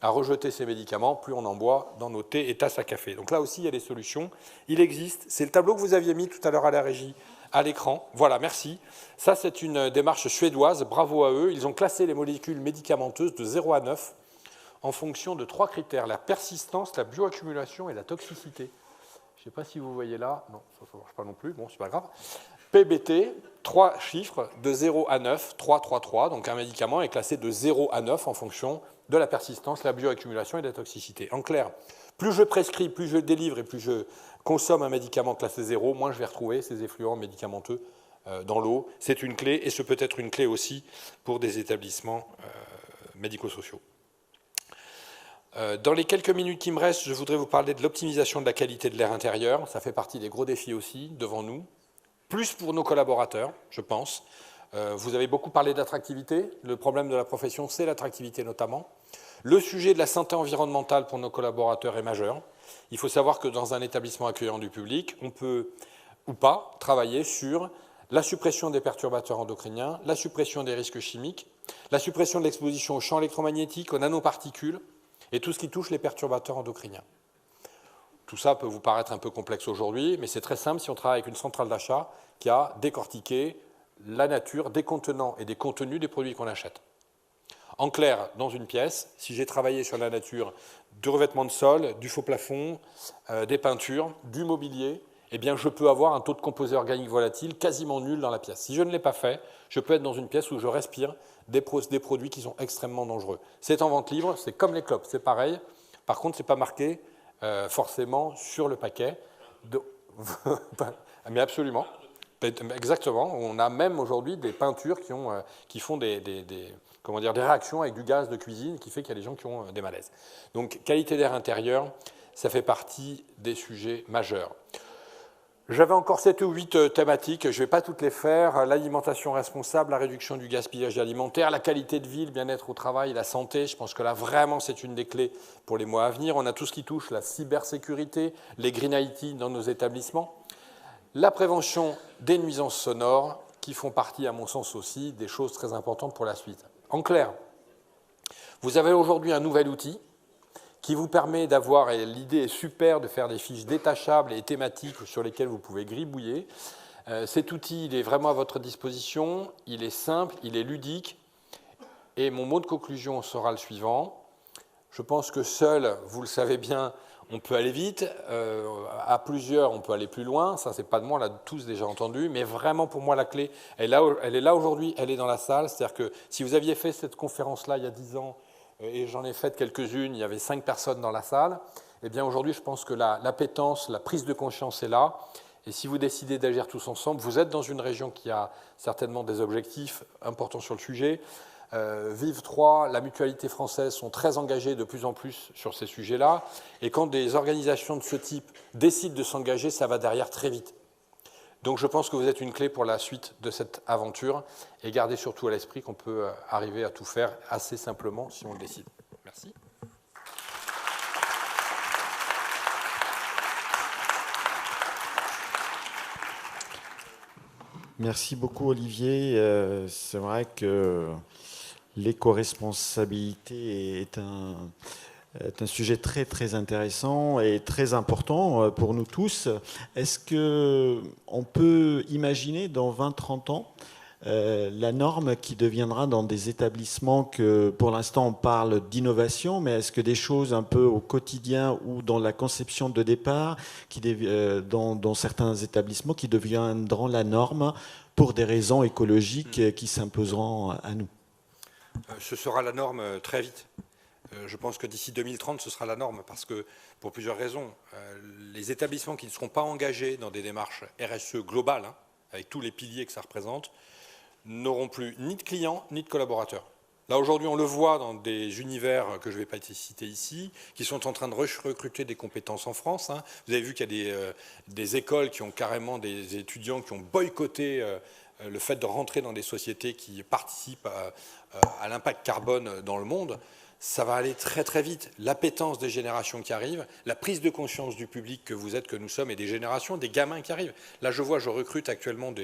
à rejeter ces médicaments, plus on en boit dans nos thés et tasses à café. Donc là aussi, il y a des solutions. Il existe. C'est le tableau que vous aviez mis tout à l'heure à la régie, à l'écran. Voilà, merci. Ça, c'est une démarche suédoise. Bravo à eux. Ils ont classé les molécules médicamenteuses de 0 à 9 en fonction de 3 critères, la persistance, la bioaccumulation et la toxicité. Je ne sais pas si vous voyez là. Non, ça ne marche pas non plus. Bon, c'est pas grave. PBT, 3 chiffres, de 0 à 9, 3, 3, 3. Donc un médicament est classé de 0 à 9 en fonction de la persistance, la bioaccumulation et de la toxicité. En clair, plus je prescris, plus je délivre et plus je consomme un médicament classé 0, moins je vais retrouver ces effluents médicamenteux dans l'eau. C'est une clé et ce peut être une clé aussi pour des établissements médico-sociaux. Dans les quelques minutes qui me restent, je voudrais vous parler de l'optimisation de la qualité de l'air intérieur. Ça fait partie des gros défis aussi devant nous. Plus pour nos collaborateurs, je pense. Vous avez beaucoup parlé d'attractivité. Le problème de la profession, c'est l'attractivité notamment. Le sujet de la santé environnementale pour nos collaborateurs est majeur. Il faut savoir que dans un établissement accueillant du public, on peut ou pas travailler sur la suppression des perturbateurs endocriniens, la suppression des risques chimiques, la suppression de l'exposition aux champs électromagnétiques, aux nanoparticules et tout ce qui touche les perturbateurs endocriniens. Tout ça peut vous paraître un peu complexe aujourd'hui, mais c'est très simple si on travaille avec une centrale d'achat qui a décortiqué la nature des contenants et des contenus des produits qu'on achète. En clair, dans une pièce, si j'ai travaillé sur la nature du revêtement de sol, du faux plafond, des peintures, du mobilier, eh bien je peux avoir un taux de composés organiques volatiles quasiment nul dans la pièce. Si je ne l'ai pas fait, je peux être dans une pièce où je respire des produits qui sont extrêmement dangereux. C'est en vente libre, c'est comme les clopes, c'est pareil. Par contre, ce n'est pas marqué forcément sur le paquet. Mais absolument. Exactement. On a même aujourd'hui des peintures qui font des réactions avec du gaz de cuisine qui fait qu'il y a des gens qui ont des malaises. Donc, qualité d'air intérieur, ça fait partie des sujets majeurs. J'avais encore 7 ou 8 thématiques, je ne vais pas toutes les faire. L'alimentation responsable, la réduction du gaspillage alimentaire, la qualité de vie, le bien-être au travail, la santé. Je pense que là, vraiment, c'est une des clés pour les mois à venir. On a tout ce qui touche la cybersécurité, les Green IT dans nos établissements. La prévention des nuisances sonores, qui font partie, à mon sens aussi, des choses très importantes pour la suite. En clair, vous avez aujourd'hui un nouvel outil qui vous permet d'avoir, et l'idée est super, de faire des fiches détachables et thématiques sur lesquelles vous pouvez gribouiller. Cet outil, il est vraiment à votre disposition, il est simple, il est ludique, et mon mot de conclusion sera le suivant. Je pense que seul, vous le savez bien, on peut aller vite, à plusieurs, on peut aller plus loin, ça c'est pas de moi, on l'a tous déjà entendu, mais vraiment pour moi la clé, elle est là aujourd'hui, elle est dans la salle, c'est-à-dire que si vous aviez fait cette conférence-là il y a 10 ans, et j'en ai fait quelques-unes, il y avait 5 personnes dans la salle, eh bien aujourd'hui je pense que l'appétence, la prise de conscience est là, et si vous décidez d'agir tous ensemble, vous êtes dans une région qui a certainement des objectifs importants sur le sujet. Vive 3, la mutualité française sont très engagées de plus en plus sur ces sujets-là, et quand des organisations de ce type décident de s'engager, ça va derrière très vite. Donc je pense que vous êtes une clé pour la suite de cette aventure, et gardez surtout à l'esprit qu'on peut arriver à tout faire assez simplement si on le décide. Merci. Merci beaucoup Olivier. C'est vrai que l'éco-responsabilité est un sujet très très intéressant et très important pour nous tous. Est-ce qu'on peut imaginer dans 20-30 ans la norme qui deviendra dans des établissements que pour l'instant on parle d'innovation, mais est-ce que des choses un peu au quotidien ou dans la conception de départ, dans certains établissements qui deviendront la norme pour des raisons écologiques qui s'imposeront à nous? Ce sera la norme très vite. Je pense que d'ici 2030, ce sera la norme, parce que, pour plusieurs raisons, les établissements qui ne seront pas engagés dans des démarches RSE globales, avec tous les piliers que ça représente, n'auront plus ni de clients, ni de collaborateurs. Là, aujourd'hui, on le voit dans des univers que je ne vais pas citer ici, qui sont en train de recruter des compétences en France. Vous avez vu qu'il y a des écoles qui ont carrément des étudiants qui ont boycotté le fait de rentrer dans des sociétés qui participent à l'impact carbone dans le monde. Ça va aller très très vite. L'appétence des générations qui arrivent, la prise de conscience du public que vous êtes, que nous sommes, et des générations, des gamins qui arrivent. Là, je recrute actuellement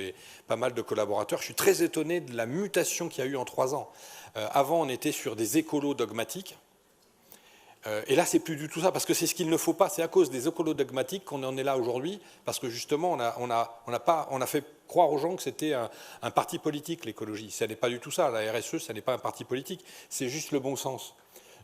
pas mal de collaborateurs. Je suis très étonné de la mutation qu'il y a eu en 3 ans. Avant, on était sur des écolos dogmatiques. Et là, c'est plus du tout ça, parce que c'est ce qu'il ne faut pas. C'est à cause des écolos dogmatiques qu'on en est là aujourd'hui, parce que justement, on a fait croire aux gens que c'était un parti politique, l'écologie. Ce n'est pas du tout ça. La RSE, ce n'est pas un parti politique. C'est juste le bon sens.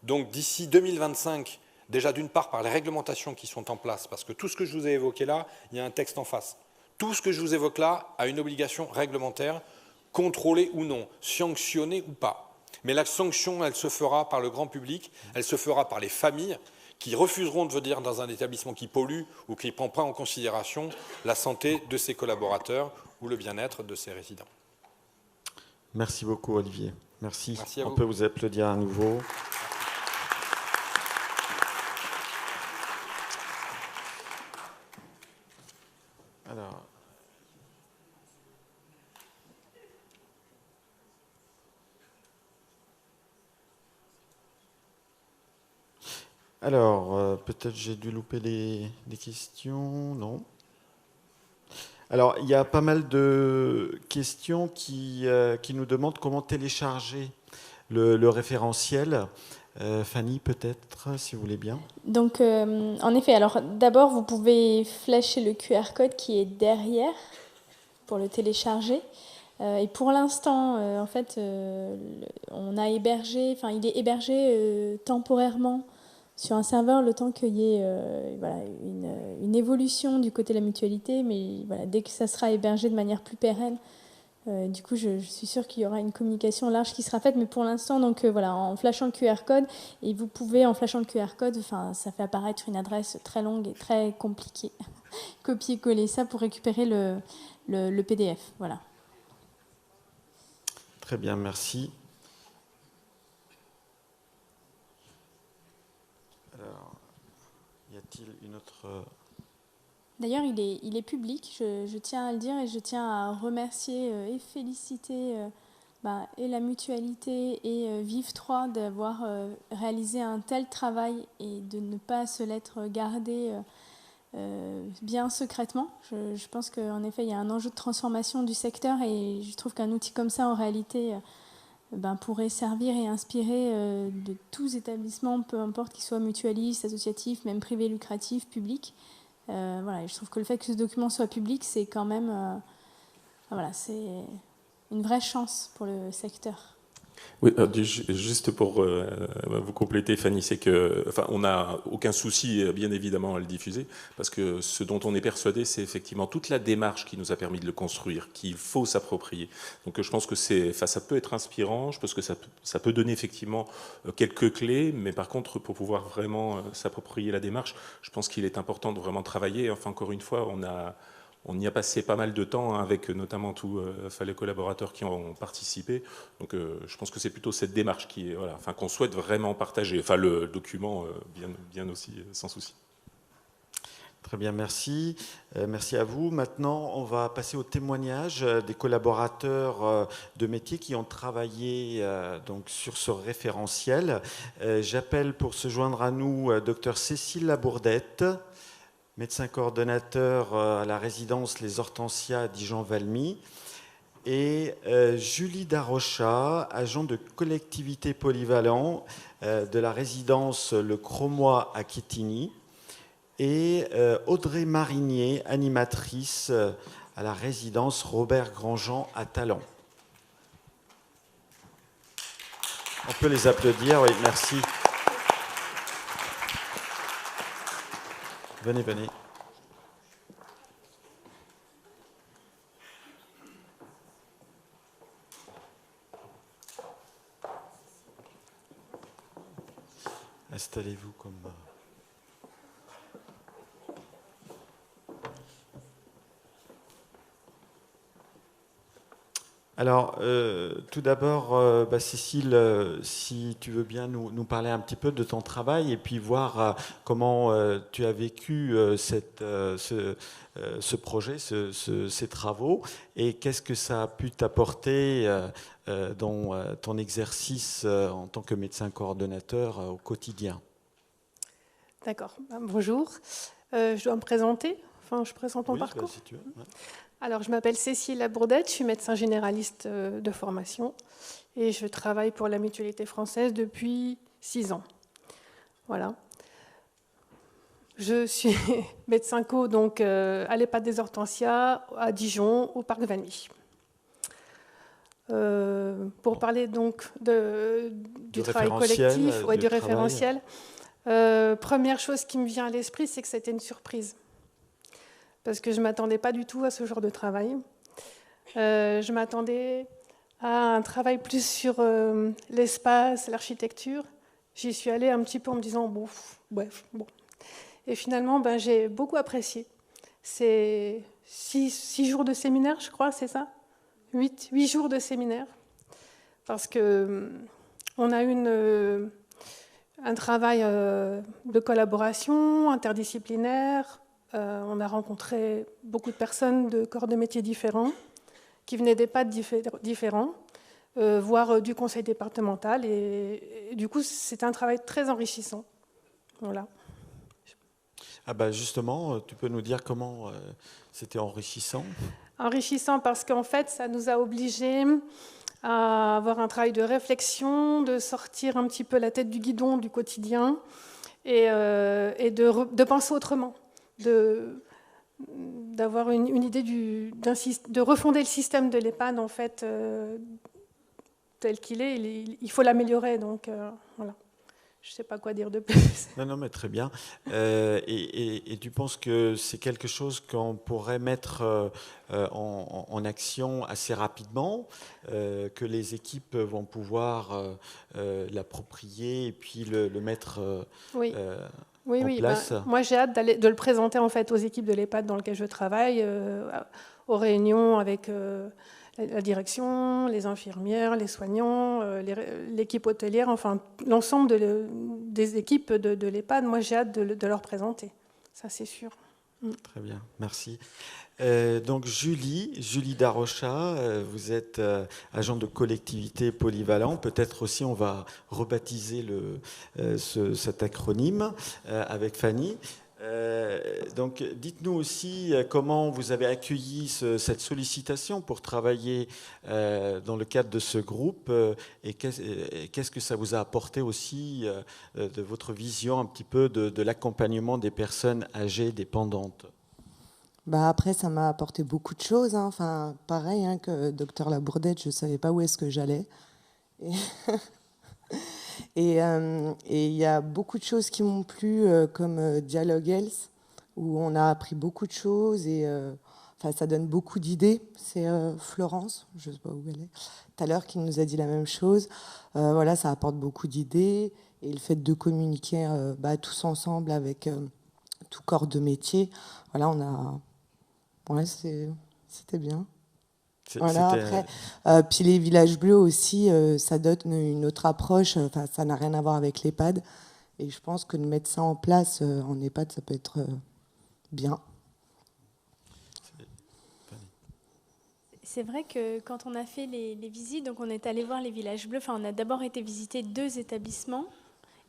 Donc d'ici 2025, déjà d'une part par les réglementations qui sont en place, parce que tout ce que je vous ai évoqué là, il y a un texte en face. Tout ce que je vous évoque là a une obligation réglementaire, contrôlée ou non, sanctionnée ou pas. Mais la sanction, elle se fera par le grand public, elle se fera par les familles qui refuseront de venir dans un établissement qui pollue ou qui ne prend pas en considération la santé de ses collaborateurs ou le bien-être de ses résidents. Merci beaucoup Olivier. Merci. Merci à vous. On peut vous applaudir à nouveau. Alors, peut-être j'ai dû louper des questions, non? Alors, il y a pas mal de questions qui nous demandent comment télécharger le référentiel. Fanny, peut-être, si vous voulez bien. Donc, en effet, alors d'abord, vous pouvez flasher le QR code qui est derrière pour le télécharger. Et pour l'instant, en fait, on a hébergé, enfin, il est hébergé temporairement sur un serveur le temps qu'il y ait voilà, une évolution du côté de la mutualité, mais voilà, dès que ça sera hébergé de manière plus pérenne, Du coup, je suis sûre qu'il y aura une communication large qui sera faite, mais pour l'instant, donc voilà, en flashant le QR code, et vous pouvez, en flashant le QR code, enfin, ça fait apparaître une adresse très longue et très compliquée. Copier-coller ça pour récupérer le PDF. Voilà. Très bien, merci. Alors, y a-t-il une autre... D'ailleurs, il est public, je tiens à le dire, et je tiens à remercier et féliciter et la Mutualité et Vive 3 d'avoir réalisé un tel travail et de ne pas se l'être gardé bien secrètement. Je pense qu'en effet, il y a un enjeu de transformation du secteur, et je trouve qu'un outil comme ça, en réalité, pourrait servir et inspirer de tous établissements, peu importe qu'ils soient mutualistes, associatifs, même privés lucratifs, publics. Voilà, et je trouve que le fait que ce document soit public, c'est quand même c'est une vraie chance pour le secteur. Oui, juste pour vous compléter, Fanny, c'est que, on n'a aucun souci, bien évidemment, à le diffuser, parce que ce dont on est persuadé, c'est effectivement toute la démarche qui nous a permis de le construire, qu'il faut s'approprier. Donc, je pense que ça peut être inspirant, je pense que ça peut donner effectivement quelques clés, mais par contre, pour pouvoir vraiment s'approprier la démarche, je pense qu'il est important de vraiment travailler. Enfin, encore une fois, on y a passé pas mal de temps, avec notamment tous les collaborateurs qui ont participé. Donc je pense que c'est plutôt cette démarche qu'on souhaite vraiment partager. Enfin, le document, bien aussi, sans souci. Très bien, merci. Merci à vous. Maintenant, on va passer au témoignage des collaborateurs de métier qui ont travaillé donc sur ce référentiel. J'appelle pour se joindre à nous Dr Cécile Labourdette, médecin coordonnateur à la résidence Les Hortensias à Dijon-Valmy, et Julie Darocha, agent de collectivité polyvalent de la résidence Le Cromois à Quetigny, et Audrey Marinier, animatrice à la résidence Robert Grandjean à Talent. On peut les applaudir, oui, merci. Venez, venez. Installez-vous comme... Alors, tout d'abord, Cécile, si tu veux bien nous parler un petit peu de ton travail et puis voir comment tu as vécu ce projet, ces travaux, et qu'est-ce que ça a pu t'apporter dans ton exercice en tant que médecin coordonnateur au quotidien. D'accord. Bonjour. Je dois me présenter. Enfin, je présente mon parcours. Si tu veux. Ouais. Alors, je m'appelle Cécile Labourdette, je suis médecin généraliste de formation et je travaille pour la Mutualité française depuis 6 ans. Voilà. Je suis médecin co donc, à l'EHPAD des Hortensias, à Dijon, au Parc Valmy. Pour parler donc du travail collectif, du référentiel, première chose qui me vient à l'esprit, c'est que c'était une surprise. Parce que je ne m'attendais pas du tout à ce genre de travail. Je m'attendais à un travail plus sur l'espace, l'architecture. J'y suis allée un petit peu en me disant, bon. Et finalement, j'ai beaucoup apprécié. C'est 6 jours de séminaire, je crois, c'est ça ? 8 jours de séminaire. Parce qu'on a eu un travail de collaboration interdisciplinaire. On a rencontré beaucoup de personnes de corps de métiers différents, qui venaient d'EHPAD différents, voire du conseil départemental. Et du coup, c'était un travail très enrichissant. Voilà. Justement, tu peux nous dire comment c'était enrichissant ? Enrichissant parce qu'en fait, ça nous a obligés à avoir un travail de réflexion, de sortir un petit peu la tête du guidon du quotidien et de penser autrement. D'avoir une idée de refonder le système de l'EHPAD en fait tel qu'il est. Il faut l'améliorer, donc voilà. Je ne sais pas quoi dire de plus. Non, mais très bien. Et tu penses que c'est quelque chose qu'on pourrait mettre en action assez rapidement, que les équipes vont pouvoir l'approprier et puis le mettre en place? Moi, j'ai hâte de le présenter en fait aux équipes de l'EHPAD dans lesquelles je travaille, aux réunions avec la direction, les infirmières, les soignants, l'équipe hôtelière, enfin l'ensemble des équipes de l'EHPAD. Moi, j'ai hâte de leur présenter. Ça, c'est sûr. Très bien, merci. Donc Julie Darocha, vous êtes agent de collectivité polyvalent. Peut-être aussi on va rebaptiser cet acronyme avec Fanny. Donc dites-nous aussi comment vous avez accueilli cette sollicitation pour travailler dans le cadre de ce groupe et qu'est-ce que ça vous a apporté aussi de votre vision un petit peu de l'accompagnement des personnes âgées dépendantes. Après, ça m'a apporté beaucoup de choses. Hein. Enfin, pareil que Dr Labourdette, je ne savais pas où est-ce que j'allais. Et il y a beaucoup de choses qui m'ont plu, comme Dialogue Health, où on a appris beaucoup de choses et ça donne beaucoup d'idées. C'est Florence, je ne sais pas où elle est, tout à l'heure, qui nous a dit la même chose. Voilà, ça apporte beaucoup d'idées. Et le fait de communiquer tous ensemble avec tout corps de métier, voilà, on a... Ouais, c'était bien. Voilà, après, puis les villages bleus aussi, ça donne une autre approche. Ça n'a rien à voir avec l'EHPAD. Et je pense que de mettre ça en place en EHPAD, ça peut être bien. C'est vrai que quand on a fait les visites, donc on est allé voir les villages bleus. Enfin, on a d'abord été visiter 2 établissements.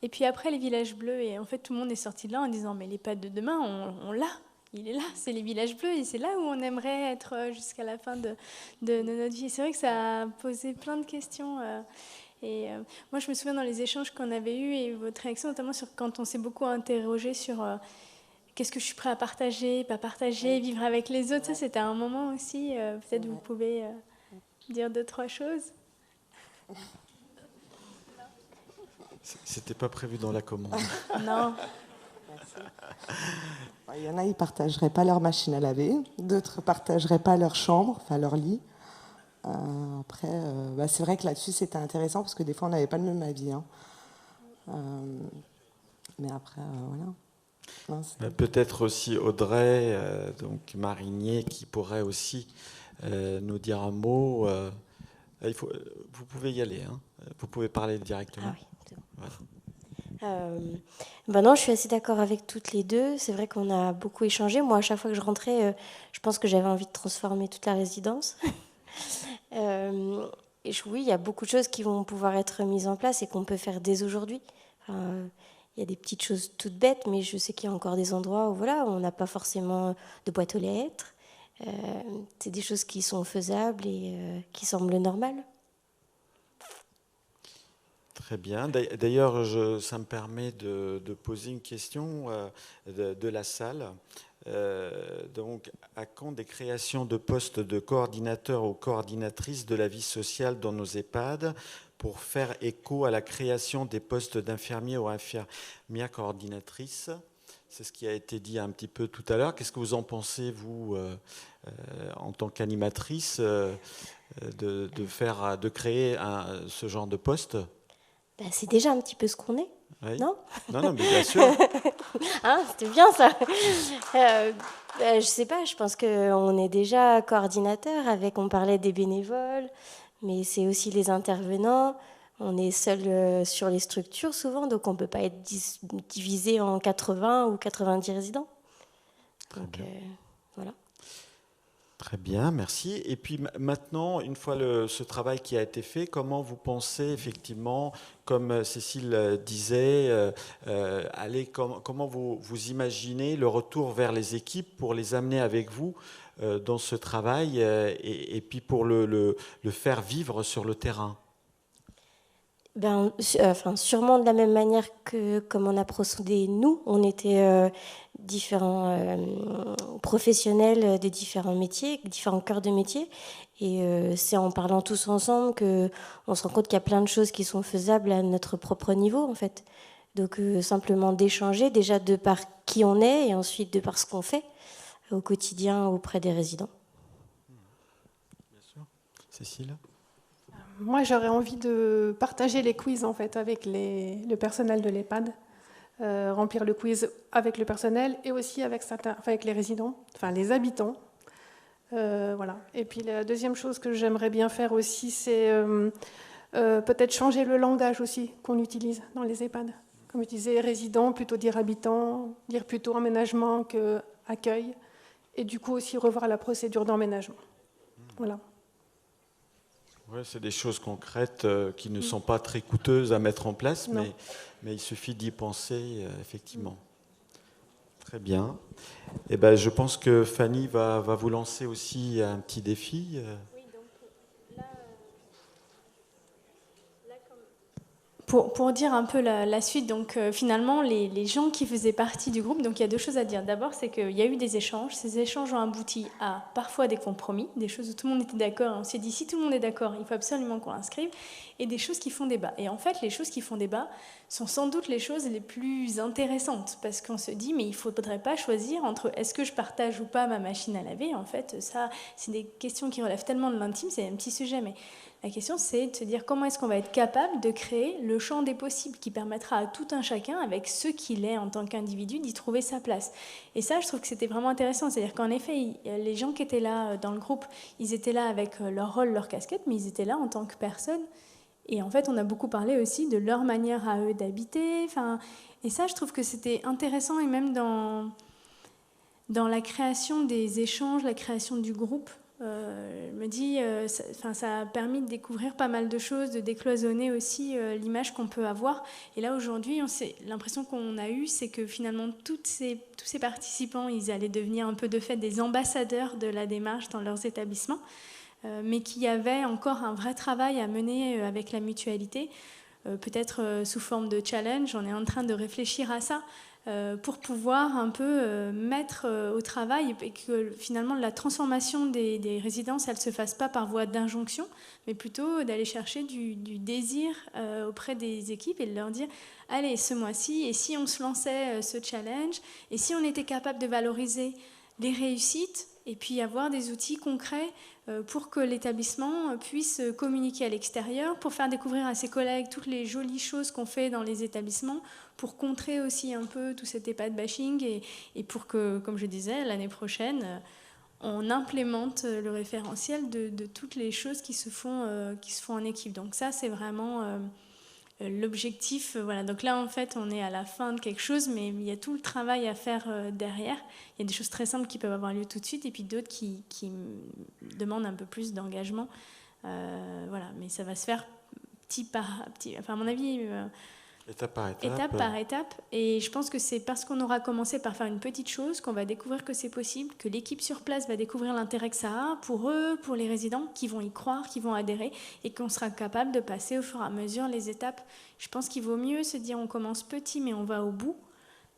Et puis après, les villages bleus. Et en fait, tout le monde est sorti de là en disant « Mais l'EHPAD de demain, on l'a ». Il est là, c'est les villages bleus et c'est là où on aimerait être jusqu'à la fin de notre vie. C'est vrai que ça a posé plein de questions. Moi, je me souviens dans les échanges qu'on avait eus et votre réaction, notamment sur quand on s'est beaucoup interrogé sur qu'est-ce que je suis prêt à partager, pas partager, vivre avec les autres. Ça, c'était un moment aussi. Peut-être vous pouvez dire 2-3 choses. C'était pas prévu dans la commande. Non. Il y en a, ils ne partageraient pas leur machine à laver, d'autres ne partageraient pas leur chambre, enfin leur lit. Après, c'est vrai que là-dessus, c'était intéressant parce que des fois, on n'avait pas le même avis. Hein. Mais après, voilà. Non, peut-être aussi Audrey, donc Marinier, qui pourrait aussi nous dire un mot. Vous pouvez y aller, hein. Vous pouvez parler directement. Ah oui, c'est bon. Voilà. Non, je suis assez d'accord avec toutes les deux. C'est vrai qu'on a beaucoup échangé. Moi, à chaque fois que je rentrais, je pense que j'avais envie de transformer toute la résidence. Et oui, il y a beaucoup de choses qui vont pouvoir être mises en place et qu'on peut faire dès aujourd'hui. Il y a des petites choses toutes bêtes, mais je sais qu'il y a encore des endroits où on n'a pas forcément de boîte aux lettres. C'est des choses qui sont faisables et qui semblent normales. Très bien. D'ailleurs, ça me permet de poser une question de la salle. Donc, à quand des créations de postes de coordinateurs ou coordinatrices de la vie sociale dans nos EHPAD pour faire écho à la création des postes d'infirmiers ou infirmières coordinatrices? C'est ce qui a été dit un petit peu tout à l'heure. Qu'est-ce que vous en pensez, vous, en tant qu'animatrice, de créer ce genre de poste? C'est déjà un petit peu ce qu'on est, oui. Non, mais bien sûr. C'était bien ça. Je sais pas, je pense qu'on est déjà coordinateur on parlait des bénévoles, mais c'est aussi les intervenants. On est seul sur les structures souvent, donc on ne peut pas être divisé en 80 ou 90 résidents. Donc, voilà. Très bien, merci. Et puis maintenant, une fois ce travail qui a été fait, comment vous pensez effectivement, comme Cécile disait, comment vous imaginez le retour vers les équipes pour les amener avec vous dans ce travail et puis pour le faire vivre sur le terrain? Sûrement de la même manière que comme on a procédé nous, on était différents professionnels des différents métiers, différents cœurs de métier, et c'est en parlant tous ensemble qu'on se rend compte qu'il y a plein de choses qui sont faisables à notre propre niveau en fait. Donc simplement d'échanger, déjà de par qui on est et ensuite de par ce qu'on fait au quotidien auprès des résidents. Bien sûr. Cécile ? Moi, j'aurais envie de partager les quiz en fait avec le personnel de l'EHPAD, remplir le quiz avec le personnel et aussi avec les résidents, enfin les habitants. Voilà. Et puis la deuxième chose que j'aimerais bien faire aussi, c'est peut-être changer le langage aussi qu'on utilise dans les EHPAD. Comme utiliser résident, plutôt dire habitant, dire plutôt emménagement qu'accueil, et du coup aussi revoir la procédure d'emménagement. Voilà. Ouais, c'est des choses concrètes qui ne sont pas très coûteuses à mettre en place, mais il suffit d'y penser, effectivement. Très bien. Eh ben, je pense que Fanny va vous lancer aussi un petit défi. Oui, donc là, pour dire un peu la suite, donc finalement, les gens qui faisaient partie du groupe, donc il y a deux choses à dire. D'abord, c'est qu'il y a eu des échanges. Ces échanges ont abouti à parfois des compromis, des choses où tout le monde était d'accord. On s'est dit, si tout le monde est d'accord, il faut absolument qu'on l'inscrive, et des choses qui font débat. Et en fait, les choses qui font débat sont sans doute les choses les plus intéressantes, parce qu'on se dit, mais il ne faudrait pas choisir entre est-ce que je partage ou pas ma machine à laver. En fait, ça, c'est des questions qui relèvent tellement de l'intime, c'est un petit sujet, mais la question, c'est de se dire comment est-ce qu'on va être capable de créer le champ des possibles qui permettra à tout un chacun, avec ce qu'il est en tant qu'individu, d'y trouver sa place. Et ça, je trouve que c'était vraiment intéressant. C'est-à-dire qu'en effet, les gens qui étaient là dans le groupe, ils étaient là avec leur rôle, leur casquette, mais ils étaient là en tant que personne. Et en fait, on a beaucoup parlé aussi de leur manière à eux d'habiter. Et ça, je trouve que c'était intéressant, et même dans la création des échanges, la création du groupe, je me dis, ça a permis de découvrir pas mal de choses, de décloisonner aussi l'image qu'on peut avoir. Et là, aujourd'hui, l'impression qu'on a eue, c'est que finalement, tous ces participants, ils allaient devenir un peu de fait des ambassadeurs de la démarche dans leurs établissements, mais qu'il y avait encore un vrai travail à mener avec la mutualité, peut-être sous forme de challenge. On est en train de réfléchir à ça, pour pouvoir un peu mettre au travail, et que finalement la transformation des résidences, elle ne se fasse pas par voie d'injonction, mais plutôt d'aller chercher du désir auprès des équipes et de leur dire, allez, ce mois-ci, et si on se lançait ce challenge, et si on était capable de valoriser les réussites, et puis avoir des outils concrets pour que l'établissement puisse communiquer à l'extérieur, pour faire découvrir à ses collègues toutes les jolies choses qu'on fait dans les établissements, pour contrer aussi un peu tout cet EHPAD bashing, et pour que, comme je disais, l'année prochaine, on implémente le référentiel de toutes les choses qui se font en équipe. Donc ça, c'est vraiment l'objectif. Voilà. Donc là, en fait, on est à la fin de quelque chose, mais il y a tout le travail à faire derrière. Il y a des choses très simples qui peuvent avoir lieu tout de suite, et puis d'autres qui demandent un peu plus d'engagement. Voilà. Mais ça va se faire petit par petit. Enfin, à mon avis... Étape par étape. Étape par étape. Et je pense que c'est parce qu'on aura commencé par faire une petite chose qu'on va découvrir que c'est possible, que l'équipe sur place va découvrir l'intérêt que ça a pour eux, pour les résidents, qui vont y croire, qui vont adhérer, et qu'on sera capable de passer au fur et à mesure les étapes. Je pense qu'il vaut mieux se dire on commence petit mais on va au bout,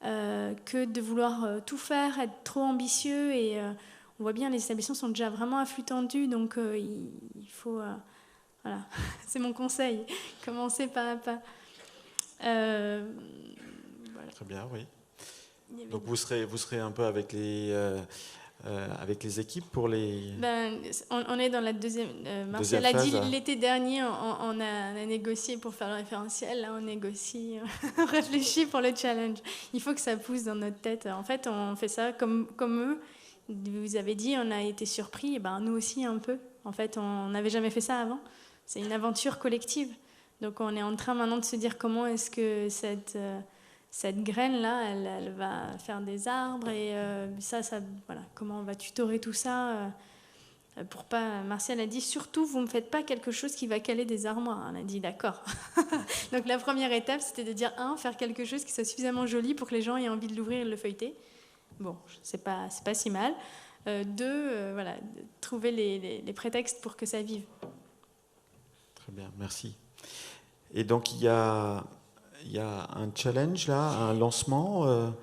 que de vouloir tout faire, être trop ambitieux. Et on voit bien, les établissements sont déjà vraiment à flux tendu, donc il faut... voilà, c'est mon conseil, commencer pas à pas. Voilà. Très bien, oui. Donc vous serez un peu avec les équipes pour les... On est dans la deuxième... Martial a dit l'été dernier, on a négocié pour faire le référentiel. Là, on négocie, on réfléchit pour le challenge. Il faut que ça pousse dans notre tête. En fait, on fait ça comme eux. Vous avez dit, on a été surpris. Et nous aussi, un peu. En fait, on n'avait jamais fait ça avant. C'est une aventure collective. Donc on est en train maintenant de se dire comment est-ce que cette graine-là, elle va faire des arbres, et voilà, comment on va tutorer tout ça pour pas... Martial a dit, surtout, vous ne me faites pas quelque chose qui va caler des armoires. On a dit, d'accord. Donc la première étape, c'était de dire, faire quelque chose qui soit suffisamment joli pour que les gens aient envie de l'ouvrir et de le feuilleter. Bon, c'est pas si mal. Voilà, trouver les prétextes pour que ça vive. Très bien, merci. Et donc, il y a un challenge, là, un lancement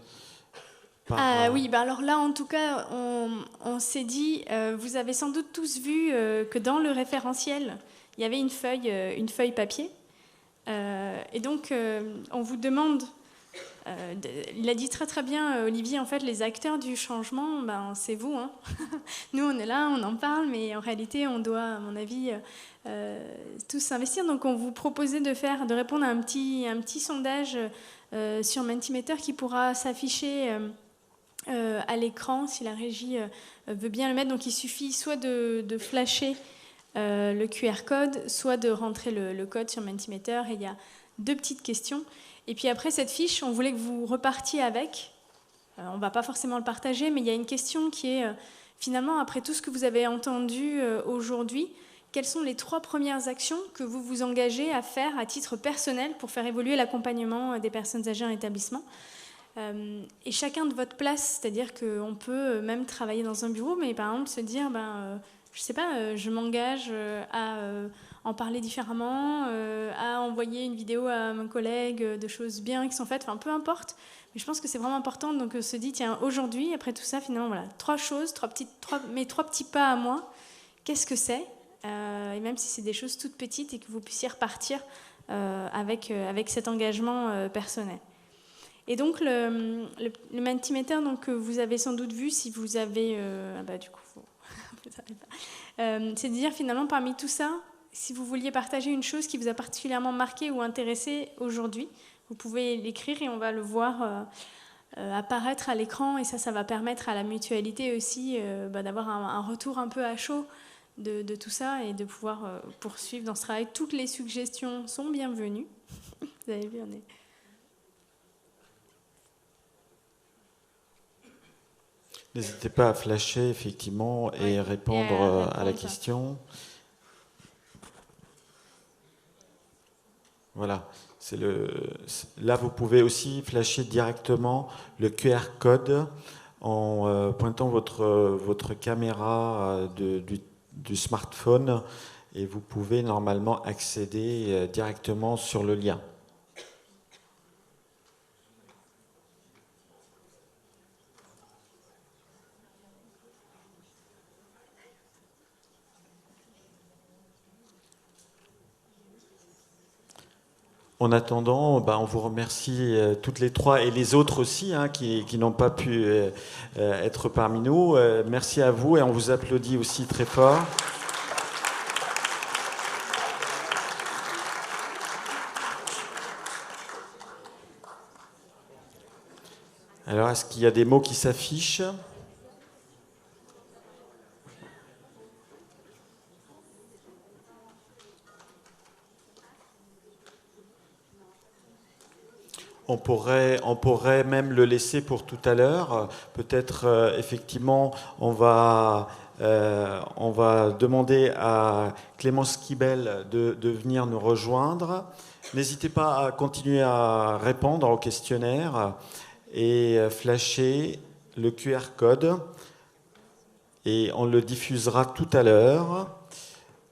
Oui, alors là, en tout cas, on s'est dit, vous avez sans doute tous vu que dans le référentiel, il y avait une feuille papier. Et donc, on vous demande Il a dit très très bien, Olivier, en fait, les acteurs du changement, c'est vous. Hein. Nous, on est là, on en parle, mais en réalité, on doit, à mon avis, tous s'investir. Donc, on vous proposait de répondre à un petit sondage sur Mentimeter qui pourra s'afficher à l'écran, si la régie veut bien le mettre. Donc, il suffit soit de flasher le QR code, soit de rentrer le code sur Mentimeter. Et il y a 2 petites questions. Et puis après cette fiche, on voulait que vous repartiez avec. On ne va pas forcément le partager, mais il y a une question qui est, finalement, après tout ce que vous avez entendu aujourd'hui, quelles sont les 3 premières actions que vous vous engagez à faire à titre personnel pour faire évoluer l'accompagnement des personnes âgées en établissement ? Et chacun de votre place, c'est-à-dire qu'on peut même travailler dans un bureau, mais par exemple se dire, je ne sais pas, je m'engage à en parler différemment, à envoyer une vidéo à mon collègue de choses bien qui sont faites, enfin peu importe. Mais je pense que c'est vraiment important, donc se dit, tiens, aujourd'hui, après tout ça, finalement, voilà, 3 choses, mes 3 petits pas à moi, qu'est-ce que c'est ? Et même si c'est des choses toutes petites et que vous puissiez repartir avec cet engagement personnel. Et donc, le Mentimeter, donc, vous avez sans doute vu, si vous avez... du coup, vous savez pas. C'est de dire, finalement, parmi tout ça, si vous vouliez partager une chose qui vous a particulièrement marqué ou intéressé aujourd'hui, vous pouvez l'écrire et on va le voir apparaître à l'écran. Et ça va permettre à la mutualité aussi d'avoir un retour un peu à chaud de tout ça et de pouvoir poursuivre dans ce travail. Toutes les suggestions sont bienvenues. Vous avez vu, on est... N'hésitez pas à flasher, effectivement, et répondre à la question. Voilà. Là, vous pouvez aussi flasher directement le QR code en pointant votre caméra du smartphone et vous pouvez normalement accéder directement sur le lien. En attendant, on vous remercie toutes les 3 et les autres aussi qui n'ont pas pu être parmi nous. Merci à vous et on vous applaudit aussi très fort. Alors, est-ce qu'il y a des mots qui s'affichent ? On pourrait même le laisser pour tout à l'heure. Peut-être, effectivement, on va demander à Clémence Kibel de venir nous rejoindre. N'hésitez pas à continuer à répondre au questionnaire et flasher le QR code. Et on le diffusera tout à l'heure.